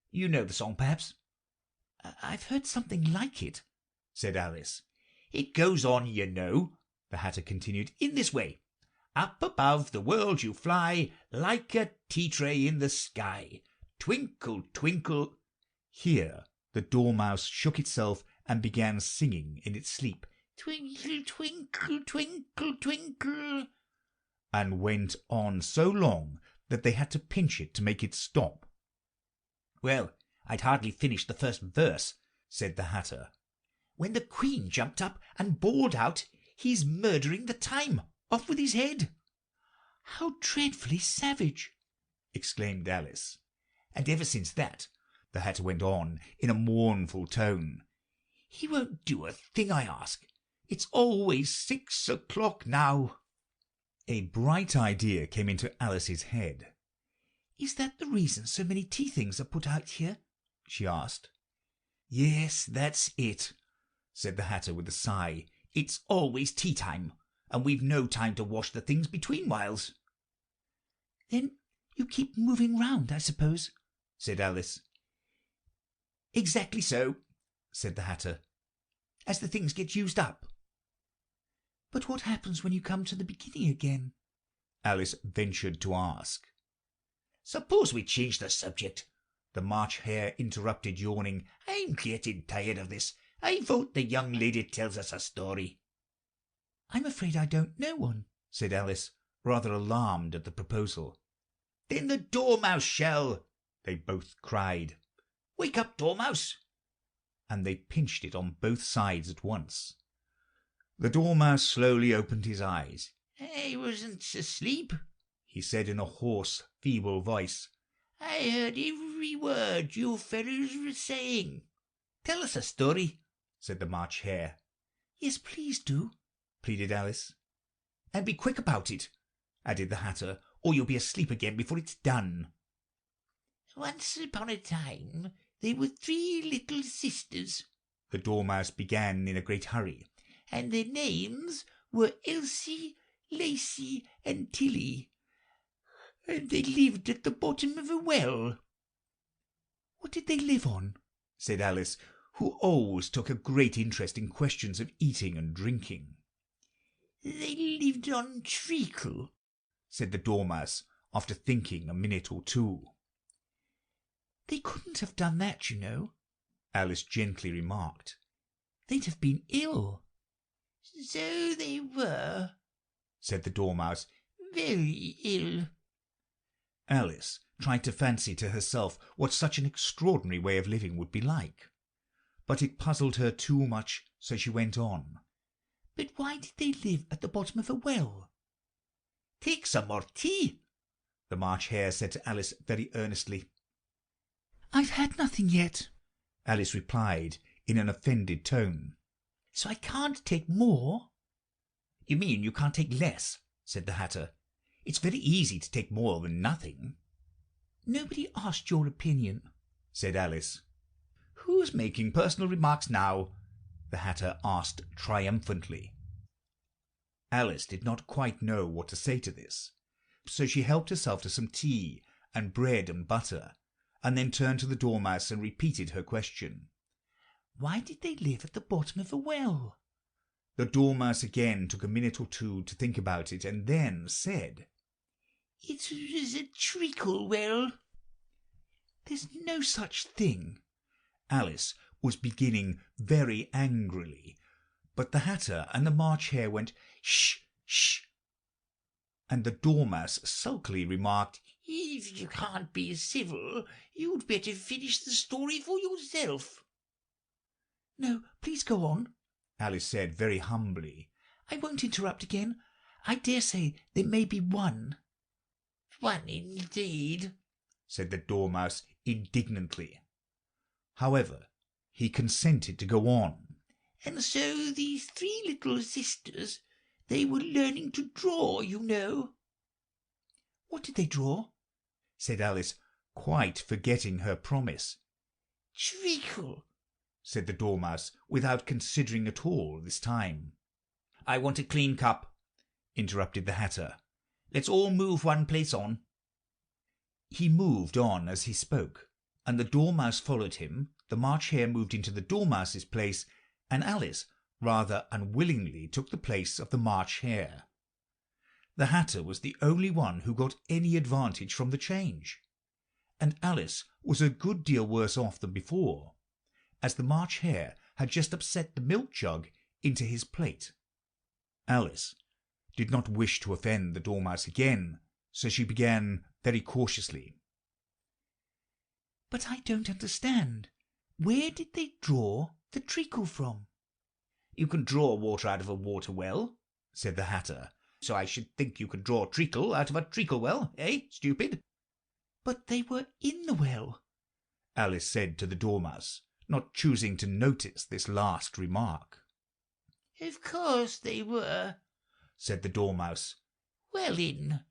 You know the song, perhaps?" "I've heard something like it," said Alice. "It goes on, you know," the Hatter continued, "in this way. Up above the world you fly, like a tea-tray in the sky. Twinkle, twinkle—" Here the Dormouse shook itself and began singing in its sleep, "Twinkle, twinkle, twinkle, twinkle," and went on so long that they had to pinch it to make it stop. "Well, I'd hardly finished the first verse," said the Hatter, "when the Queen jumped up and bawled out, 'He's murdering the time! Off with his head!'" "How dreadfully savage!" exclaimed Alice. "And ever since that," the Hatter went on in a mournful tone, "he won't do a thing I ask. It's always 6 o'clock now." A bright idea came into Alice's head. "Is that the reason so many tea things are put out here?" she asked. "Yes, that's it," said the Hatter with a sigh. "It's always tea time, and we've no time to wash the things between whiles." "Then you keep moving round, I suppose," said Alice. "Exactly so," said the Hatter, "as the things get used up." "But what happens when you come to the beginning again?" Alice ventured to ask. Suppose we change the subject," The March Hare interrupted, yawning. "I'm getting tired of this. I vote the young lady tells us a story." "I'm afraid I don't know one," said Alice, rather alarmed at the proposal. "Then the Dormouse shall," they both cried. "Wake up, Dormouse." And they pinched it on both sides at once. The Dormouse slowly opened his eyes. "I wasn't asleep," he said in a hoarse, feeble voice. "I heard every word you fellows were saying. Tell us a story," said the March Hare. "Yes, please do," pleaded Alice. "And be quick about it," added the Hatter, "or you'll be asleep again before it's done." "Once upon a time there were 3 little sisters," the Dormouse began in a great hurry, "and their names were Elsie, Lacy, and Tilly, and they lived at the bottom of a well." "What did they live on?" said Alice, who always took a great interest in questions of eating and drinking. "They lived on treacle," said the Dormouse, after thinking a minute or two. "They couldn't have done that, you know," Alice gently remarked. "They'd have been ill." "So they were," said the Dormouse. "very ill." Alice tried to fancy to herself what such an extraordinary way of living would be like, but it puzzled her too much, so she went on. "But why did they live at the bottom of a well?" "Take some more tea," the March Hare said to Alice very earnestly. "I've had nothing yet," Alice replied in an offended tone. "so I can't take more." "You mean you can't take less," said the Hatter. "It's very easy to take more than nothing." "Nobody asked your opinion," said Alice. "Who's making personal remarks now?" the Hatter asked triumphantly. Alice did not quite know what to say to this, so she helped herself to some tea and bread and butter, and then turned to the Dormouse and repeated her question. "Why did they live at the bottom of a well?" The Dormouse again took a minute or two to think about it, and then said, "It was a treacle well." "There's no such thing." Alice was beginning very angrily, but the Hatter and the March Hare went, "Shh, shh," and the Dormouse sulkily remarked, "If you can't be civil, you'd better finish the story for yourself." "No, please go on," Alice said very humbly. "I won't interrupt again. I dare say there may be one." "One indeed," said the Dormouse indignantly. However, he consented to go on. "And so these 3 little sisters, they were learning to draw, you know." "What did they draw?" said Alice, quite forgetting her promise. "Treacle," said the Dormouse, without considering at all this time. "I want a clean cup," interrupted the Hatter. "Let's all move one place on." He moved on as he spoke, and the Dormouse followed him. The March Hare moved into the Dormouse's place, and Alice rather unwillingly took the place of the March Hare. The Hatter was the only one who got any advantage from the change, and Alice was a good deal worse off than before, as the March Hare had just upset the milk jug into his plate. Alice did not wish to offend the Dormouse again, so she began very cautiously. "But I don't understand. Where did they draw the treacle from?" "You can draw water out of a water well," said the Hatter, "so I should think you could draw treacle out of a treacle well, eh, stupid?" "But they were in the well," Alice said to the Dormouse, not choosing to notice this last remark. "Of course they were," said the Dormouse. "Well in."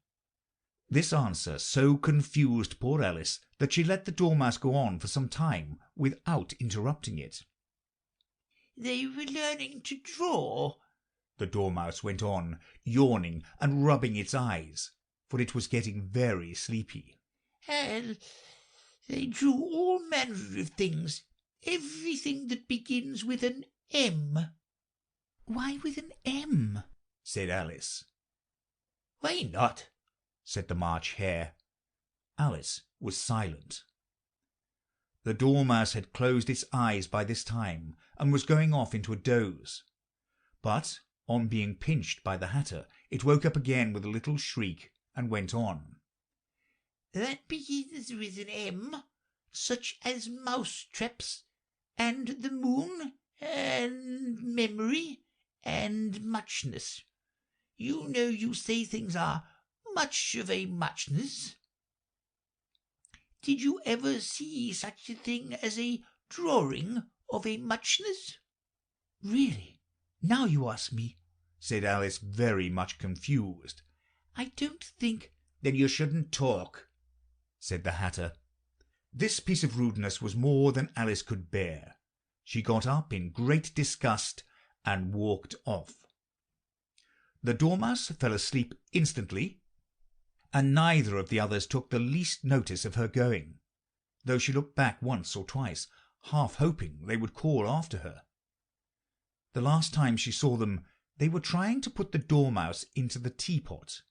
This answer so confused poor Alice that she let the Dormouse go on for some time without interrupting it. They were learning to draw. The Dormouse went on, yawning and rubbing its eyes, for it was getting very sleepy. And they drew all manner of things, everything that begins with an M. Why with an M? Said Alice. Why not? Said the March Hare. Alice was silent. The Dormouse had closed its eyes by this time and was going off into a doze. But on being pinched by the Hatter, it woke up again with a little shriek and went on. That begins with an M, such as mouse-traps, and the moon, and memory, and muchness. You know you say things are much of a muchness. Did you ever see such a thing as a drawing of a muchness? Really, now you ask me, said Alice, very much confused. I don't think. Then you shouldn't talk, said the Hatter. This piece of rudeness was more than Alice could bear. She got up in great disgust and walked off. The Dormouse fell asleep instantly, and neither of the others took the least notice of her going, though she looked back once or twice, half hoping they would call after her. The last time she saw them, they were trying to put the Dormouse into the teapot.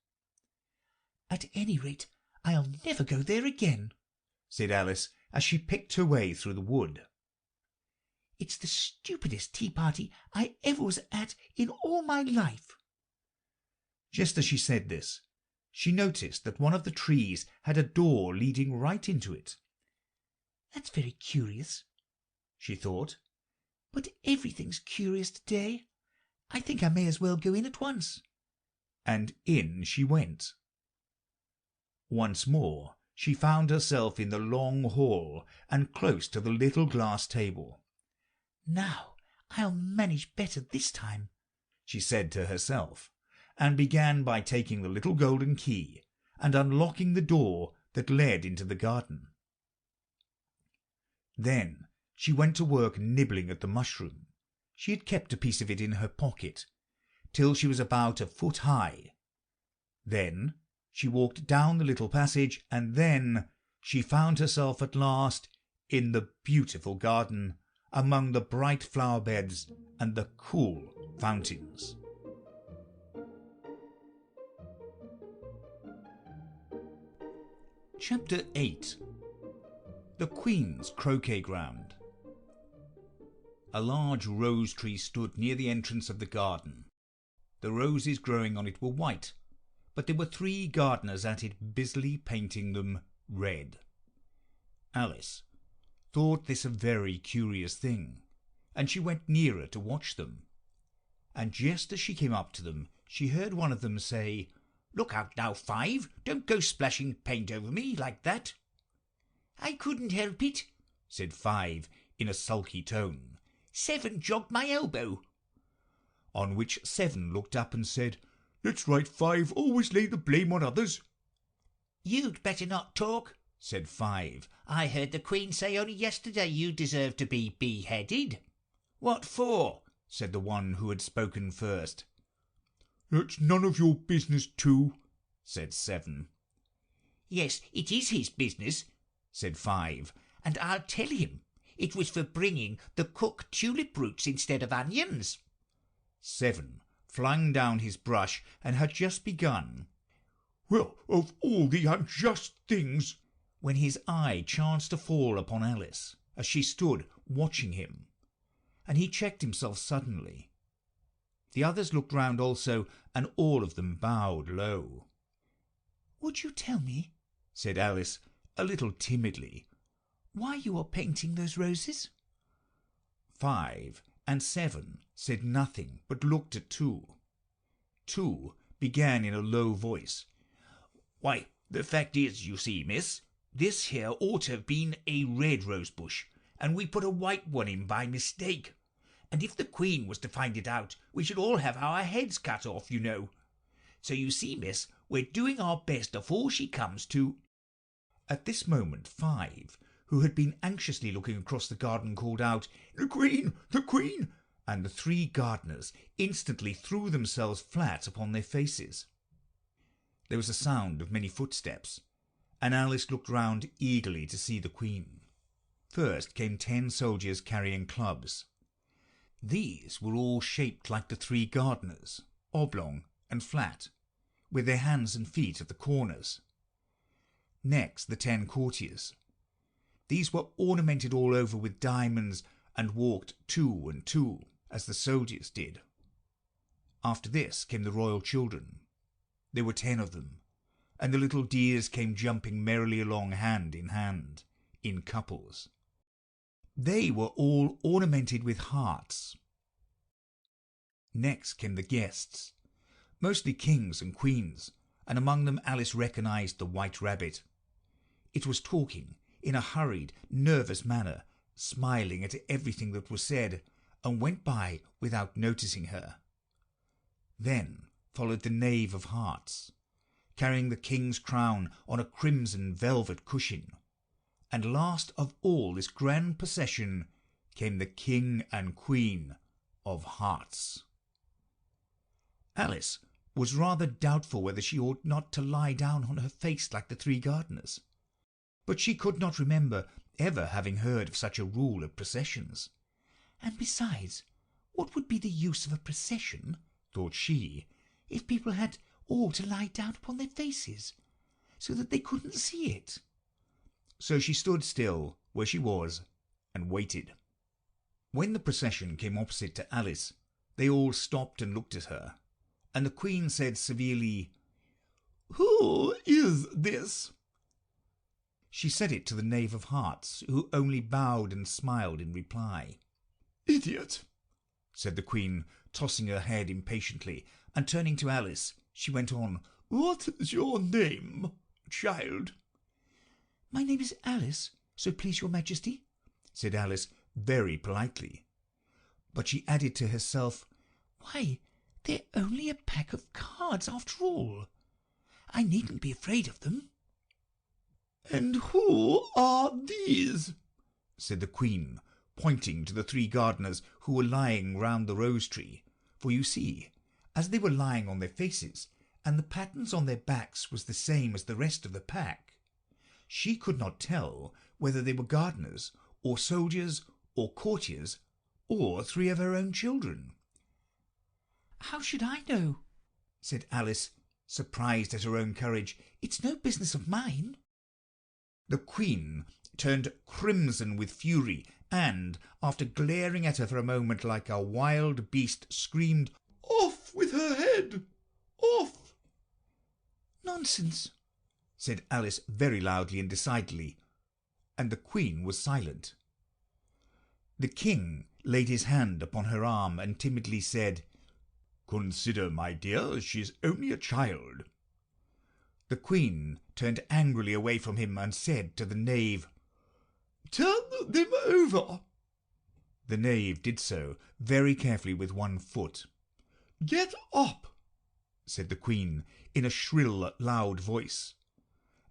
At any rate, I'll never go there again, said Alice as she picked her way through the wood. It's the stupidest tea party I ever was at in all my life. Just as she said this, she noticed that one of the trees had a door leading right into it. That's very curious, she thought, but everything's curious today. I think I may as well go in at once. And in she went. Once more she found herself in the long hall and close to the little glass table. Now I'll manage better this time, she said to herself, and began by taking the little golden key and unlocking the door that led into the garden. Then she went to work nibbling at the mushroom. She had kept a piece of it in her pocket till she was about a foot high. Then she walked down the little passage, and then she found herself at last in the beautiful garden, among the bright flower beds and the cool fountains. Chapter 8. The Queen's Croquet-Ground. A large rose tree stood near the entrance of the garden. The roses growing on it were white, but there were 3 gardeners at it busily painting them red. Alice thought this a very curious thing, and she went nearer to watch them. And just as she came up to them, she heard one of them say, "Look out now, Five, don't go splashing paint over me like that." I couldn't help it, said Five in a sulky tone. 7 jogged my elbow. On which 7 looked up and said, "That's right, Five, always lay the blame on others." You'd better not talk, said 5. I heard the Queen say only yesterday you deserve to be beheaded. What for? Said the one who had spoken first. That's none of your business too, said 7. Yes, it is his business, said 5, and I'll tell him. It was for bringing the cook tulip roots instead of onions. 7 flung down his brush and had just begun. Well, of all the unjust things, when his eye chanced to fall upon Alice as she stood watching him, and he checked himself suddenly. The others looked round also, and all of them bowed low. "Would you tell me," said Alice, a little timidly, "why you are painting those roses?" 5 and 7 said nothing, but looked at 2. 2 began in a low voice. "Why, the fact is, you see, miss, this here ought to have been a red rose bush, and we put a white one in by mistake. And if the Queen was to find it out, we should all have our heads cut off, you know. So you see, miss, we're doing our best afore she comes to—" At this moment 5, who had been anxiously looking across the garden, called out, "The Queen! The Queen!" and the 3 gardeners instantly threw themselves flat upon their faces. There was a sound of many footsteps, and Alice looked round eagerly to see the Queen. First came 10 soldiers carrying clubs. These were all shaped like the 3 gardeners, oblong and flat, with their hands and feet at the corners. Next the 10 courtiers. These were ornamented all over with diamonds and walked 2 and 2, as the soldiers did. After this came the royal children. There were 10 of them, and the little dears came jumping merrily along hand in hand, in couples. They were all ornamented with hearts. Next came the guests, mostly kings and queens, and among them Alice recognised the white rabbit. It was talking in a hurried, nervous manner, smiling at everything that was said, and went by without noticing her. Then followed the knave of hearts, carrying the king's crown on a crimson velvet cushion, and last of all this grand procession came the king and queen of hearts. Alice was rather doubtful whether she ought not to lie down on her face like the 3 gardeners, but she could not remember ever having heard of such a rule at processions. And besides, what would be the use of a procession, thought she, if people had all to lie down upon their faces, so that they couldn't see it? So she stood still where she was and waited. When the procession came opposite to Alice, they all stopped and looked at her, and the Queen said severely, "Who is this?" She said it to the knave of hearts, who only bowed and smiled in reply. "Idiot!" said the Queen, tossing her head impatiently, and turning to Alice, she went on, "What is your name, child?" "My name is Alice, so please your Majesty," said Alice very politely. But she added to herself, "Why, they're only a pack of cards after all. I needn't be afraid of them." "And who are these?" said the Queen, pointing to the 3 gardeners who were lying round the rose tree, for you see, as they were lying on their faces, and the patterns on their backs was the same as the rest of the pack, she could not tell whether they were gardeners, or soldiers, or courtiers, or 3 of her own children. "How should I know?" said Alice, surprised at her own courage. "It's no business of mine." The Queen turned crimson with fury, and, after glaring at her for a moment like a wild beast, screamed, "Off with her head! Off!" "Nonsense!" said Alice very loudly and decidedly, and the Queen was silent. The King laid his hand upon her arm and timidly said, "Consider, my dear, she is only a child." The Queen turned angrily away from him and said to the knave, "Turn them over." The knave did so very carefully with one foot. "Get up," said the Queen in a shrill, loud voice,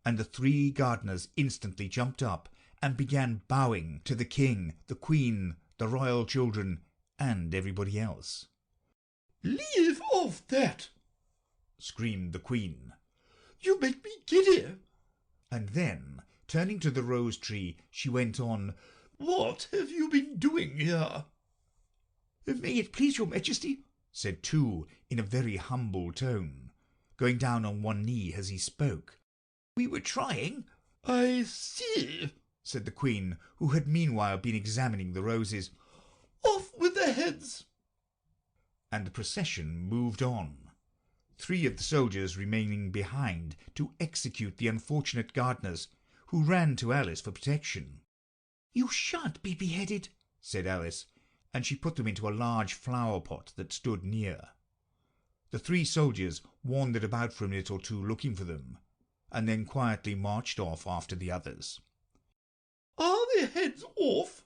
and the 3 gardeners instantly jumped up and began bowing to the King, the Queen, the royal children, and everybody else. "Leave off that!" screamed the Queen. "You make me giddy." And then, turning to the rose tree, she went on, "What have you been doing here?" "May it please your Majesty," said 2 in a very humble tone, going down on one knee as he spoke. "We were trying—" "I see," said the Queen, who had meanwhile been examining the roses. "Off with their heads!" And the procession moved on, 3 of the soldiers remaining behind to execute the unfortunate gardeners, who ran to Alice for protection. "You shan't be beheaded," said Alice, and she put them into a large flower pot that stood near. The 3 soldiers wandered about for a minute or 2 looking for them, and then quietly marched off after the others. "Are their heads off?"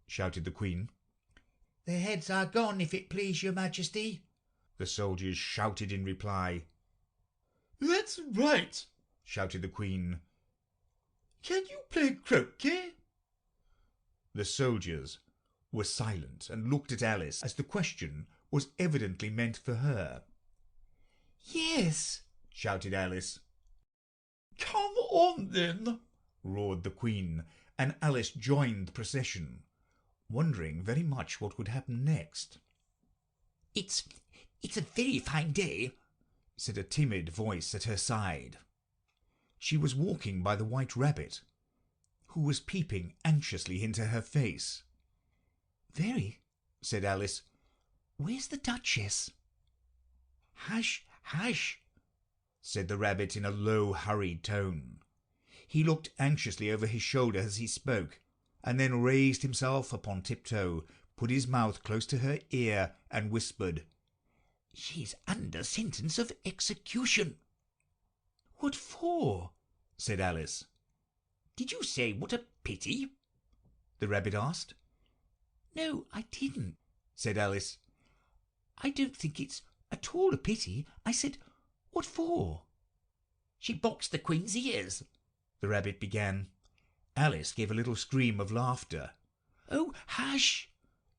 shouted the Queen. "Their heads are gone, if it please your Majesty," the soldiers shouted in reply. That's right, shouted the Queen. Can you play croquet? The soldiers were silent and looked at Alice as the question was evidently meant for her. Yes, shouted Alice. Come on then, roared the Queen, and Alice joined the procession, wondering very much what would happen next. It's a very fine day, said a timid voice at her side. She was walking by the White Rabbit, who was peeping anxiously into her face. Very, said Alice. Where's the Duchess? Hush, hush, said the Rabbit in a low, hurried tone. He looked anxiously over his shoulder as he spoke, and then raised himself upon tiptoe, put his mouth close to her ear, and whispered, She's under sentence of execution. What for? said Alice. Did you say what a pity? the Rabbit asked. No, I didn't, said Alice. I don't think it's at all a pity. I said, what for? She boxed the Queen's ears, the Rabbit began. Alice gave a little scream of laughter. Oh, hush,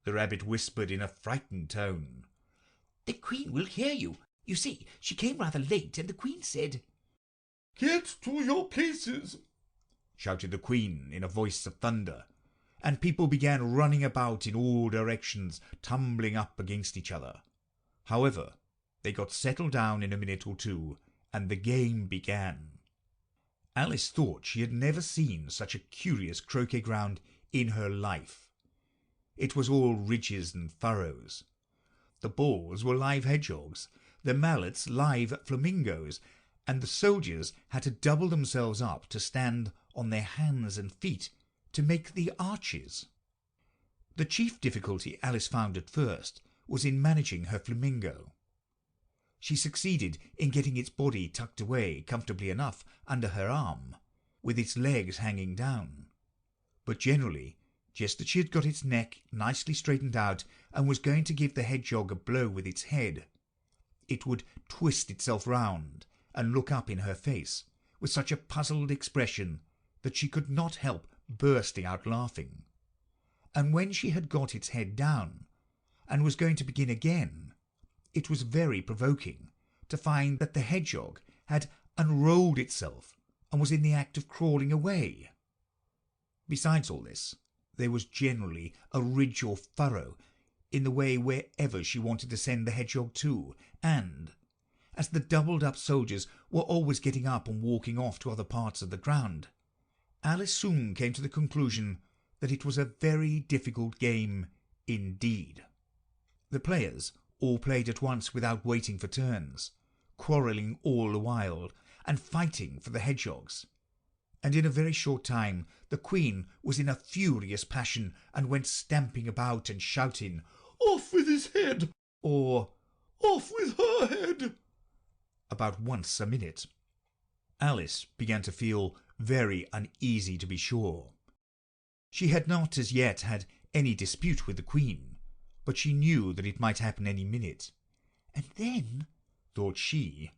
the Rabbit whispered in a frightened tone. The Queen will hear you. You see, she came rather late, and the Queen said, Get to your places, shouted the Queen in a voice of thunder, and people began running about in all directions, tumbling up against each other. However, they got settled down in a minute or two, and the game began. Alice thought she had never seen such a curious croquet ground in her life. It was all ridges and furrows. The balls were live hedgehogs, the mallets live flamingos, and the soldiers had to double themselves up to stand on their hands and feet to make the arches. The chief difficulty Alice found at first was in managing her flamingo. She succeeded in getting its body tucked away comfortably enough under her arm, with its legs hanging down, but generally, just as she had got its neck nicely straightened out and was going to give the hedgehog a blow with its head, it would twist itself round and look up in her face with such a puzzled expression that she could not help bursting out laughing. And when she had got its head down and was going to begin again, it was very provoking to find that the hedgehog had unrolled itself and was in the act of crawling away. Besides all this, there was generally a ridge or furrow in the way wherever she wanted to send the hedgehog to, and as the doubled-up soldiers were always getting up and walking off to other parts of the ground, Alice soon came to the conclusion that it was a very difficult game indeed. The players all played at once without waiting for turns, quarrelling all the while, and fighting for the hedgehogs. And in a very short time the Queen was in a furious passion, and went stamping about and shouting, Off with his head, or off with her head, about once a minute. Alice began to feel very uneasy, to be sure. She had not as yet had any dispute with the Queen, but she knew that it might happen any minute. And then, thought she,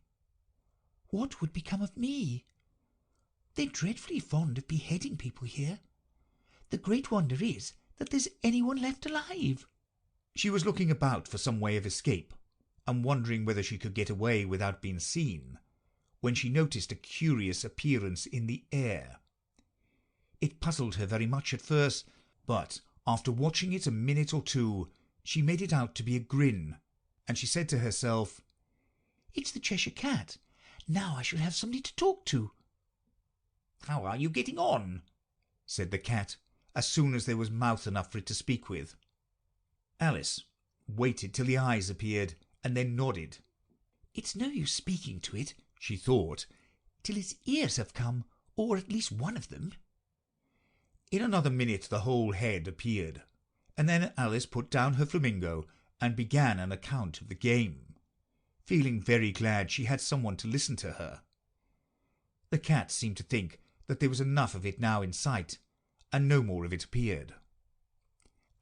what would become of me? They're dreadfully fond of beheading people here. The great wonder is that there's anyone left alive. She was looking about for some way of escape, and wondering whether she could get away without being seen, when she noticed a curious appearance in the air. It puzzled her very much at first, but after watching it a minute or two, she made it out to be a grin, and she said to herself, It's the Cheshire Cat. Now I shall have somebody to talk to. How are you getting on? said the cat, as soon as there was mouth enough for it to speak with. Alice waited till the eyes appeared, and then nodded. It's no use speaking to it, she thought, till its ears have come, or at least one of them. In another minute the whole head appeared, and then Alice put down her flamingo and began an account of the game, feeling very glad she had someone to listen to her. The cat seemed to think that there was enough of it now in sight, and no more of it appeared.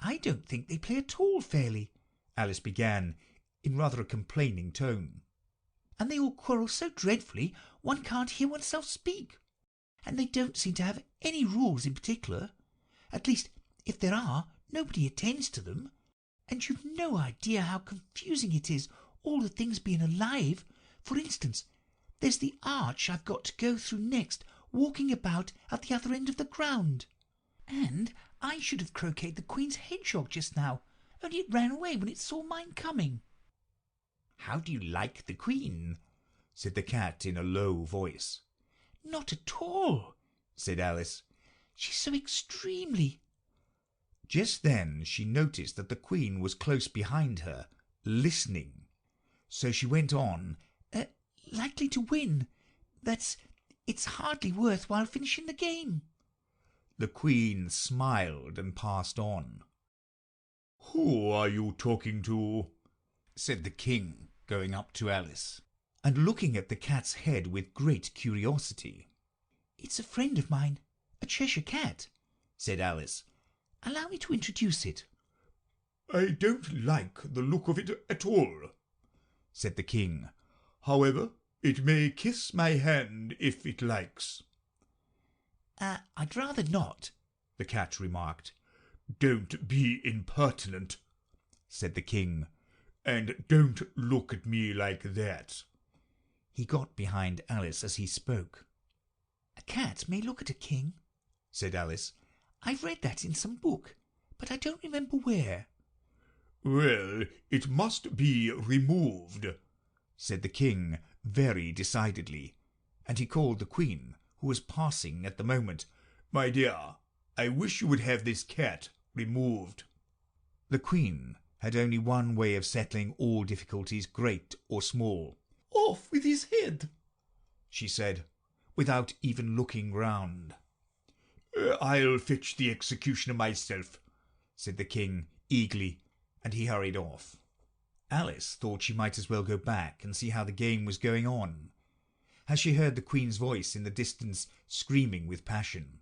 I don't think they play at all fairly, Alice began in rather a complaining tone. and they all quarrel so dreadfully one can't hear oneself speak. And they don't seem to have any rules in particular. At least, if there are, nobody attends to them. And you've no idea how confusing it is, all the things being alive. For instance, there's the arch I've got to go through next, walking about at the other end of the ground. And I should have croqueted the Queen's hedgehog just now, only it ran away when it saw mine coming." "How do you like the Queen?" said the cat in a low voice. "Not at all," said Alice. "She's so extremely—" Just then she noticed that the Queen was close behind her, listening. So she went on, "likely to win. It's hardly worth while finishing the game." The Queen smiled and passed on. "Who are you talking to?" said the King, going up to Alice, and looking at the cat's head with great curiosity. "It's a friend of mine, a Cheshire cat," said Alice. "Allow me to introduce it." "I don't like the look of it at all," said the King. "However, it may kiss my hand if it likes." "I'd rather not," the cat remarked. "Don't be impertinent," said the King, "and don't look at me like that." He got behind Alice as he spoke. "A cat may look at a king," said Alice. "I've read that in some book, but I don't remember where." "Well, it must be removed," said the King very decidedly, and he called the Queen, who was passing at the moment. "My dear, I wish you would have this cat removed." The Queen had only one way of settling all difficulties, great or small. "Off with his head," she said, without even looking round. "I'll fetch the executioner myself," said the King eagerly, and he hurried off. Alice thought she might as well go back and see how the game was going on, as she heard the Queen's voice in the distance screaming with passion.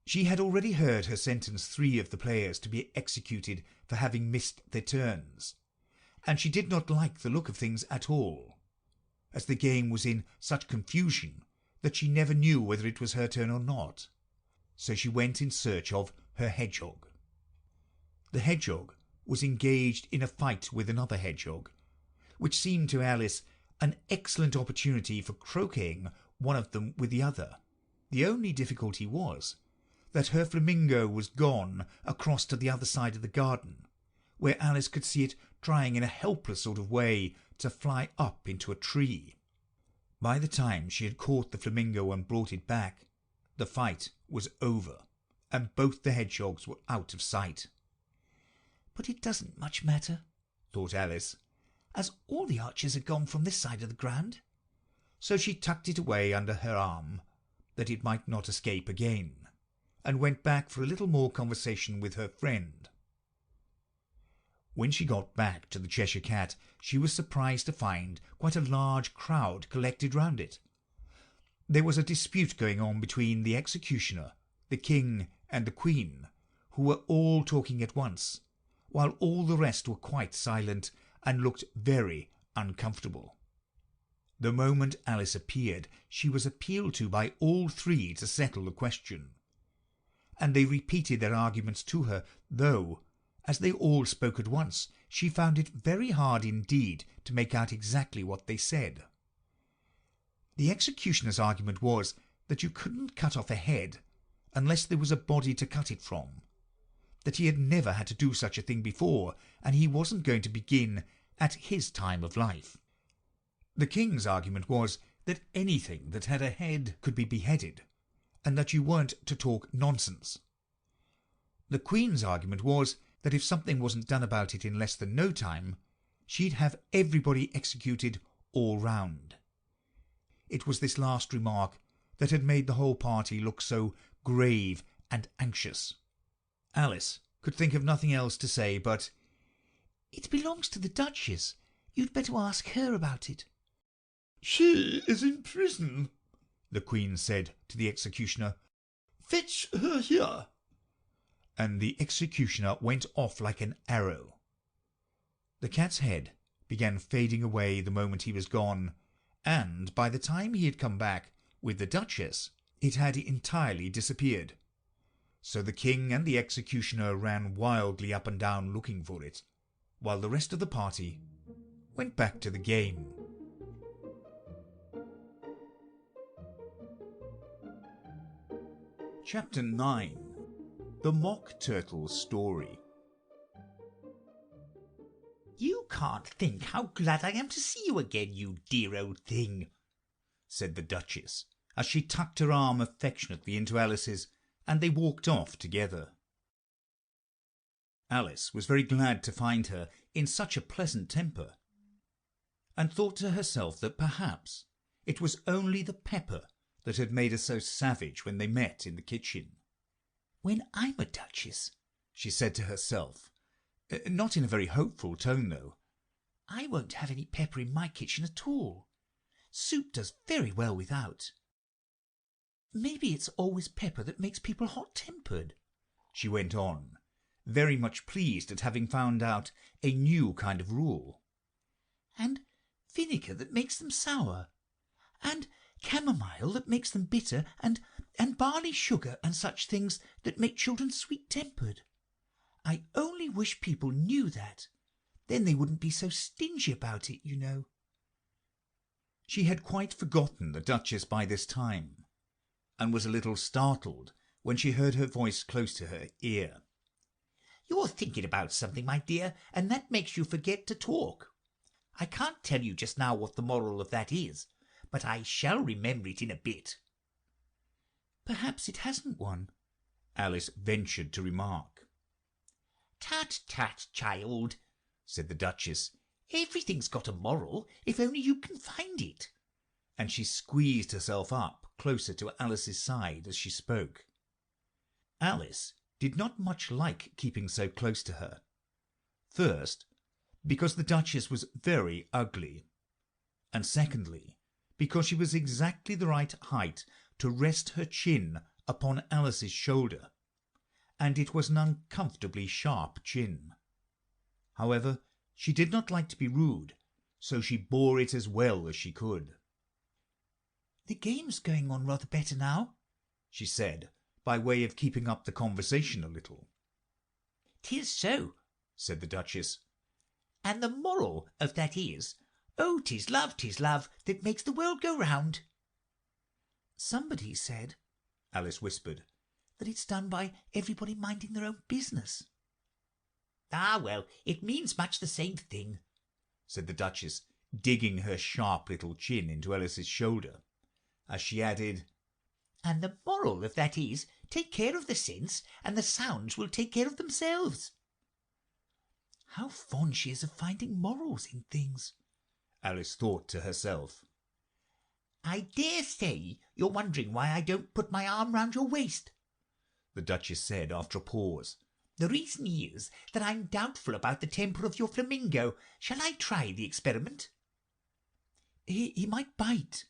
She had already heard her sentence 3 of the players to be executed for having missed their turns, and she did not like the look of things at all, as the game was in such confusion that she never knew whether it was her turn or not. So she went in search of her hedgehog. The hedgehog was engaged in a fight with another hedgehog, which seemed to Alice an excellent opportunity for croqueting one of them with the other. The only difficulty was that her flamingo was gone across to the other side of the garden, where Alice could see it trying in a helpless sort of way to fly up into a tree. By the time she had caught the flamingo and brought it back, the fight was over, and both the hedgehogs were out of sight. "But it doesn't much matter," thought Alice, "as all the archers are gone from this side of the ground." So she tucked it away under her arm, that it might not escape again, and went back for a little more conversation with her friend. When she got back to the Cheshire Cat, she was surprised to find quite a large crowd collected round it. There was a dispute going on between the executioner, the King, and the Queen, who were all talking at once, while all the rest were quite silent and looked very uncomfortable. The moment Alice appeared, she was appealed to by all 3 to settle the question, and they repeated their arguments to her, though, as they all spoke at once, she found it very hard indeed to make out exactly what they said. The executioner's argument was that you couldn't cut off a head unless there was a body to cut it from, that he had never had to do such a thing before, and he wasn't going to begin at his time of life. The King's argument was that anything that had a head could be beheaded, and that you weren't to talk nonsense. The Queen's argument was that if something wasn't done about it in less than no time, she'd have everybody executed all round. It was this last remark that had made the whole party look so grave and anxious. Alice could think of nothing else to say but, "It belongs to the Duchess. You'd better ask her about it." "She is in prison," the Queen said to the executioner. "Fetch her here." And the executioner went off like an arrow. The cat's head began fading away the moment he was gone, and by the time he had come back with the Duchess, it had entirely disappeared. So the king and the executioner ran wildly up and down looking for it, while the rest of the party went back to the game. Chapter 9. The Mock Turtle's Story. "You can't think how glad I am to see you again, you dear old thing," said the Duchess, as she tucked her arm affectionately into Alice's, and they walked off together. Alice was very glad to find her in such a pleasant temper, and thought to herself that perhaps it was only the pepper that had made her so savage when they met in the kitchen. "When I'm a duchess," she said to herself, not in a very hopeful tone though, "I won't have any pepper in my kitchen at all. Soup does very well without. Maybe it's always pepper that makes people hot-tempered," she went on, very much pleased at having found out a new kind of rule. "And vinegar that makes them sour, and chamomile that makes them bitter, and barley sugar and such things that make children sweet-tempered. I only wish people knew that. Then they wouldn't be so stingy about it, you know." She had quite forgotten the Duchess by this time, and was a little startled when she heard her voice close to her ear. "You're thinking about something, my dear, and that makes you forget to talk. I can't tell you just now what the moral of that is, but I shall remember it in a bit." "Perhaps it hasn't one," Alice ventured to remark. "Tut, tut, child," said the Duchess. "Everything's got a moral, if only you can find it." And she squeezed herself up closer to Alice's side as she spoke. Alice did not much like keeping so close to her. First, because the Duchess was very ugly, and secondly, because she was exactly the right height to rest her chin upon Alice's shoulder, and it was an uncomfortably sharp chin. However, she did not like to be rude, so she bore it as well as she could. "The game's going on rather better now," she said, by way of keeping up the conversation a little. "'Tis so," said the Duchess, "and the moral of that is, oh, 'tis love that makes the world go round." "Somebody said," Alice whispered, "that it's done by everybody minding their own business." "Ah, well, it means much the same thing," said the Duchess, digging her sharp little chin into Alice's shoulder, as she added, "and the moral of that is, take care of the sense, and the sounds will take care of themselves." "How fond she is of finding morals in things," Alice thought to herself. "I dare say you're wondering why I don't put my arm round your waist," the Duchess said after a pause. "The reason is that I'm doubtful about the temper of your flamingo. Shall I try the experiment?" He might bite,"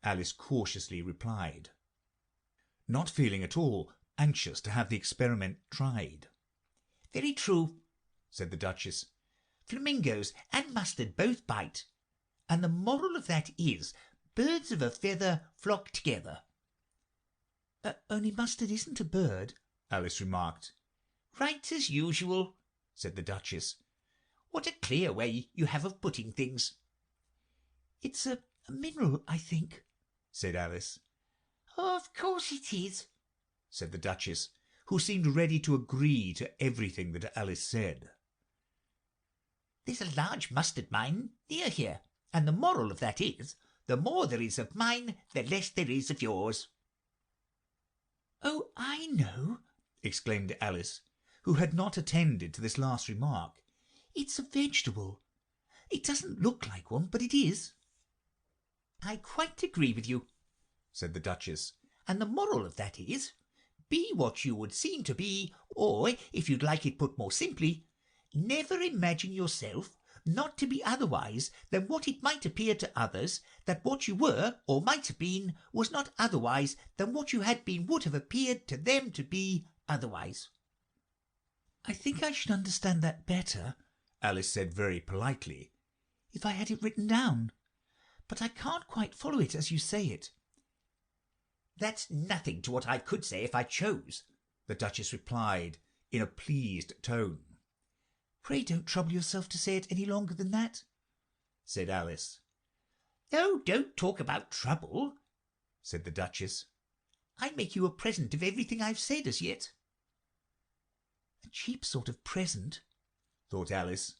Alice cautiously replied, not feeling at all anxious to have the experiment tried. "Very true," said the Duchess. "Flamingos and mustard both bite, and the moral of that is, birds of a feather flock together." Only mustard isn't a bird," Alice remarked. "Right as usual," said the Duchess. "What a clear way you have of putting things." "It's a mineral, I think," said Alice. "Of course it is," said the Duchess, who seemed ready to agree to everything that Alice said. "There's a large mustard mine near here, and the moral of that is, the more there is of mine, the less there is of yours." "Oh, I know," exclaimed Alice, who had not attended to this last remark. "It's a vegetable. It doesn't look like one, but it is." "I quite agree with you," said the Duchess, "and the moral of that is, be what you would seem to be, or, if you'd like it put more simply, never imagine yourself not to be otherwise than what it might appear to others that what you were or might have been was not otherwise than what you had been would have appeared to them to be otherwise." "I think I should understand that better," Alice said very politely, if I had it written down, but I can't quite follow it as you say it." "That's nothing to what I could say if I chose," the Duchess replied in a pleased tone. "Pray don't trouble yourself to say it any longer than that," said Alice. "Oh, don't talk about trouble," said the Duchess. "I make you a present of everything I've said as yet." "A cheap sort of present," thought Alice.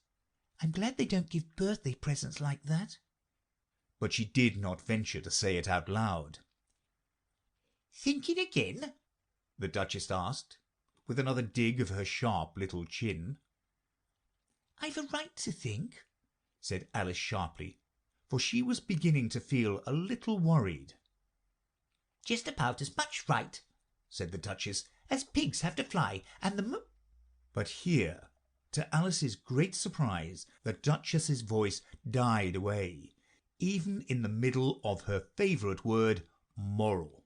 "I'm glad they don't give birthday presents like that." But she did not venture to say it out loud. "Thinking again?" the Duchess asked, with another dig of her sharp little chin. "I've a right to think," said Alice sharply, for she was beginning to feel a little worried. "Just about as much right," said the Duchess. "as pigs have to fly, and the But here, to Alice's great surprise, the Duchess's voice died away, even in the middle of her favourite word, moral,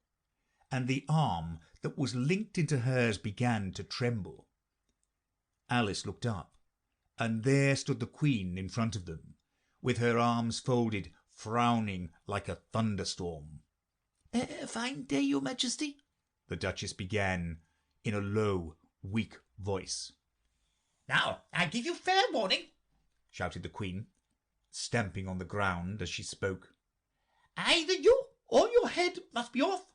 and the arm that was linked into hers began to tremble. Alice looked up, and there stood the Queen in front of them, with her arms folded, frowning like a thunderstorm. "A fine day, your Majesty," the Duchess began in a low, weak voice. "Now, I give you fair warning," shouted the Queen, stamping on the ground as she spoke. "either you or your head must be off,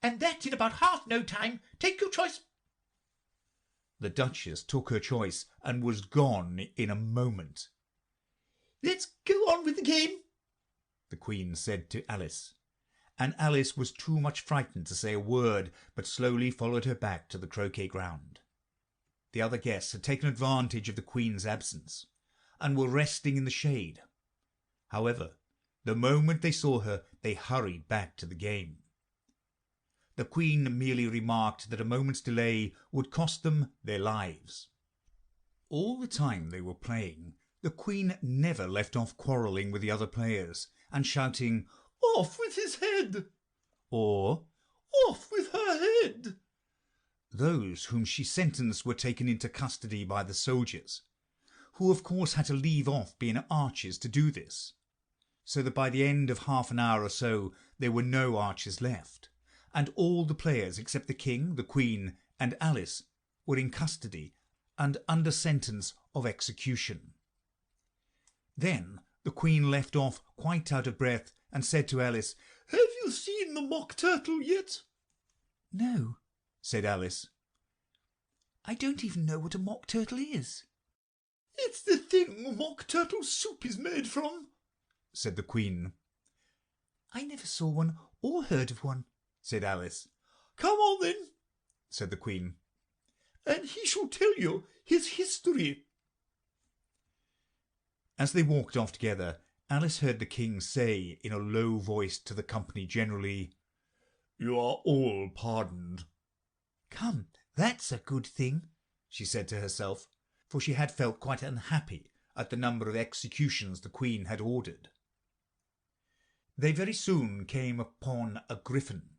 and that in about half no time. Take your choice." The Duchess took her choice and was gone in a moment. "Let's go on with the game," the Queen said to Alice, and Alice was too much frightened to say a word, but slowly followed her back to the croquet-ground. The other guests had taken advantage of the Queen's absence, and were resting in the shade. However, the moment they saw her, they hurried back to the game. The Queen merely remarked that a moment's delay would cost them their lives. All the time they were playing, the Queen never left off quarrelling with the other players, and shouting, "Off with his head!" or "Off with her head!" Those whom she sentenced were taken into custody by the soldiers, who of course had to leave off being archers to do this, so that by the end of half an hour or so there were no archers left, and all the players except the King, the Queen, and Alice were in custody and under sentence of execution. Then the Queen left off quite out of breath and said to Alice, "Have you seen the mock turtle yet?" "No," said Alice. "I don't even know what a mock turtle is." "It's the thing mock turtle soup is made from," said the Queen. "I never saw one or heard of one," said Alice. "Come on then," said the Queen, "and he shall tell you his history." As they walked off together, Alice heard the King say in a low voice to the company generally, "You are all pardoned." "Come, that's a good thing," she said to herself, for she had felt quite unhappy at the number of executions the Queen had ordered. They very soon came upon a griffin,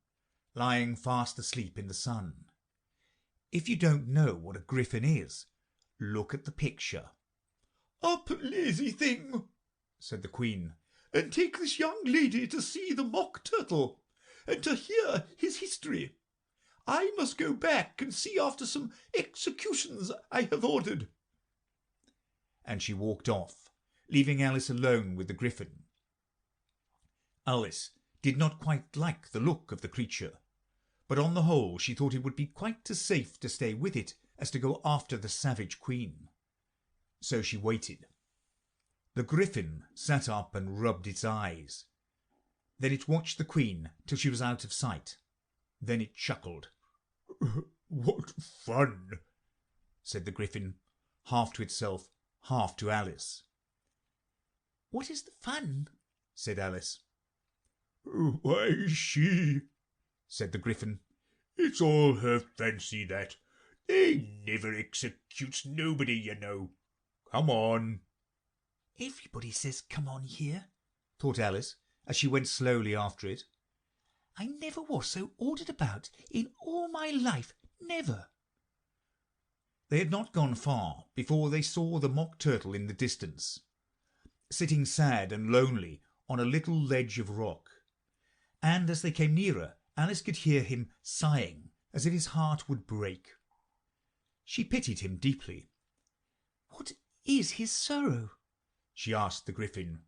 lying fast asleep in the sun. If you don't know what a griffin is, look at the picture. "Up, lazy thing," said the Queen, "and take this young lady to see the mock turtle, and to hear his history. I must go back and see after some executions I have ordered." And she walked off, leaving Alice alone with the griffin. Alice did not quite like the look of the creature, but on the whole she thought it would be quite as safe to stay with it as to go after the savage Queen. So she waited. The griffin sat up and rubbed its eyes. Then it watched the Queen till she was out of sight. Then it chuckled. "What fun!" said the griffin, half to itself, half to Alice. "What is the fun?" said Alice. "Why, she," said the griffin. "It's all her fancy, that. They never executes nobody, you know. Come on." "Everybody says come on here," thought Alice, as she went slowly after it. "I never was so ordered about in all my life, never." They had not gone far before they saw the mock turtle in the distance. sitting sad and lonely on a little ledge of rock, and as they came nearer, Alice could hear him sighing as if his heart would break. She pitied him deeply. "What is his sorrow?" she asked the Griffin.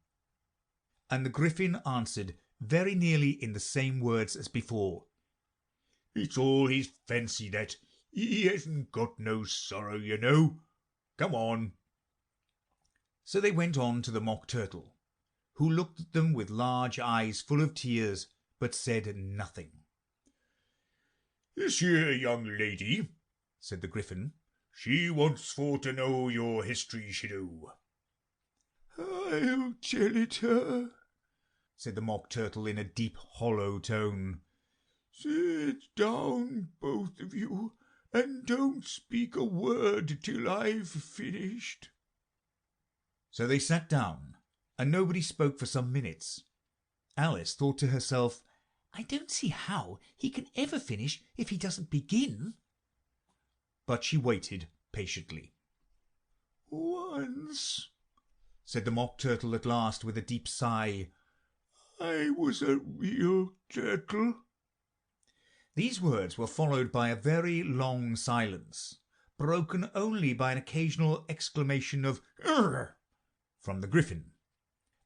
And the Griffin answered very nearly in the same words as before. "It's all his fancy, that. He hasn't got no sorrow, you know. Come on." So they went on to the Mock Turtle, who looked at them with large eyes full of tears, but said nothing. "This here young lady," said the Griffin, "she wants for to know your history, she do." "I'll tell it her," said the Mock Turtle in a deep hollow tone. "Sit down, both of you, and don't speak a word till I've finished." So they sat down, and nobody spoke for some minutes. Alice thought to herself, "I don't see how he can ever finish if he doesn't begin." but she waited patiently. "Once," said the Mock Turtle at last with a deep sigh, "I was a real turtle." These words were followed by a very long silence, broken only by an occasional exclamation of "Urgh!" from the Griffin,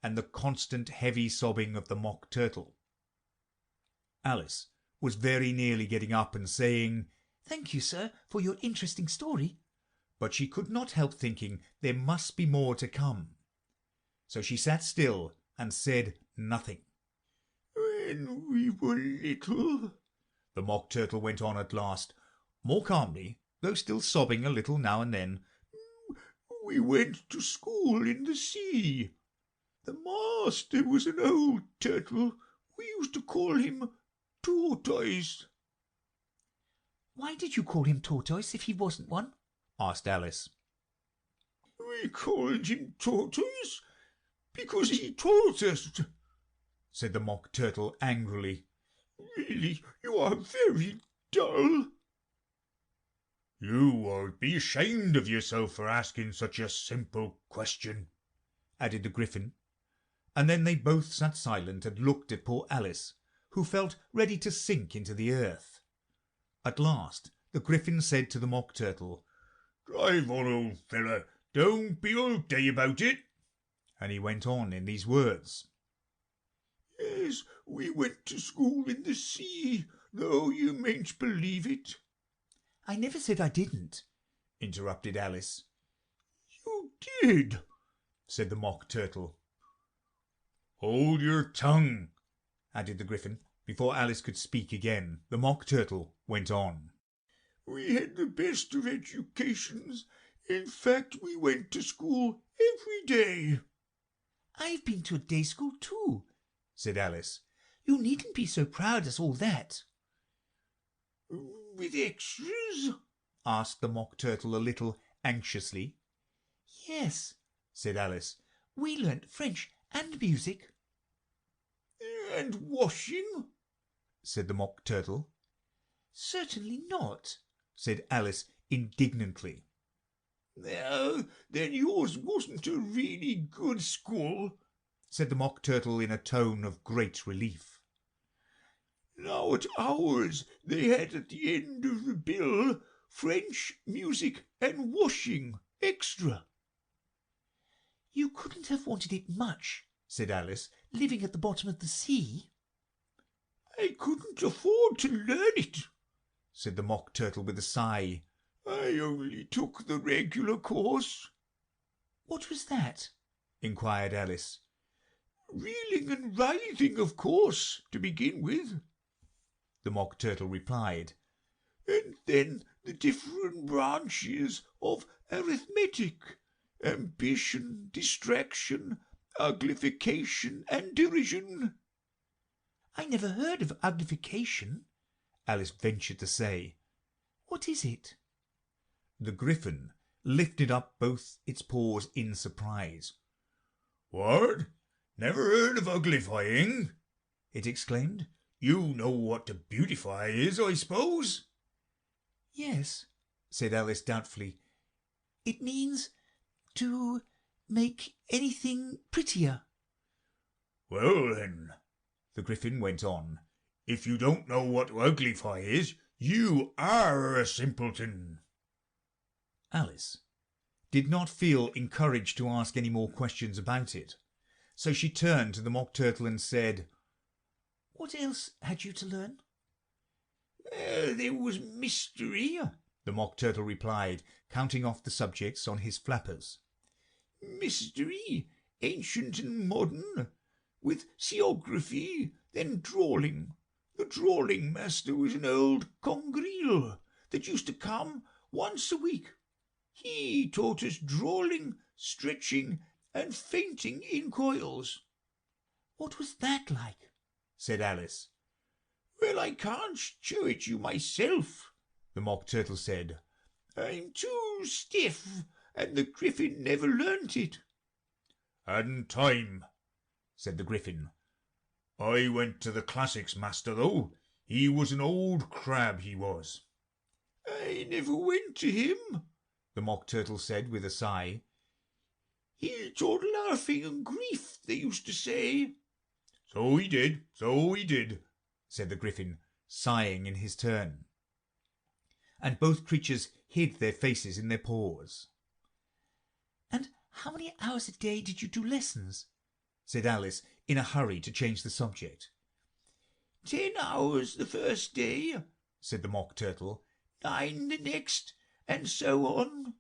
and the constant heavy sobbing of the Mock Turtle. Alice was very nearly getting up and saying, "Thank you, sir, for your interesting story," but she could not help thinking there must be more to come. So she sat still and said nothing. "When we were little," the Mock Turtle went on at last, more calmly, though still sobbing a little now and then, "we went to school in the sea. The master was an old turtle. We used to call him Tortoise." "Why did you call him Tortoise if he wasn't one?" asked Alice. "We called him Tortoise because he taught us," said the Mock Turtle angrily. "Really, you are very dull." "You ought be ashamed of yourself for asking such a simple question," added the Griffin, and then they both sat silent and looked at poor Alice, who felt ready to sink into the earth. At last the Griffin said to the Mock Turtle, "Drive on, old fella, don't be all day about it." And he went on in these words. "Yes, we went to school in the sea, though you mayn't believe it." "I never said I didn't," interrupted Alice. "You did," said the Mock Turtle. "Hold your tongue," added the Griffin. Before Alice could speak again, the Mock Turtle went on. "We had the best of educations. In fact, we went to school every day." "I've been to a day school too," said Alice. "You needn't be so proud as all that." "With extras?" asked the Mock Turtle a little anxiously. "Yes," said Alice. "we learnt French and music." "And washing?" said the Mock Turtle. "Certainly not," said Alice indignantly. "Oh, then yours wasn't a really good school," said the Mock Turtle in a tone of great relief. "Now at ours they had at the end of the bill French, music, and washing extra." "You couldn't have wanted it much," said Alice, "living at the bottom of the sea." "I couldn't afford to learn it," said the Mock Turtle with a sigh. "I only took the regular course." "What was that?" inquired Alice. "Reeling and writhing, of course, to begin with," the Mock Turtle replied. "And then the different branches of arithmetic, ambition, distraction, uglification, and derision." "I never heard of uglification," Alice ventured to say. "What is it?" The Griffin lifted up both its paws in surprise. "What? Never heard of uglifying?" it exclaimed. "You know what to beautify is, I suppose?" "Yes," said Alice doubtfully. "it means to make anything prettier." "Well, then," the Gryphon went on, "if you don't know what uglify is, you are a simpleton." Alice did not feel encouraged to ask any more questions about it, so she turned to the Mock Turtle and said, "What else had you to learn?" "There was mystery," the Mock Turtle replied, counting off the subjects on his flappers. "Mystery, ancient and modern, with seography, then drawling. The drawling master was an old Quadrille that used to come once a week. He taught us drawling, stretching, and fainting in coils." "What was that like?" said Alice. "Well, I can't show it you myself," the Mock Turtle said. "I'm too stiff, and the Gryphon never learnt it." "Hadn't time," said the Gryphon. "I went to the classics master, though. He was an old crab, he was." "I never went to him," the Mock Turtle said with a sigh. "He taught laughing and grief, they used to say." So he did," said the Gryphon, sighing in his turn. And both creatures hid their faces in their paws. "And how many hours a day did you do lessons?" said Alice, in a hurry to change the subject. 10 hours the first day," said the Mock Turtle, 9 the next, and so on."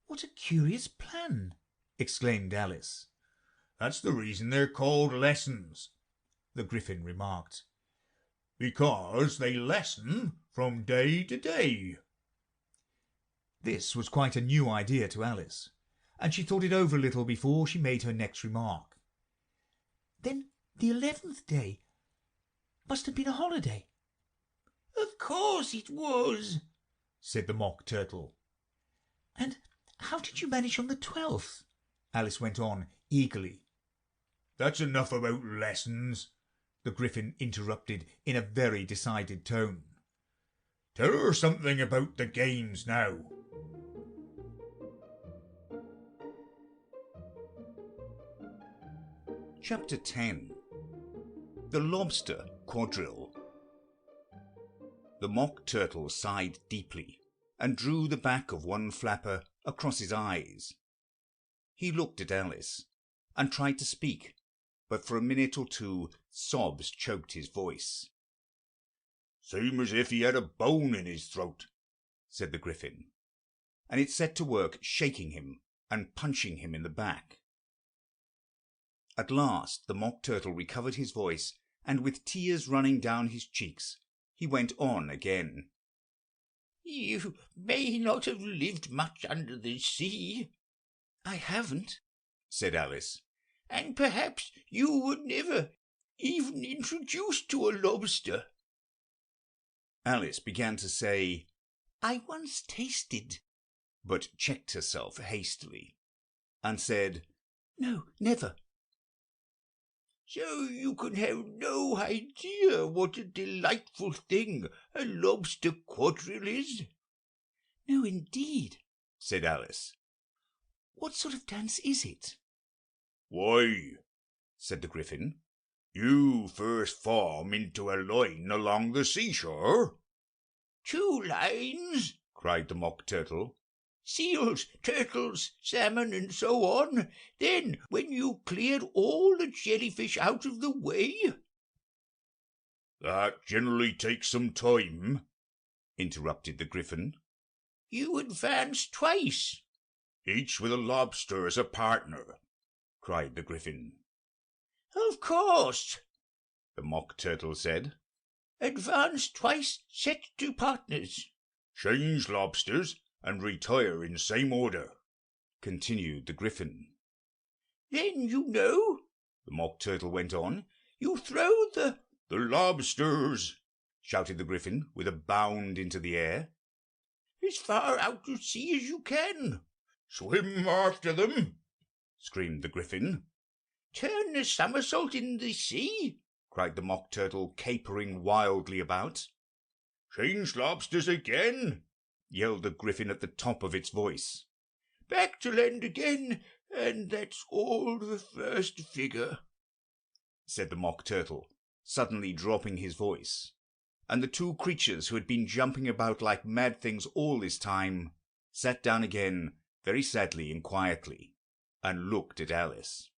"What a curious plan!" exclaimed Alice. "That's the reason they're called lessons," the Gryphon remarked. "Because they lessen from day to day." This was quite a new idea to Alice, and she thought it over a little before she made her next remark. "Then the 11th day must have been a holiday." "Of course it was," said the Mock Turtle. "And how did you manage on the 12th?" Alice went on eagerly. "That's enough about lessons," the Gryphon interrupted in a very decided tone. "Tell her something about the games now." Chapter 10. The Lobster Quadrille. The Mock Turtle sighed deeply and drew the back of one flapper across his eyes. He looked at Alice and tried to speak, but for a minute or two sobs choked his voice. "Seems as if he had a bone in his throat," said the Gryphon, and it set to work shaking him and punching him in the back. At last the Mock Turtle recovered his voice, and with tears running down his cheeks, he went on again. "You may not have lived much under the sea." "I haven't," said Alice. "And perhaps you were never even introduced to a lobster." Alice began to say, "I once tasted," but checked herself hastily, and said, "No, never." "So you can have no idea what a delightful thing a lobster quadrille is?" "No, indeed," said Alice. "What sort of dance is it?" "Why," said the Gryphon, "you first form into a line along the seashore." "2 lines?" cried the Mock Turtle. "Seals, turtles, salmon, and so on. Then, when you cleared all the jellyfish out of the way—" "That generally takes some time," interrupted the Gryphon. "You advance twice." "Each with a lobster as a partner," cried the Gryphon. "Of course," the Mock Turtle said. "Advance twice, set 2 partners." "Change lobsters and retire in same order," continued the Gryphon. "Then, you know," the Mock Turtle went on, "you throw the—" "The lobsters!" shouted the Gryphon with a bound into the air. "as far out to sea as you can." "Swim after them!" screamed the Gryphon. "Turn a somersault in the sea." cried the Mock Turtle, capering wildly about. "Change lobsters again!" yelled the Gryphon at the top of its voice. "Back to land again, And that's all the first figure, said the Mock Turtle, suddenly dropping his voice. And the two creatures who had been jumping about like mad things all this time sat down again very sadly and quietly, and looked at Alice.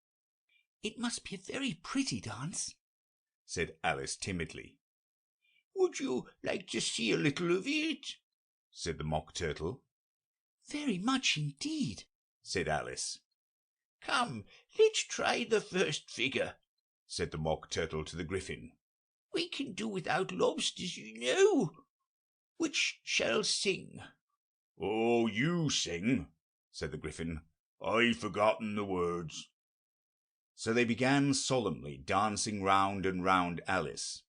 "It must be a very pretty dance," said Alice timidly. "Would you like to see a little of it?" said the Mock Turtle. "Very much indeed," said Alice. "Come, let's try the first figure," said the Mock Turtle to the Gryphon. "We can do without lobsters, you know. Which shall sing?" "Oh, you sing," said the Gryphon. "I've forgotten the words." So they began solemnly dancing round and round Alice,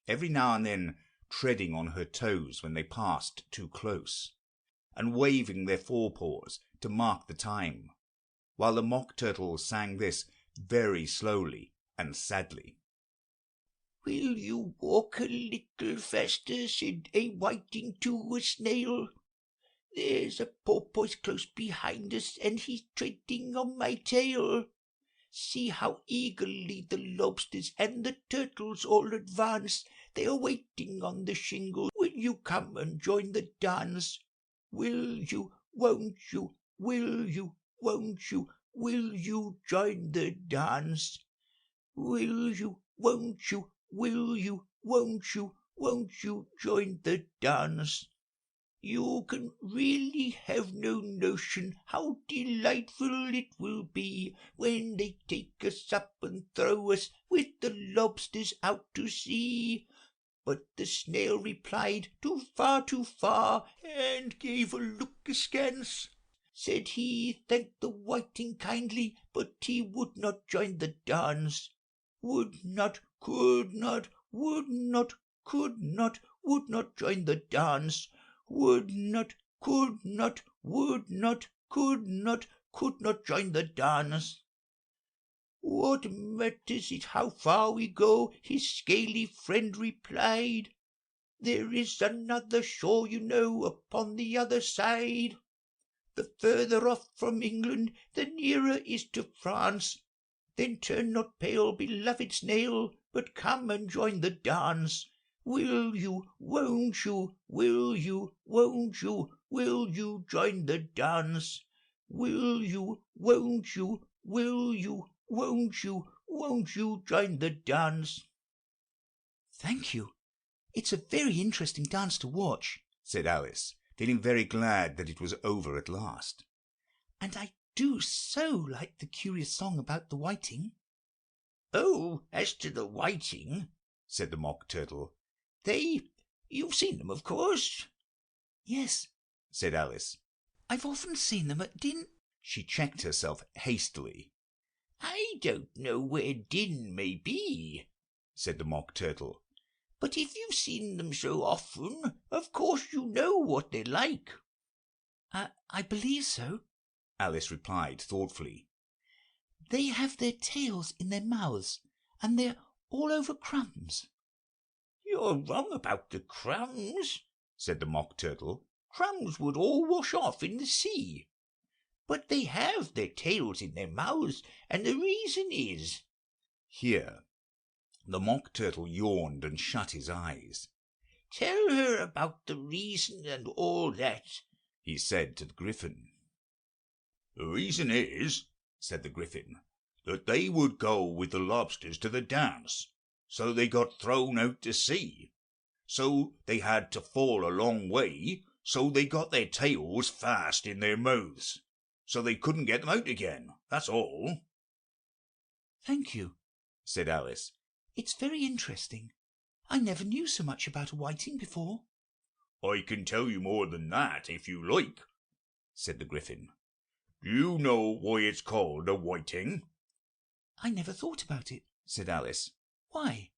every now and then treading on her toes when they passed too close, and waving their forepaws to mark the time, while the Mock Turtle sang this very slowly and sadly. "Will you walk a little faster?" said a whiting to a snail. "There's a porpoise close behind us, and he's treading on my tail. See how eagerly the lobsters and the turtles all advance. They are waiting on the shingle. Will you come and join the dance? Will you, won't you, will you, won't you, will you join the dance? Will you, won't you, will you, won't you join the dance? You can really have no notion how delightful it will be when they take us up and throw us with the lobsters out to sea." But the snail replied, too far, and gave a look askance. Said he thanked the whiting kindly, but he would not join the dance. Would not, could not, would not, could not, would not join the dance. Would not, could not, would not, could not join the dance. "What matters it how far we go?" his scaly friend replied. "There is another shore, you know, upon the other side. The further off from England, the nearer is to France. Then turn not pale, beloved snail, but come and join the dance. Will you, won't you, will you, won't you, will you join the dance? Will you, won't you, will you, won't you join the dance?" "Thank you. It's a very interesting dance to watch," said Alice, feeling very glad that it was over at last. "And I do so like the curious song about the whiting." "Oh, as to the whiting," said the Mock Turtle, you've seen them, of course." "Yes," said Alice. "I've often seen them at She checked herself hastily. "I don't know where Din may be," said the Mock Turtle. "but if you've seen them so often, of course you know what they're like." I believe so," Alice replied thoughtfully. "They have their tails in their mouths, and they're all over crumbs." "You're wrong about the crumbs," said the Mock Turtle. "Crumbs would all wash off in the sea. But they have their tails in their mouths, and the reason is—" Here the Mock Turtle yawned and shut his eyes. "Tell her about the reason and all that," he said to the Gryphon. "The reason is," said the Gryphon, "that they would go with the lobsters to the dance, so they got thrown out to sea. So they had to fall a long way, so they got their tails fast in their mouths, so they couldn't get them out again. That's all." "Thank you," said Alice. "It's very interesting. I never knew so much about a whiting before." "I can tell you more than that, if you like," said the Gryphon. "Do you know why it's called a whiting?" "I never thought about it," said Alice. "Why?"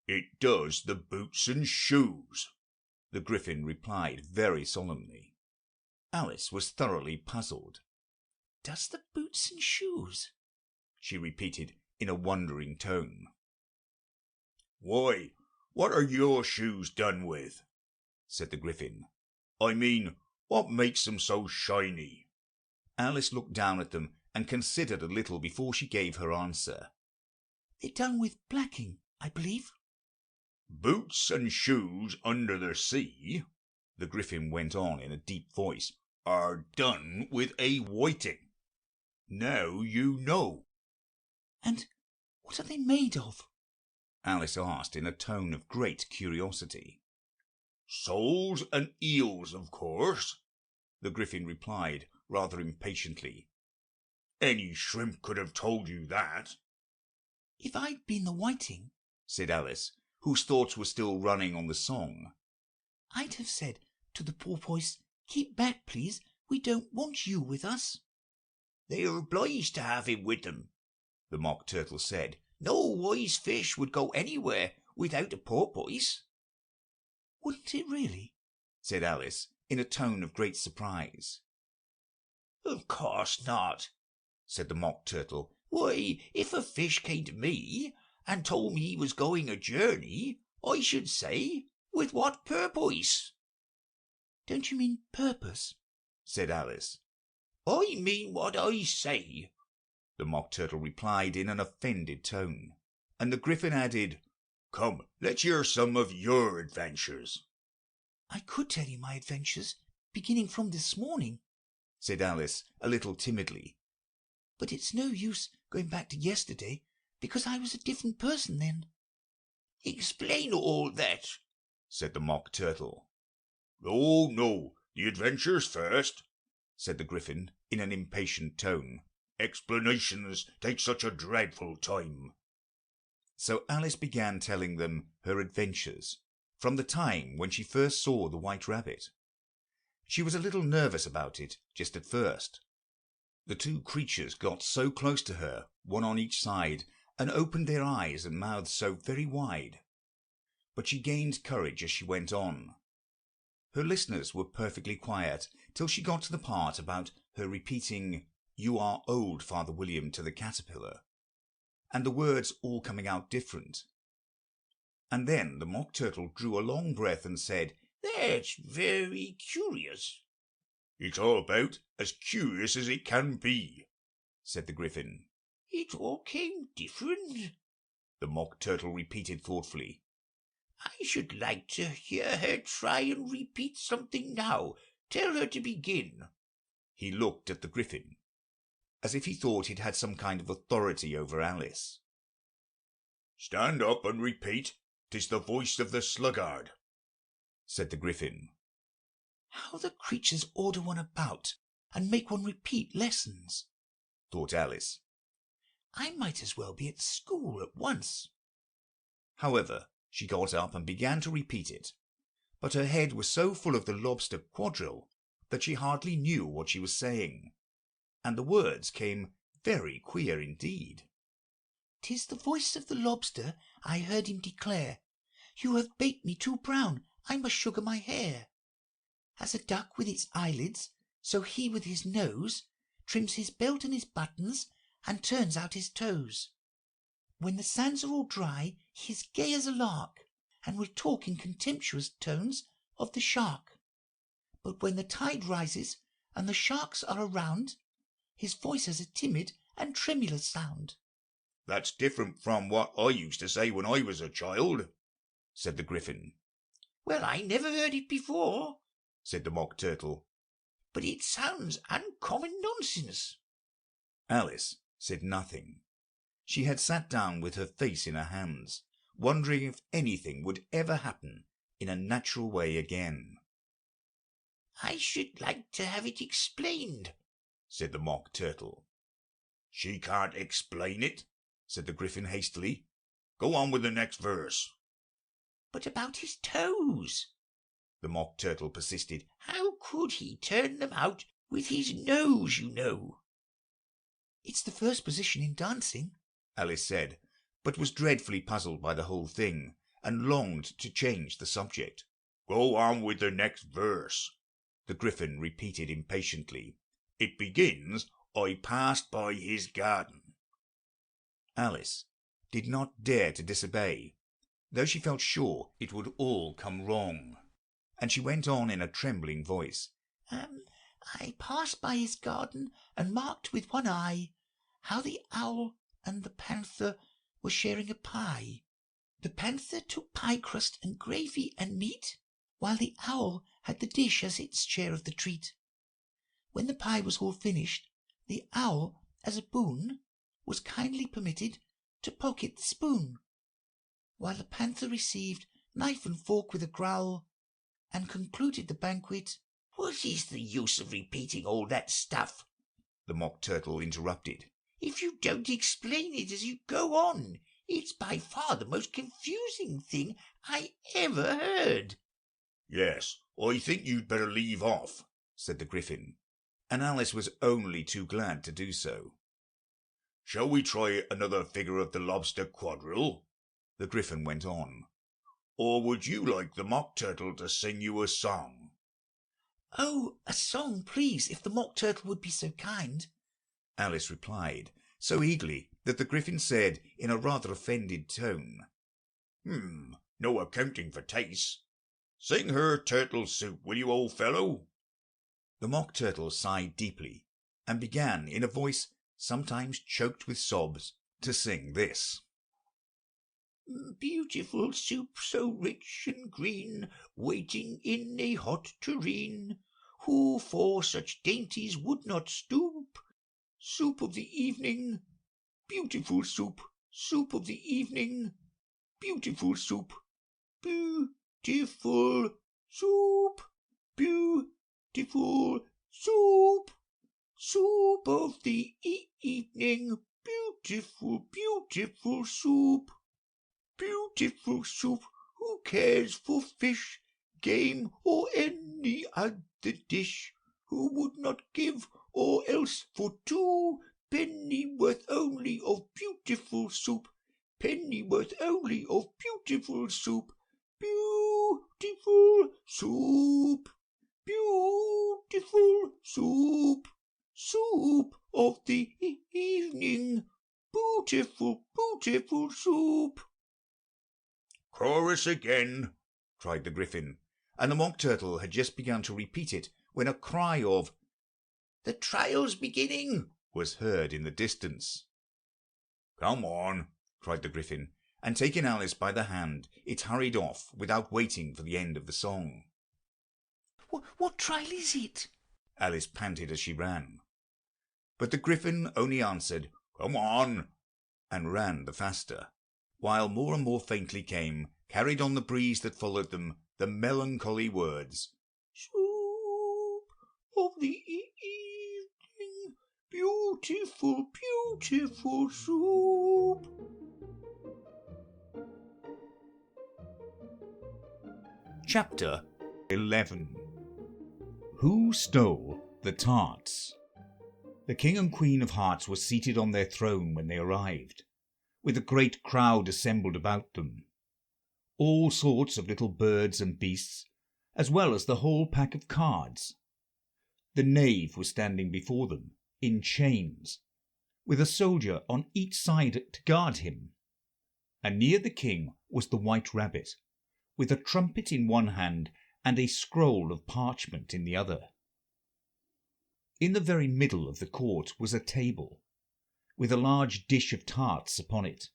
"It does the boots and shoes," the Gryphon replied very solemnly. Alice was thoroughly puzzled. "Does the boots and shoes?" she repeated in a wondering tone. "Why, what are your shoes done with?" said the Gryphon. "I mean, what makes them so shiny?" Alice looked down at them and considered a little before she gave her answer. They're done with blacking, I believe. Boots and shoes under the sea, the Gryphon went on in a deep voice, are done with a whiting. Now you know. And what are they made of? Alice asked in a tone of great curiosity. Soles and eels, of course, the Gryphon replied rather impatiently. Any shrimp could have told you that. If I'd been the whiting, said Alice, whose thoughts were still running on the song, I'd have said to the porpoise, keep back, please, we don't want you with us. They are obliged to have him with them, the Mock Turtle said. No wise fish would go anywhere without a porpoise. Wouldn't it really? said Alice, in a tone of great surprise. Of course not, said the Mock Turtle. Why, if a fish came to me and told me he was going a journey, I should say, with what purpose? Don't you mean purpose? said Alice. I mean what I say, the Mock Turtle replied in an offended tone, and the Gryphon added, Come, let's hear some of your adventures. I could tell you my adventures, beginning from this morning, said Alice a little timidly. But it's no use going back to yesterday, because I was a different person then. Explain all that, said the Mock Turtle. Oh, no, the adventures first, said the Gryphon in an impatient tone. Explanations take such a dreadful time. So Alice began telling them her adventures, from the time when she first saw the White Rabbit. She was a little nervous about it just at first. The two creatures got so close to her, one on each side, and opened their eyes and mouths so very wide. But she gained courage as she went on. Her listeners were perfectly quiet till she got to the part about her repeating, "You are old, Father William," to the caterpillar, and the words all coming out different. And then the Mock Turtle drew a long breath and said, "That's very curious." "It's all about as curious as it can be," said the Gryphon. "It all came different," the Mock Turtle repeated thoughtfully. "I should like to hear her try and repeat something now. Tell her to begin." He looked at the Gryphon, as if he thought it had some kind of authority over Alice. "Stand up and repeat. 'Tis the voice of the sluggard," said the Gryphon. How the creatures order one about and make one repeat lessons, thought Alice. I might as well be at school at once. However, she got up and began to repeat it, but her head was so full of the Lobster Quadrille that she hardly knew what she was saying, and the words came very queer indeed. "'Tis the voice of the lobster, I heard him declare, you have baked me too brown, I must sugar my hair. As a duck with its eyelids, so he with his nose trims his belt and his buttons and turns out his toes. When the sands are all dry, he is gay as a lark, and will talk in contemptuous tones of the shark. But when the tide rises and the sharks are around, his voice has a timid and tremulous sound." "That's different from what I used to say when I was a child," said the Gryphon. "Well, I never heard it before," said the Mock Turtle. "but it sounds uncommon nonsense." Alice said nothing. She had sat down with her face in her hands, wondering if anything would ever happen in a natural way again. "I should like to have it explained," said the Mock Turtle. "She can't explain it," said the Gryphon hastily. "Go on with the next verse." "But about his toes," the Mock Turtle persisted. "How could he turn them out with his nose, you know?" "It's the first position in dancing," Alice said, but was dreadfully puzzled by the whole thing, and longed to change the subject. "Go on with the next verse," the Gryphon repeated impatiently. "It begins, 'I passed by his garden.'" Alice did not dare to disobey, though she felt sure it would all come wrong, and she went on in a trembling voice. I passed by his garden and marked with one eye how the owl and the panther were sharing a pie. The panther took pie crust and gravy and meat, while the owl had the dish as its share of the treat. When the pie was all finished, the owl, as a boon, was kindly permitted to pocket the spoon, while the panther received knife and fork with a growl, and concluded the banquet. What is the use of repeating all that stuff? The Mock Turtle interrupted. If you don't explain it as you go on, it's by far the most confusing thing I ever heard. Yes, I think you'd better leave off, said the Gryphon, and Alice was only too glad to do so. Shall we try another figure of the Lobster Quadrille? The Gryphon went on. Or would you like the Mock Turtle to sing you a song? Oh, a song, please, if the Mock Turtle would be so kind, Alice replied, so eagerly that the Gryphon said in a rather offended tone, no accounting for tastes. Sing her Turtle Soup, will you, old fellow? The Mock Turtle sighed deeply and began, in a voice sometimes choked with sobs, to sing this. Beautiful soup, so rich and green, waiting in a hot tureen. Who for such dainties would not stoop? Soup of the evening, beautiful soup, soup of the evening, beautiful soup, beautiful soup, beautiful soup, soup of the evening, beautiful, beautiful soup, beautiful soup. Who cares for fish, game, or any other dish? Who would not give or else for 2 pennyworth only of beautiful soup, pennyworth only of beautiful soup, beautiful soup, beautiful soup, soup of the evening, beautiful, beautiful soup. Chorus again, cried the Gryphon, and the Mock Turtle had just begun to repeat it when a cry of "The trial's beginning!" was heard in the distance. Come on, cried the Gryphon, and taking Alice by the hand, it hurried off without waiting for the end of the song. What trial is it? Alice panted as she ran. But the Gryphon only answered, Come on, and ran the faster, while more and more faintly came, carried on the breeze that followed them, the melancholy words, Soup of the evening, beautiful, beautiful soup. Chapter 11. Who Stole the Tarts? The King and Queen of Hearts were seated on their throne when they arrived, with a great crowd assembled about them. All sorts of little birds and beasts, as well as the whole pack of cards. The knave was standing before them, in chains, with a soldier on each side to guard him. And near the king was the white rabbit, with a trumpet in one hand and a scroll of parchment in the other. In the very middle of the court was a table, with a large dish of tarts upon it.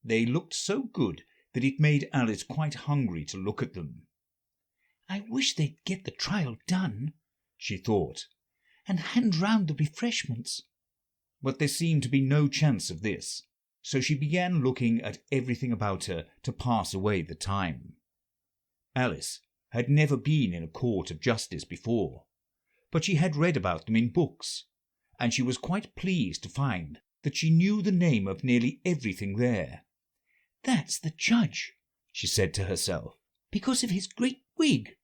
They looked so good that it made Alice quite hungry to look at them. I wish they'd get the trial done, she thought, and hand round the refreshments. But there seemed to be no chance of this, so she began looking at everything about her to pass away the time. Alice had never been in a court of justice before, but she had read about them in books, and she was quite pleased to find that she knew the name of nearly everything there. That's the judge, she said to herself, because of his great wig.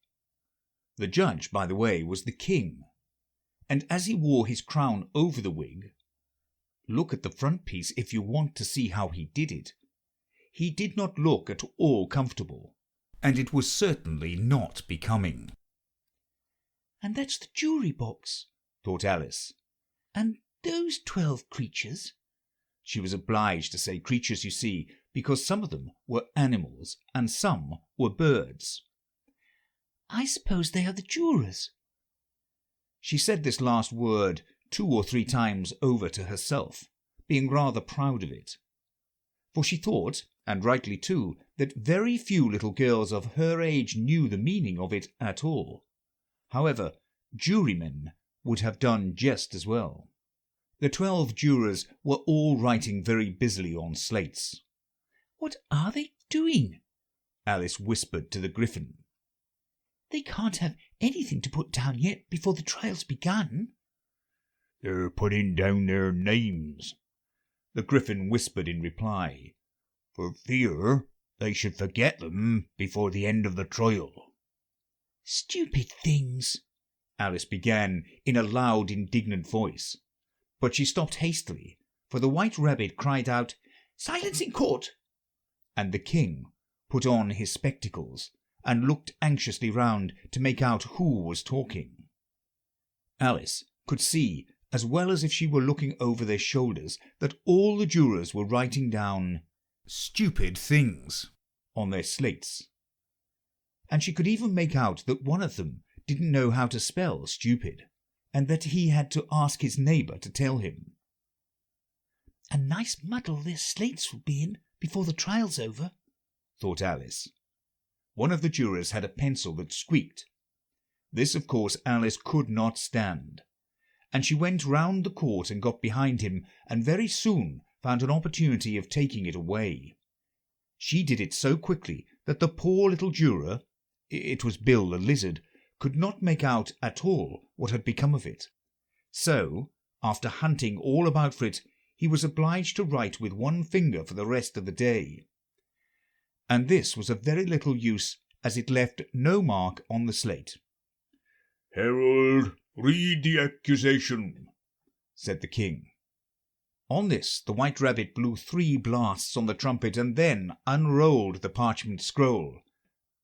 The judge, by the way, was the king, and as he wore his crown over the wig, look at the front piece if you want to see how he did it, he did not look at all comfortable, and it was certainly not becoming. And that's the jury box, thought Alice. And those 12 creatures. She was obliged to say creatures, you see, because some of them were animals and some were birds. I suppose they are the jurors. She said this last word 2 or 3 times over to herself, being rather proud of it. For she thought, and rightly too, that very few little girls of her age knew the meaning of it at all. However, jurymen would have done just as well. The 12 jurors were all writing very busily on slates. "What are they doing?" Alice whispered to the Gryphon. "They can't have anything to put down yet before the trial's begun." "They're putting down their names," the Gryphon whispered in reply, "for fear they should forget them before the end of the trial." "Stupid things!" Alice began in a loud, indignant voice, but she stopped hastily, for the White Rabbit cried out, "Silence in court!" and the King put on his spectacles and looked anxiously round to make out who was talking. Alice could see, as well as if she were looking over their shoulders, that all the jurors were writing down "stupid things" on their slates, and she could even make out that one of them didn't know how to spell stupid, and that he had to ask his neighbour to tell him. "A nice muddle their slates will be in before the trial's over," thought Alice. One of the jurors had a pencil that squeaked. This, of course, Alice could not stand, and she went round the court and got behind him, and very soon found an opportunity of taking it away. She did it so quickly that the poor little juror, it was Bill the Lizard, could not make out at all what had become of it. So, after hunting all about for it, he was obliged to write with one finger for the rest of the day. And this was of very little use, as it left no mark on the slate. "Herald, read the accusation," said the King. On this the White Rabbit blew 3 blasts on the trumpet, and then unrolled the parchment scroll,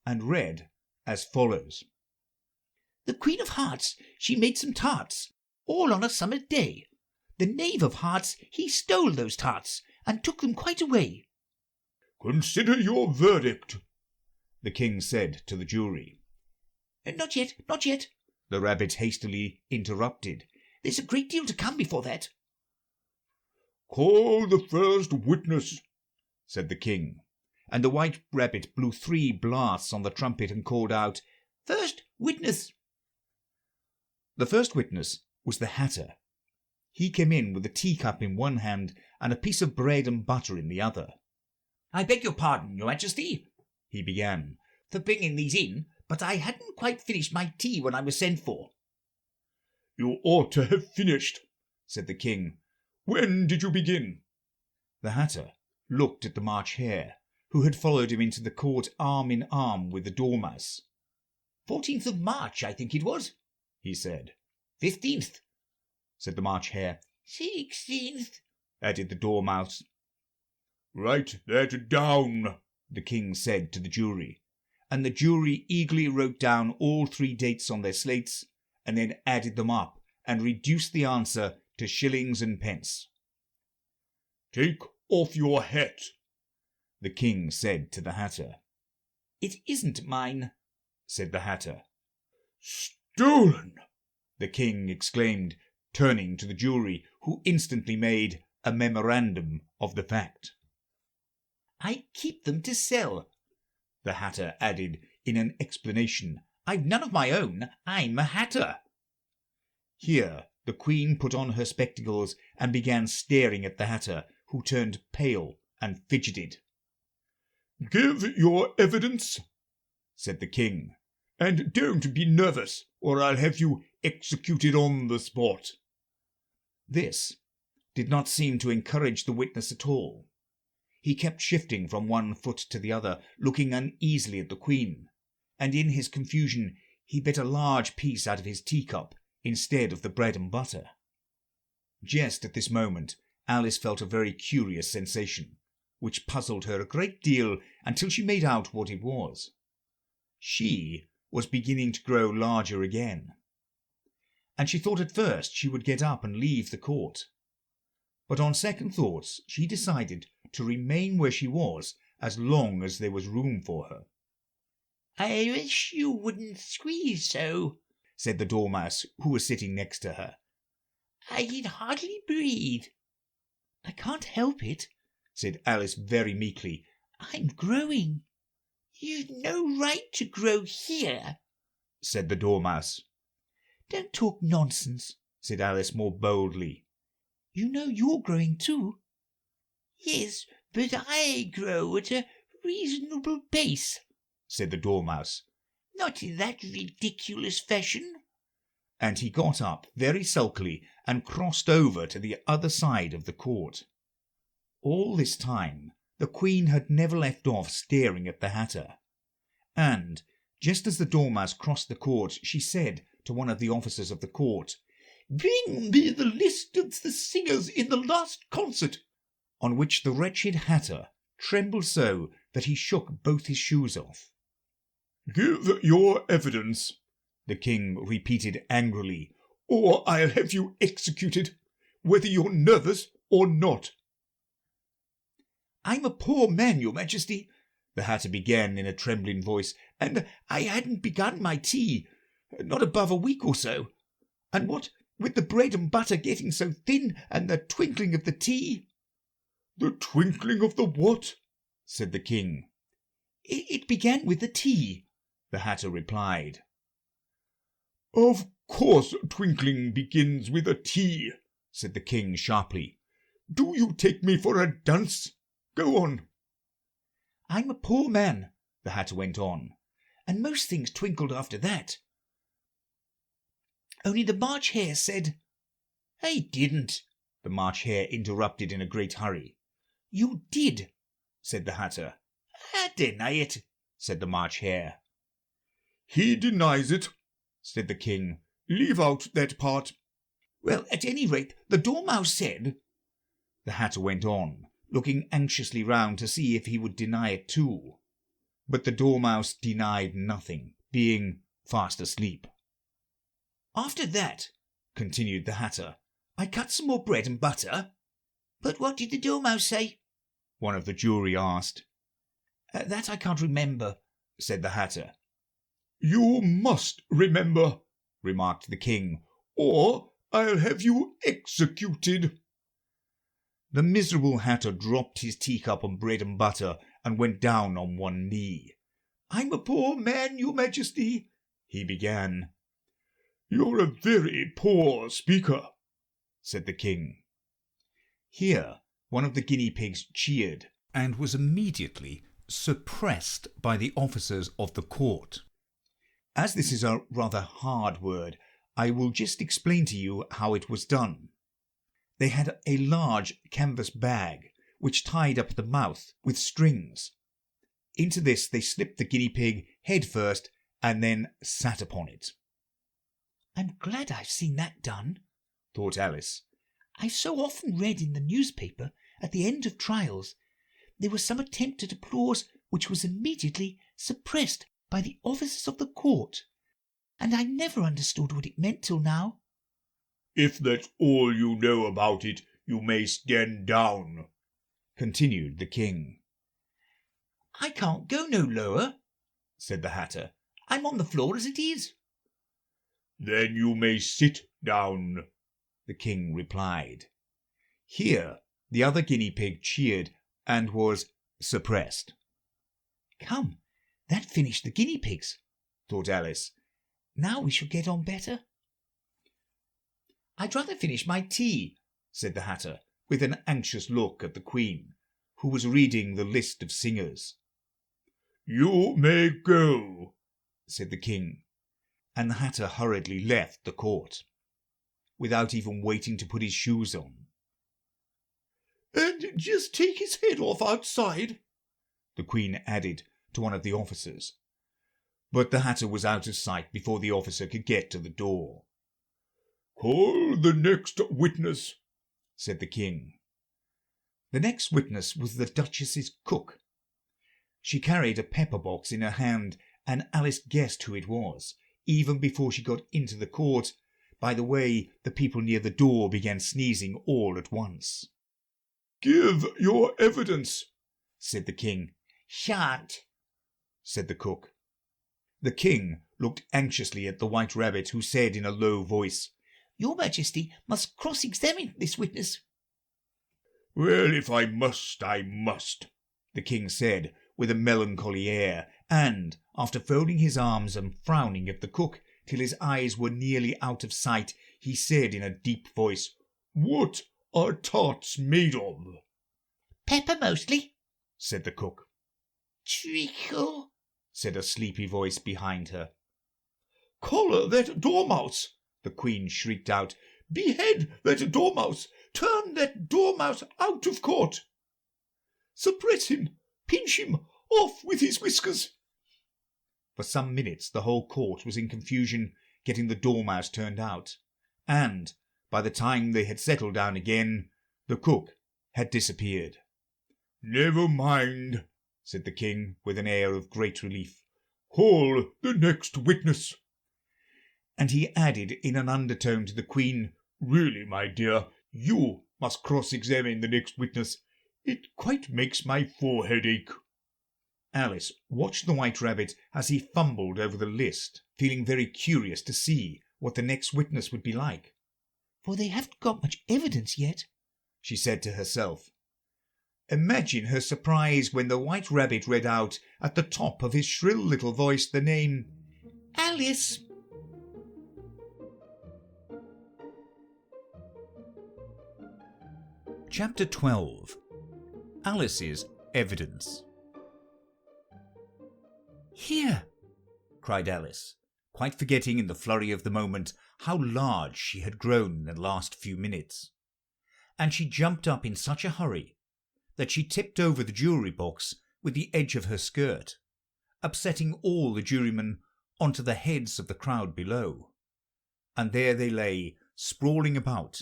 and read as follows: "The Queen of Hearts, she made some tarts, all on a summer day. The Knave of Hearts, he stole those tarts, and took them quite away." "Consider your verdict," the King said to the jury. Not yet, not yet," the Rabbit hastily interrupted. "There's a great deal to come before that." "Call the first witness," said the King, and the White Rabbit blew 3 blasts on the trumpet and called out, "First witness." The first witness was the Hatter. He came in with a teacup in one hand and a piece of bread and butter in the other. "I beg your pardon, Your Majesty," he began, "for bringing these in, but I hadn't quite finished my tea when I was sent for." "You ought to have finished," said the King. "When did you begin?" The Hatter looked at the March Hare, who had followed him into the court arm in arm with the Dormouse. 14th of March, I think it was," he said. 15th, said the March Hare. 16th, added the Dormouse. "Write that down," the King said to the jury, and the jury eagerly wrote down all 3 dates on their slates, and then added them up and reduced the answer to shillings and pence. "Take off your hat," the King said to the Hatter. "It isn't mine," said the Hatter. "Stolen!" the King exclaimed, turning to the jury, who instantly made a memorandum of the fact. "I keep them to sell," the Hatter added in an explanation. "I've none of my own. I'm a Hatter." Here the Queen put on her spectacles and began staring at the Hatter, who turned pale and fidgeted. "Give your evidence," said the King, "and don't be nervous, or I'll have you executed on the spot." This did not seem to encourage the witness at all. He kept shifting from one foot to the other, looking uneasily at the Queen, and in his confusion he bit a large piece out of his teacup instead of the bread and butter. Just at this moment Alice felt a very curious sensation, which puzzled her a great deal until she made out what it was. She was beginning to grow larger again, and she thought at first she would get up and leave the court. But on second thoughts she decided to remain where she was as long as there was room for her. "I wish you wouldn't squeeze so," said the Dormouse, who was sitting next to her. I can hardly breathe. I can't help it, said Alice very meekly. I'm growing. You've no right to grow here, said the Dormouse. Don't talk nonsense, said Alice more boldly. You know you're growing too. Yes, but I grow at a reasonable pace, said the Dormouse. Not in that ridiculous fashion. And he got up very sulkily and crossed over to the other side of the court. All this time the Queen had never left off staring at the Hatter, and just as the Dormouse crossed the court, she said to one of the officers of the court, "Bring me the list of the singers in the last concert," on which the wretched Hatter trembled so that he shook both his shoes off. "Give your evidence," the King repeated angrily, "or I'll have you executed, whether you're nervous or not." "I'm a poor man, your Majesty," the Hatter began in a trembling voice, "and I hadn't begun my tea, not above a week or so. And what with the bread and butter getting so thin, and the twinkling of the tea—" "The twinkling of the what?" said the King. It began with the tea," the Hatter replied. "Of course twinkling begins with a tea," said the King sharply. "Do you take me for a dunce? Go on." "I'm a poor man," the Hatter went on, "and most things twinkled after that. Only the March Hare said—" I didn't, the March Hare interrupted in a great hurry. You did, said the Hatter. I deny it, said the March Hare. "He denies it," said the King. "Leave out that part." "Well, at any rate, the Dormouse said—" the Hatter went on, looking anxiously round to see if he would deny it too. But the Dormouse denied nothing, being fast asleep. "After that," continued the Hatter, "I cut some more bread and butter." "But what did the Dormouse say?" one of the jury asked. "That I can't remember," said the Hatter. "You must remember," remarked the King, "or I'll have you executed." The miserable Hatter dropped his teacup on bread and butter and went down on one knee. "I'm a poor man, your Majesty," he began. "You're a very poor speaker," said the King. Here one of the guinea pigs cheered and was immediately suppressed by the officers of the court. As this is a rather hard word, I will just explain to you how it was done. They had a large canvas bag, which tied up the mouth with strings. Into this they slipped the guinea pig head first, and then sat upon it. "I'm glad I've seen that done," thought Alice. "I've so often read in the newspaper, at the end of trials, there was some attempt at applause which was immediately suppressed by the officers of the court, and I never understood what it meant till now." "If that's all you know about it, you may stand down," continued the King. "I can't go no lower," said the Hatter. "I'm on the floor as it is." "Then you may sit down," the King replied. Here the other guinea pig cheered and was suppressed. "Come, that finished the guinea pigs," thought Alice. "Now we shall get on better." "I'd rather finish my tea," said the Hatter, with an anxious look at the Queen, who was reading the list of singers. "You may go," said the King, and the Hatter hurriedly left the court, without even waiting to put his shoes on. "And just take his head off outside," the Queen added to one of the officers. But the Hatter was out of sight before the officer could get to the door. "Call the next witness," said the King. The next witness was the Duchess's cook. She carried a pepper box in her hand, and Alice guessed who it was, even before she got into the court, by the way the people near the door began sneezing all at once. "Give your evidence," said the King. "Shan't," said the cook. The King looked anxiously at the White Rabbit, who said in a low voice, "Your Majesty must cross-examine this witness." "Well, if I must, I must," the king said with a melancholy air, and, after folding his arms and frowning at the cook till his eyes were nearly out of sight, he said in a deep voice, "What are tarts made of?" Pepper mostly, said the cook. treacle, said a sleepy voice behind her. "Collar that dormouse!" the queen shrieked out. "Behead that dormouse! Turn that dormouse out of court! Suppress him! Pinch him! Off with his whiskers!" For some minutes the whole court was in confusion getting the dormouse turned out, and by the time they had settled down again, the cook had disappeared. "Never mind," said the king with an air of great relief. "Call the next witness." And he added in an undertone to the queen, "Really, my dear, you must cross-examine the next witness. It quite makes my forehead ache." Alice watched the White Rabbit as he fumbled over the list, feeling very curious to see what the next witness would be like. "For they haven't got much evidence yet," she said to herself. Imagine her surprise when the White Rabbit read out at the top of his shrill little voice the name "Alice." Chapter 12. Alice's Evidence. "Here," cried Alice, quite forgetting in the flurry of the moment how large she had grown in the last few minutes. And she jumped up in such a hurry that she tipped over the jury box with the edge of her skirt, upsetting all the jurymen onto the heads of the crowd below. And there they lay, sprawling about,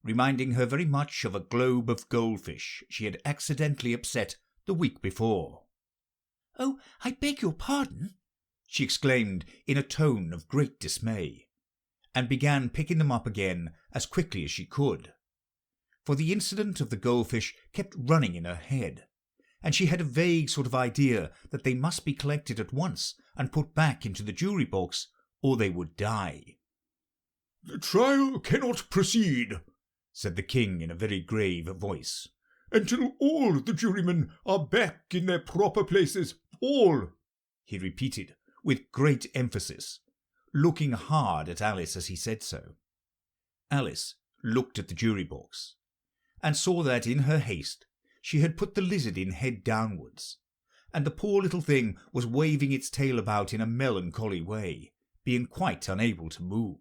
reminding her very much of a globe of goldfish she had accidentally upset the week before. "Oh, I beg your pardon," she exclaimed in a tone of great dismay, and began picking them up again as quickly as she could. For the incident of the goldfish kept running in her head, and she had a vague sort of idea that they must be collected at once and put back into the jury box, or they would die. "The trial cannot proceed," said the king in a very grave voice, "until all the jurymen are back in their proper places. All," he repeated with great emphasis, looking hard at Alice as he said so. Alice looked at the jury box, and saw that in her haste she had put the lizard in head downwards, and the poor little thing was waving its tail about in a melancholy way, being quite unable to move.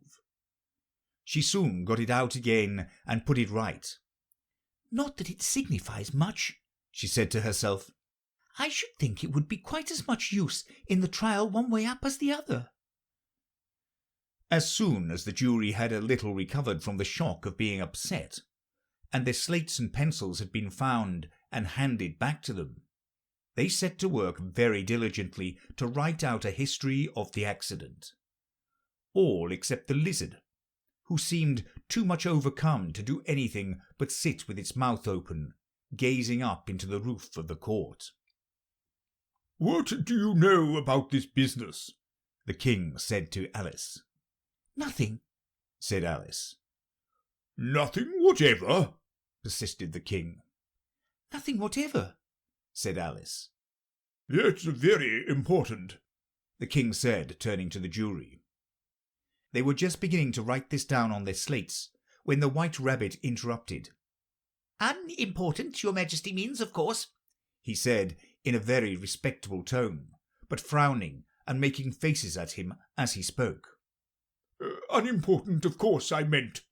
She soon got it out again and put it right. "Not that it signifies much," she said to herself. "I should think it would be quite as much use in the trial one way up as the other." As soon as the jury had a little recovered from the shock of being upset, and their slates and pencils had been found and handed back to them, they set to work very diligently to write out a history of the accident. All except the lizard, who seemed too much overcome to do anything but sit with its mouth open, gazing up into the roof of the court. "What do you know about this business?" the king said to Alice. "Nothing," said Alice. "Nothing whatever?" persisted the king. "Nothing whatever," said Alice. "That's very important," the king said, turning to the jury. They were just beginning to write this down on their slates when the White Rabbit interrupted. "Unimportant, your Majesty means, of course," he said in a very respectable tone, but frowning and making faces at him as he spoke. "Unimportant, of course, I meant,"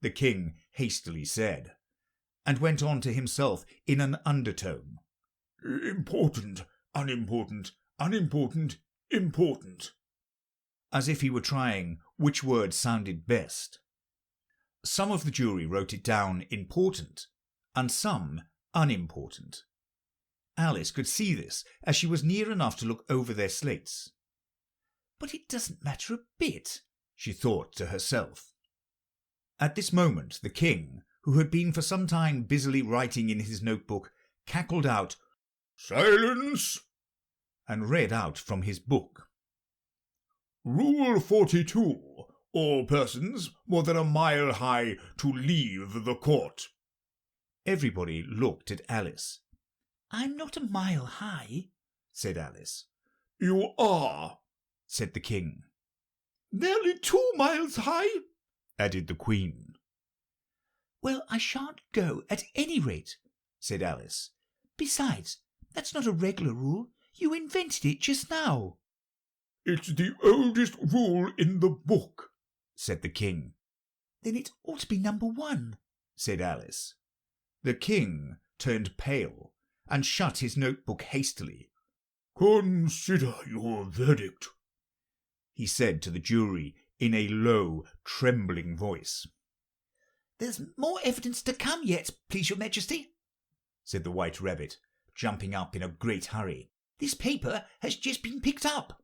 the king hastily said, and went on to himself in an undertone. "Important, unimportant, unimportant, important," as if he were trying which word sounded best. Some of the jury wrote it down important, and some unimportant. Alice could see this as she was near enough to look over their slates. "But it doesn't matter a bit," she thought to herself. At this moment the king, who had been for some time busily writing in his notebook, cackled out, "Silence!" and read out from his book. Rule 42. All persons more than a mile high to leave the court. Everybody looked at Alice. I'm not a mile high, said Alice. You are, said the king. Nearly 2 miles high, added the queen. Well, I shan't go at any rate, said Alice. Besides, that's not a regular rule. You invented it just now. It's the oldest rule in the book, said the king. Then it ought to be number 1, said Alice. The king turned pale and shut his notebook hastily. Consider your verdict, he said to the jury in a low, trembling voice. There's more evidence to come yet, please your majesty, said the White Rabbit, jumping up in a great hurry. This paper has just been picked up.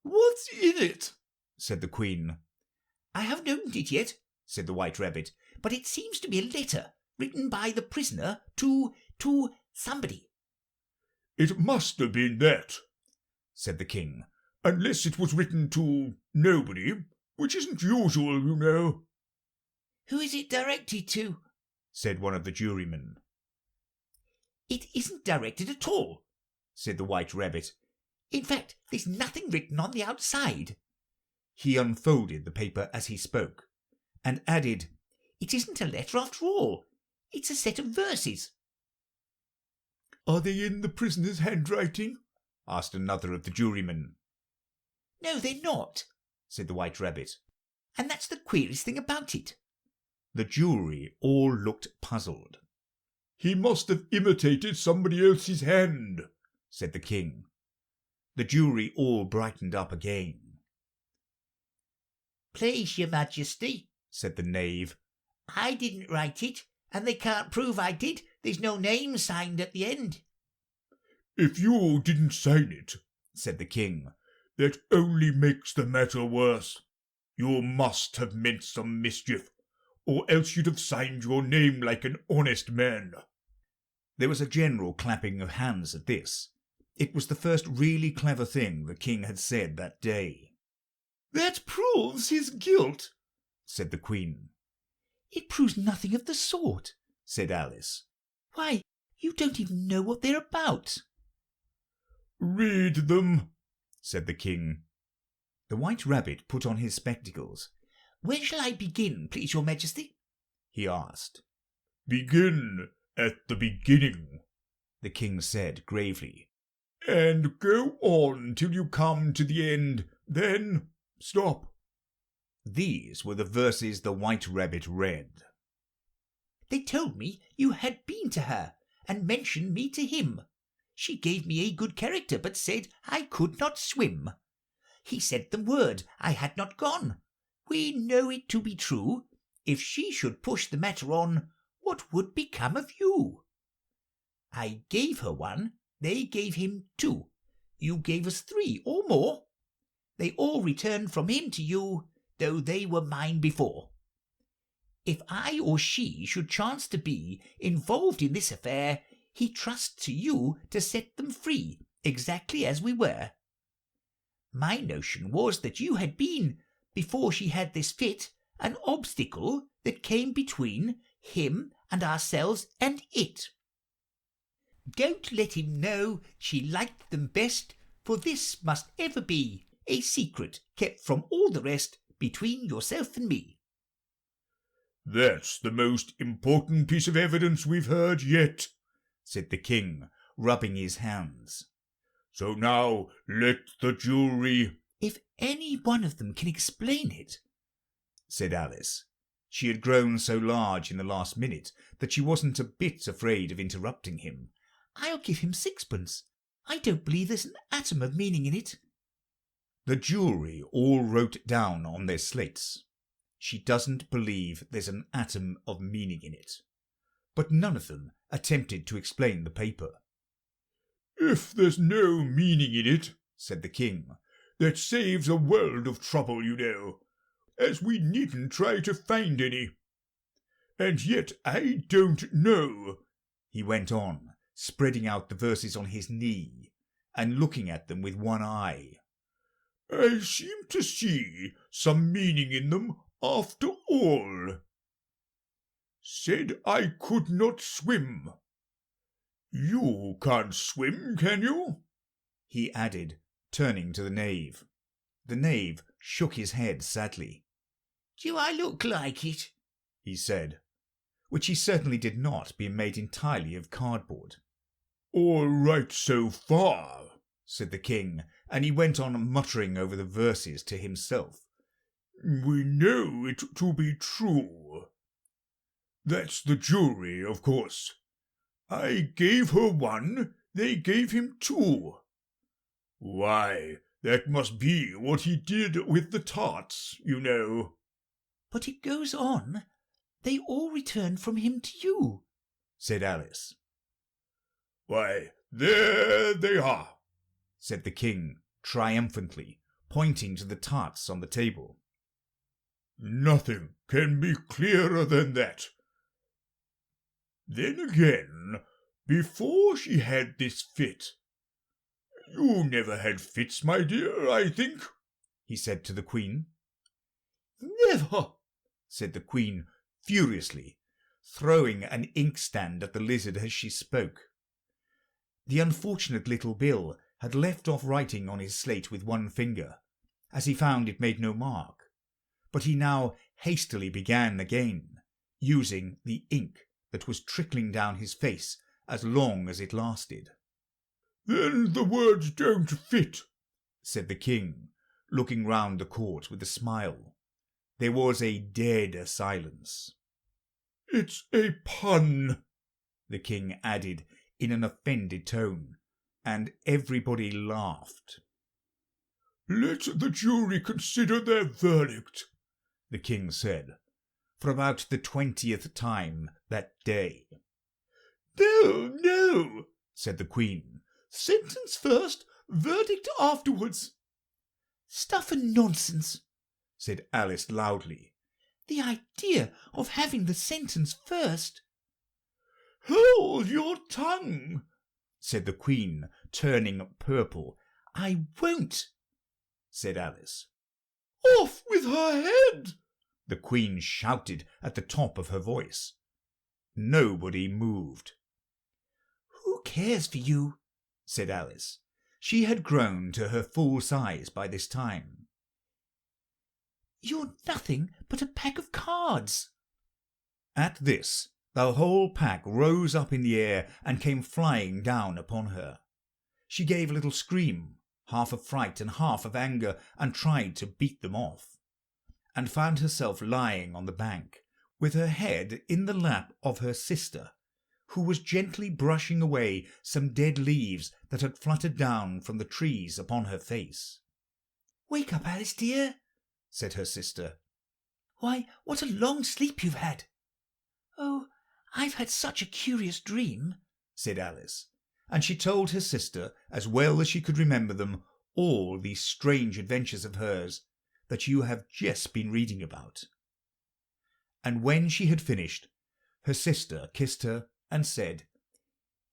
What's in it? said the queen. I haven't opened it yet, said the White Rabbit, but it seems to be a letter written by the prisoner to somebody. It must have been that, said the king. Unless it was written to nobody, which isn't usual, you know. Who is it directed to? said one of the jurymen. It isn't directed at all, said the White Rabbit. In fact, there's nothing written on the outside. He unfolded the paper as he spoke, and added, It isn't a letter after all. It's a set of verses. Are they in the prisoner's handwriting? asked another of the jurymen. No, they're not, said the White Rabbit. And that's the queerest thing about it. The jury all looked puzzled. He must have imitated somebody else's hand, said the king. The jury all brightened up again. Please, your majesty, said the knave. I didn't write it, and they can't prove I did. There's no name signed at the end. If you didn't sign it, said the king, that only makes the matter worse. You must have meant some mischief, or else you'd have signed your name like an honest man. There was a general clapping of hands at this. It was the first really clever thing the king had said that day. That proves his guilt, said the queen. It proves nothing of the sort, said Alice. Why, you don't even know what they're about. Read them, said the king. The White Rabbit put on his spectacles. Where shall I begin, please your majesty? He asked. Begin at the beginning, the king said gravely. And go on till you come to the end, then stop. These were the verses the White Rabbit read. They told me you had been to her, and mentioned me to him. She gave me a good character, but said I could not swim. He sent them word I had not gone. We know it to be true. If she should push the matter on, what would become of you? I gave her 1, they gave him 2. You gave us 3 or more. They all returned from him to you, though they were mine before. If I or she should chance to be involved in this affair, he trusts to you to set them free, exactly as we were. My notion was that you had been, before she had this fit, an obstacle that came between him and ourselves and it. Don't let him know she liked them best, for this must ever be a secret kept from all the rest between yourself and me. That's the most important piece of evidence we've heard yet, said the king, rubbing his hands. So now let the jury... If any one of them can explain it, said Alice. She had grown so large in the last minute that she wasn't a bit afraid of interrupting him. I'll give him 6pence. I don't believe there's an atom of meaning in it. The jury all wrote down on their slates, "She doesn't believe there's an atom of meaning in it." But none of them attempted to explain the paper. If there's no meaning in it, said the king, that saves a world of trouble, you know, as we needn't try to find any. And yet I don't know, he went on, spreading out the verses on his knee and looking at them with one eye. I seem to see some meaning in them after all. Said I could not swim. You can't swim, can you?" he added, turning to the knave. The knave shook his head sadly. "Do I look like it?" he said, which he certainly did not, being made entirely of cardboard. "All right so far," said the king, and he went on muttering over the verses to himself. "We know it to be true. That's the jury, of course. I gave her 1, they gave him 2. Why, that must be what he did with the tarts, you know." "But it goes on. They all returned from him to you," said Alice. "Why, there they are," said the king triumphantly, pointing to the tarts on the table. "Nothing can be clearer than that. Then again, before she had this fit— you never had fits, my dear, I think?" he said to the queen. "Never," said the queen furiously, throwing an inkstand at the lizard as she spoke. The unfortunate little Bill had left off writing on his slate with one finger, as he found it made no mark, but he now hastily began again, using the ink that was trickling down his face as long as it lasted. "Then the words don't fit," said the king, looking round the court with a smile. There was a dead silence. "It's a pun," the king added in an offended tone, and everybody laughed. "Let the jury consider their verdict," the king said, for about the 20th time that day. "No, no," said the queen. "Sentence first, verdict afterwards." "Stuff and nonsense," said Alice loudly. "The idea of having the sentence first." "Hold your tongue," said the queen, turning purple. "I won't," said Alice. "Off with her head," the queen shouted at the top of her voice. Nobody moved. "Who cares for you?" said Alice. She had grown to her full size by this time. "You're nothing but a pack of cards." At this, the whole pack rose up in the air and came flying down upon her. She gave a little scream, half of fright and half of anger, and tried to beat them off, and found herself lying on the bank, with her head in the lap of her sister, who was gently brushing away some dead leaves that had fluttered down from the trees upon her face. "Wake up, Alice dear," said her sister. "Why, what a long sleep you've had." "Oh, I've had such a curious dream," said Alice, and she told her sister, as well as she could remember them, all these strange adventures of hers that you have just been reading about. And when she had finished, her sister kissed her and said,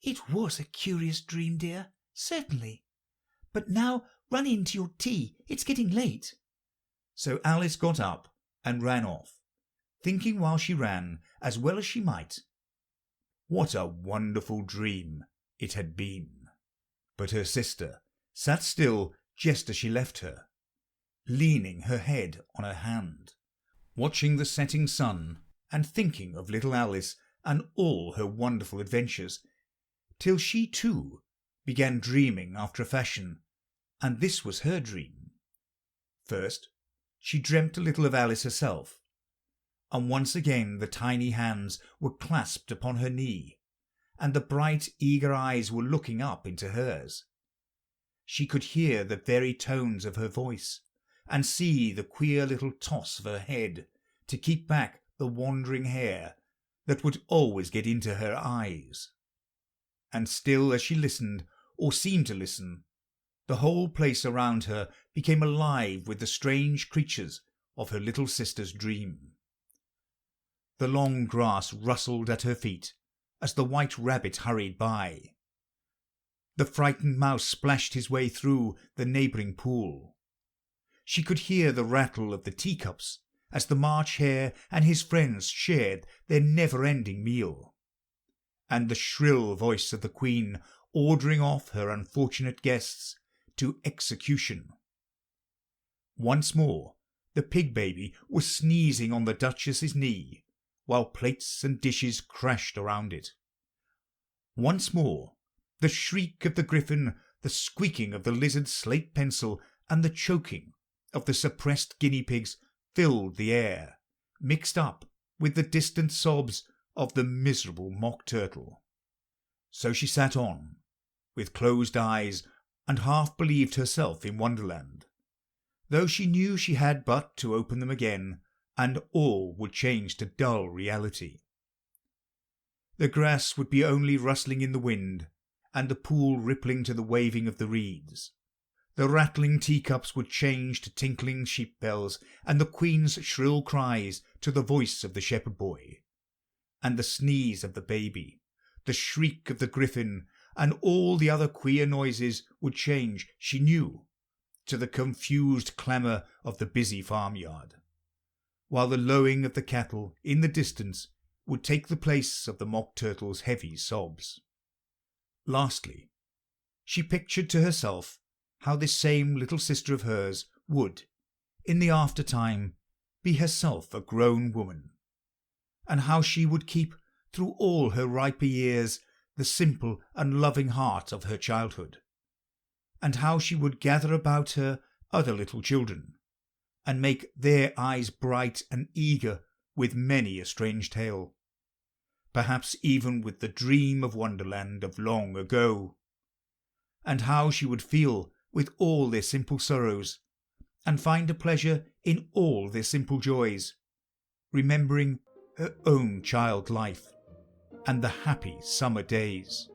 "It was a curious dream, dear, certainly. But now run in to your tea, it's getting late." So Alice got up and ran off, thinking while she ran, as well as she might, what a wonderful dream it had been. But her sister sat still just as she left her, leaning her head on her hand, watching the setting sun and thinking of little Alice and all her wonderful adventures, till she too began dreaming after a fashion, and this was her dream. First, she dreamt a little of Alice herself, and once again the tiny hands were clasped upon her knee, and the bright eager eyes were looking up into hers. She could hear the very tones of her voice, and see the queer little toss of her head to keep back the wandering hair that would always get into her eyes. And still as she listened, or seemed to listen, the whole place around her became alive with the strange creatures of her little sister's dream. The long grass rustled at her feet as the white rabbit hurried by. The frightened mouse splashed his way through the neighbouring pool. She could hear the rattle of the teacups as the March Hare and his friends shared their never-ending meal, and the shrill voice of the Queen ordering off her unfortunate guests to execution. Once more the pig baby was sneezing on the Duchess's knee, while plates and dishes crashed around it. Once more the shriek of the griffin, the squeaking of the lizard's slate pencil, and the choking of the suppressed guinea pigs filled the air, mixed up with the distant sobs of the miserable mock turtle. So she sat on, with closed eyes, and half believed herself in Wonderland, though she knew she had but to open them again, and all would change to dull reality. The grass would be only rustling in the wind, and the pool rippling to the waving of the reeds. The rattling teacups would change to tinkling sheep bells, and the Queen's shrill cries to the voice of the shepherd boy, and the sneeze of the baby, the shriek of the griffin, and all the other queer noises would change, she knew, to the confused clamour of the busy farmyard, while the lowing of the cattle in the distance would take the place of the mock turtle's heavy sobs. Lastly, she pictured to herself how this same little sister of hers would, in the after-time, be herself a grown woman, and how she would keep, through all her riper years, the simple and loving heart of her childhood, and how she would gather about her other little children, and make their eyes bright and eager with many a strange tale, perhaps even with the dream of Wonderland of long ago, and how she would feel with all their simple sorrows, and find a pleasure in all their simple joys, remembering her own child life and the happy summer days.